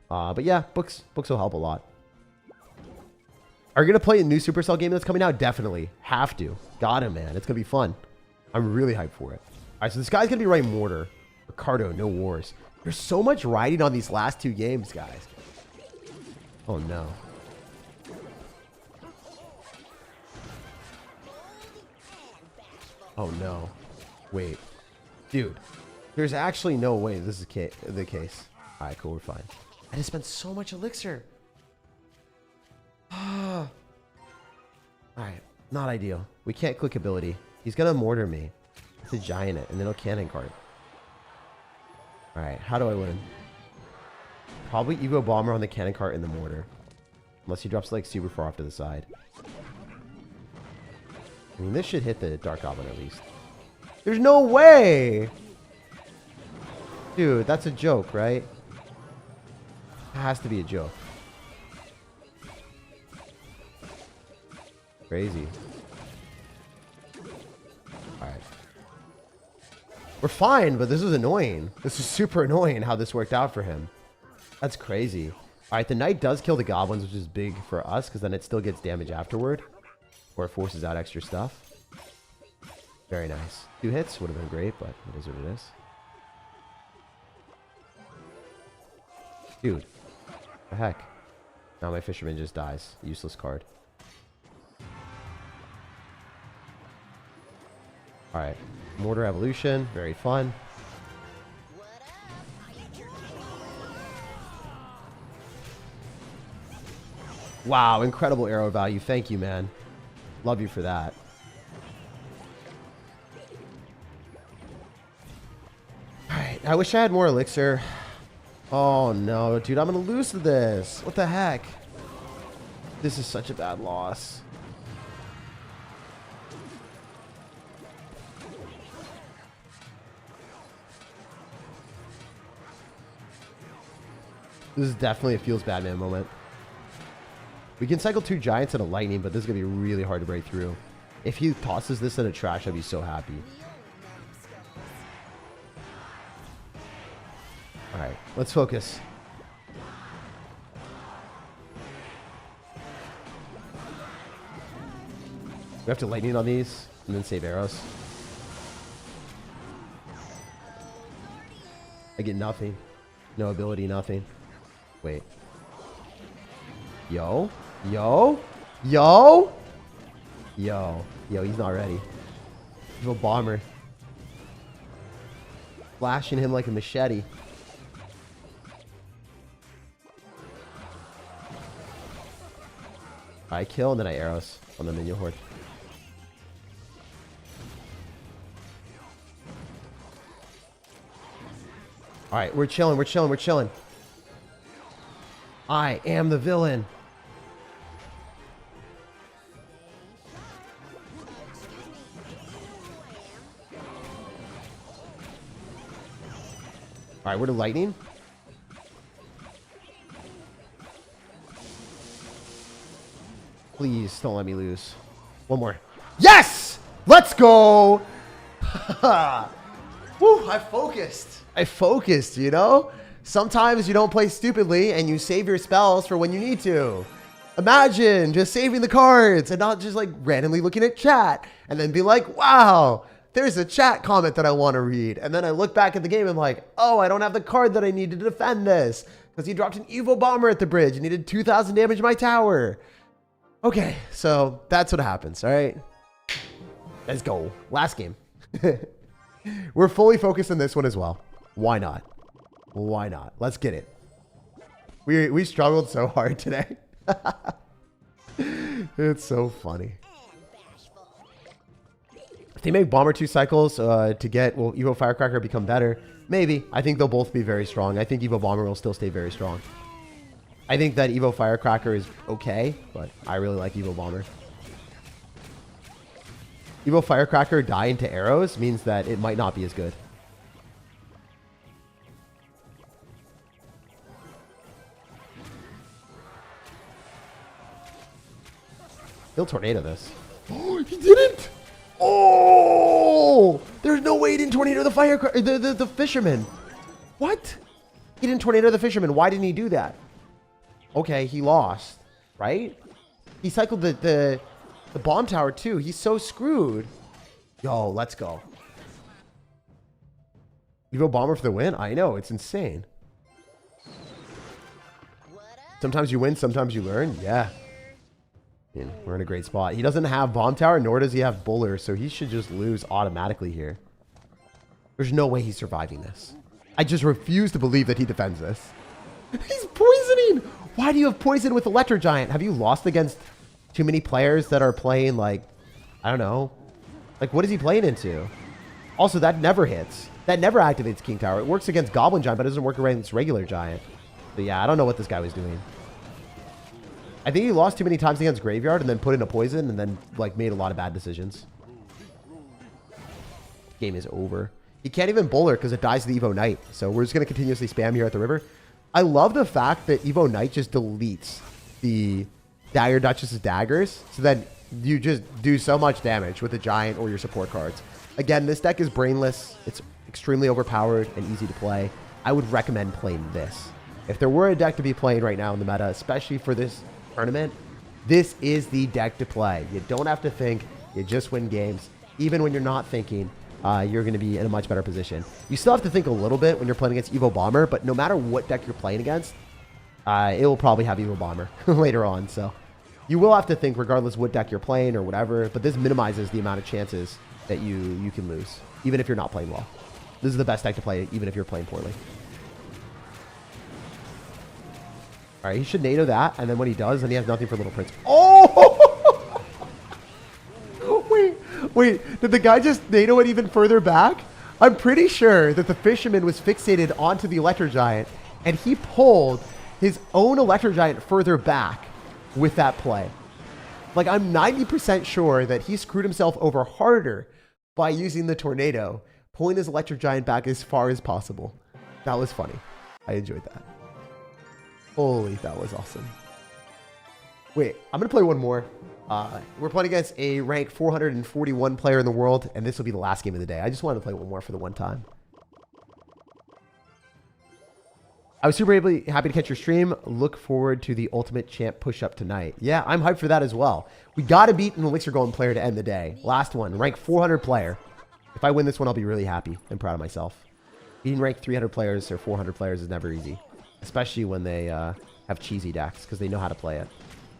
But yeah, books will help a lot. Are you going to play a new Supercell game that's coming out? Definitely. Have to. Got him, man. It's going to be fun. I'm really hyped for it. All right, so this guy's going to be right Mortar. Ricardo, no wars. There's so much riding on these last 2 games, guys. Oh, no. Oh, no. Wait. Dude. There's actually no way this is the case. All right, cool. We're fine. I just spent so much elixir. All right. Not ideal. We can't click ability. He's going to mortar me. It's a giant it, and then he'll cannon cart. All right. How do I win? Probably Evo Bomber on the cannon cart and the mortar. Unless he drops like super far off to the side. I mean, this should hit the Dark Goblin at least. There's no way! Dude, that's a joke, right? It has to be a joke. Crazy. Alright. We're fine, but this is annoying. This is super annoying how this worked out for him. That's crazy. Alright, the Knight does kill the Goblins, which is big for us, because then it still gets damage afterward. Or it forces out extra stuff. Very nice. 2 hits would have been great, but it is what it is. Dude. What the heck? Now my Fisherman just dies. Useless card. Alright. Mortar Evolution. Very fun. Wow, incredible arrow value. Thank you, man. Love you for that. Alright, I wish I had more elixir. Oh no, dude, I'm gonna lose to this. What the heck? This is such a bad loss. This is definitely a feels bad man moment. We can cycle 2 giants and a lightning, but this is going to be really hard to break through. If he tosses this in a trash, I'd be so happy. Alright, let's focus. We have to lightning on these and then save arrows. I get nothing. No ability, nothing. Wait. Yo. Yo. Yo. Yo. Yo, he's not ready. Evil Bomber. Flashing him like a machete. I kill and then I arrows on the minion horde. Alright, we're chilling, we're chilling, we're chilling. I am the villain. Alright, we're to lightning. Please don't let me lose. One more. Yes! Let's go! Woo, I focused. I focused, you know? Sometimes you don't play stupidly and you save your spells for when you need to. Imagine just saving the cards and not just like randomly looking at chat and then be like, wow, there's a chat comment that I want to read. And then I look back at the game and I'm like, oh, I don't have the card that I need to defend this because he dropped an evil bomber at the bridge and he did 2,000 damage to my tower. Okay, so that's what happens, all right? Let's go. Last game. We're fully focused on this one as well. Why not? Why not? Let's get it. We struggled so hard today. It's so funny. If they make Bomber 2 cycles to get, will Evo Firecracker become better? Maybe. I think they'll both be very strong. I think Evo Bomber will still stay very strong. I think that Evo Firecracker is okay, but I really like Evo Bomber. Evo Firecracker dying to arrows means that it might not be as good. He'll tornado this. Oh, he didn't! Oh! There's no way he didn't tornado the firecracker, the fisherman. What? He didn't tornado the fisherman. Why didn't he do that? Okay, he lost, right? He cycled the bomb tower too. He's so screwed. Yo, let's go. Evo Bomber for the win? I know, it's insane. Sometimes you win, sometimes you learn. Yeah. I mean, we're in a great spot. He doesn't have Bomb Tower, nor does he have Buller, so he should just lose automatically here. There's no way he's surviving this. I just refuse to believe that he defends this. He's poisoning! Why do you have poison with Electro Giant? Have you lost against too many players that are playing, like, I don't know. Like, what is he playing into? Also, that never hits. That never activates King Tower. It works against Goblin Giant, but it doesn't work against regular Giant. But yeah, I don't know what this guy was doing. I think he lost too many times against Graveyard and then put in a poison and then, like, made a lot of bad decisions. Game is over. He can't even Buller because it dies to the Evo Knight. So we're just going to continuously spam here at the river. I love the fact that Evo Knight just deletes the Dagger Duchess's daggers. So that you just do so much damage with the Giant or your support cards. Again, this deck is brainless. It's extremely overpowered and easy to play. I would recommend playing this. If there were a deck to be playing right now in the meta, especially for this tournament, this is the deck to play. You don't have to think. You just win games. Even when you're not thinking, you're going to be in a much better position. You still have to think a little bit when you're playing against Evo Bomber, but no matter what deck you're playing against, it will probably have Evo Bomber later on. So you will have to think regardless what deck you're playing or whatever, but this minimizes the amount of chances that you can lose, even if you're not playing well. This is the best deck to play, even if you're playing poorly. All right, he should NATO that, and then when he does, then he has nothing for Little Prince. Oh! Wait, did the guy just NATO it even further back? I'm pretty sure that the Fisherman was fixated onto the Electro Giant, and he pulled his own Electro Giant further back with that play. Like, I'm 90% sure that he screwed himself over harder by using the Tornado, pulling his Electro Giant back as far as possible. That was funny. I enjoyed that. Holy, that was awesome. Wait, I'm going to play one more. We're playing against a rank 441 player in the world, and this will be the last game of the day. I just wanted to play one more for the one time. I was super happy to catch your stream. Look forward to the Ultimate Champ push-up tonight. Yeah, I'm hyped for that as well. We got to beat an Elixir Golem player to end the day. Last one, rank 400 player. If I win this one, I'll be really happy and proud of myself. Beating rank 300 players or 400 players is never easy. Especially when they have cheesy decks, because they know how to play it.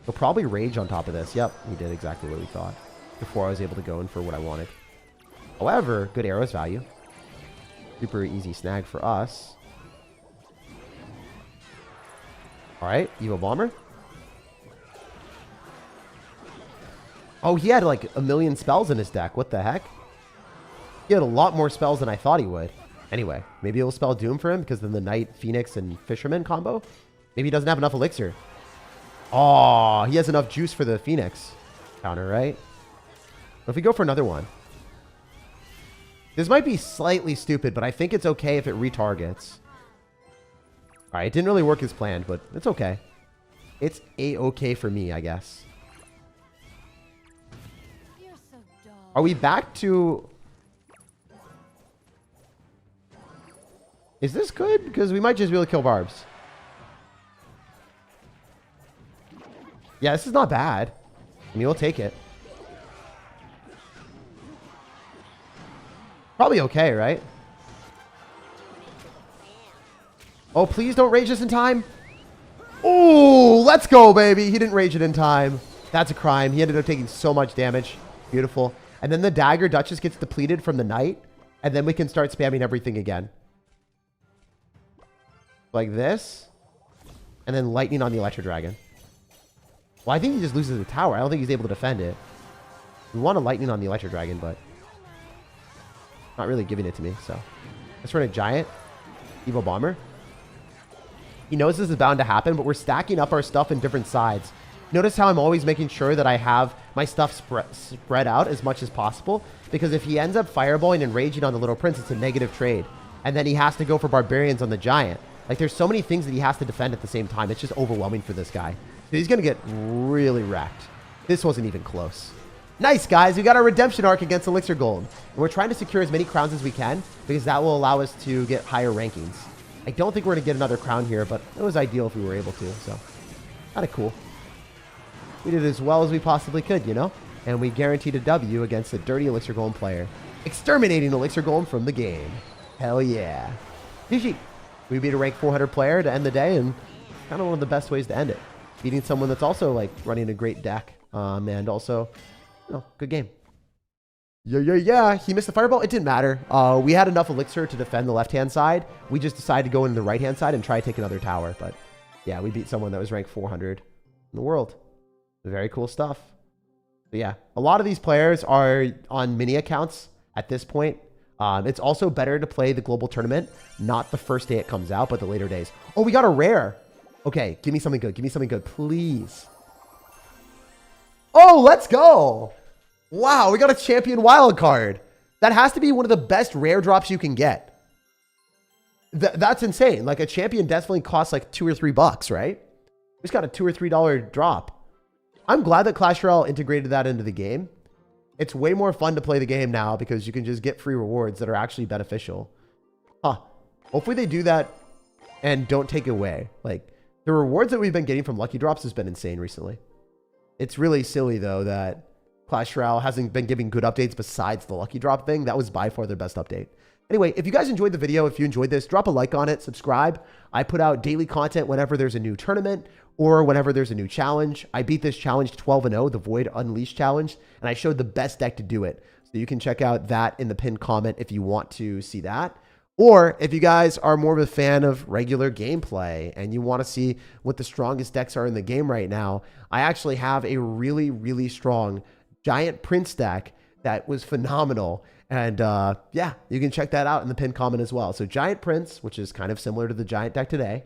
He'll probably Rage on top of this. Yep, he did exactly what we thought. Before I was able to go in for what I wanted. However, good arrows value. Super easy snag for us. Alright, Evo Bomber. Oh, he had like a million spells in his deck. What the heck? He had a lot more spells than I thought he would. Anyway, maybe it'll spell Doom for him because then the Knight, Phoenix, and Fisherman combo. Maybe he doesn't have enough Elixir. Oh, he has enough juice for the Phoenix counter, right? What if we go for another one? This might be slightly stupid, but I think it's okay if it retargets. Alright, it didn't really work as planned, but it's okay. It's A-okay for me, I guess. You're so dull. Are we back to... Is this good? Because we might just be able to kill Barbs. Yeah, this is not bad. I mean, we'll take it. Probably okay, right? Oh, please don't rage this in time. Oh, let's go, baby. He didn't rage it in time. That's a crime. He ended up taking so much damage. Beautiful. And then the Dagger Duchess gets depleted from the Knight. And then we can start spamming everything again. Like this. And then Lightning on the Electro Dragon. Well, I think he just loses the tower. I don't think he's able to defend it. We want a Lightning on the Electro Dragon, but... not really giving it to me, so... let's run a Giant. Evo Bomber. He knows this is bound to happen, but we're stacking up our stuff in different sides. Notice how I'm always making sure that I have my stuff spread out as much as possible. Because if he ends up fireballing and raging on the Little Prince, it's a negative trade. And then he has to go for Barbarians on the Giant. Like, there's so many things that he has to defend at the same time. It's just overwhelming for this guy. So he's going to get really wrecked. This wasn't even close. Nice, guys. We got our redemption arc against Elixir Golem. And we're trying to secure as many crowns as we can, because that will allow us to get higher rankings. I don't think we're going to get another crown here, but it was ideal if we were able to. So, kind of cool. We did as well as we possibly could, you know? And we guaranteed a W against a dirty Elixir Golem player. Exterminating Elixir Golem from the game. Hell yeah. GG. We beat a rank 400 player to end the day, and kind of one of the best ways to end it. Beating someone that's also like running a great deck, and also, you know, good game. Yeah. He missed the fireball. It didn't matter. We had enough elixir to defend the left-hand side. We just decided to go in the right-hand side and try to take another tower. But yeah, we beat someone that was ranked 400 in the world. Very cool stuff. But yeah, a lot of these players are on mini accounts at this point. It's also better to play the global tournament, not the first day it comes out, but the later days. Oh, we got a rare. Okay, give me something good. Give me something good, please. Oh, let's go. Wow, we got a champion wild card. That has to be one of the best rare drops you can get. That's insane. Like, a champion definitely costs like $2 or $3, right? We just got a $2 or $3 drop. I'm glad that Clash Royale integrated that into the game. It's way more fun to play the game now because you can just get free rewards that are actually beneficial. Huh. Hopefully they do that and don't take away. Like, the rewards that we've been getting from Lucky Drops has been insane recently. It's really silly, though, that Clash Royale hasn't been giving good updates besides the Lucky Drop thing. That was by far their best update. Anyway, if you guys enjoyed the video, if you enjoyed this, drop a like on it, subscribe. I put out daily content whenever there's a new tournament or whenever there's a new challenge. I beat this challenge 12-0, the Void Unleashed challenge, and I showed the best deck to do it. So you can check out that in the pinned comment if you want to see that. Or if you guys are more of a fan of regular gameplay and you want to see what the strongest decks are in the game right now, I actually have a really, really strong Giant Prince deck that was phenomenal. And yeah, you can check that out in the pinned comment as well. So Giant Prince, which is kind of similar to the Giant deck today,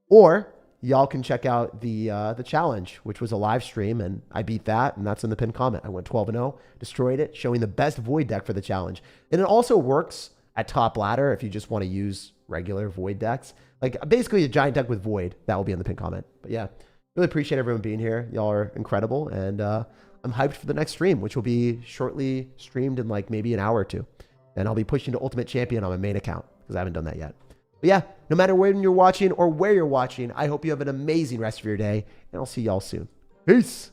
or y'all can check out the challenge, which was a live stream, and I beat that, and that's in the pinned comment. I went 12-0, destroyed it, showing the best Void deck for the challenge. And it also works at top ladder if you just want to use regular Void decks. Like, basically a Giant deck with Void. That will be in the pinned comment. But yeah, really appreciate everyone being here. Y'all are incredible, and I'm hyped for the next stream, which will be shortly streamed in like maybe an hour or two. And I'll be pushing to Ultimate Champion on my main account because I haven't done that yet. But yeah, no matter when you're watching or where you're watching, I hope you have an amazing rest of your day, and I'll see y'all soon. Peace.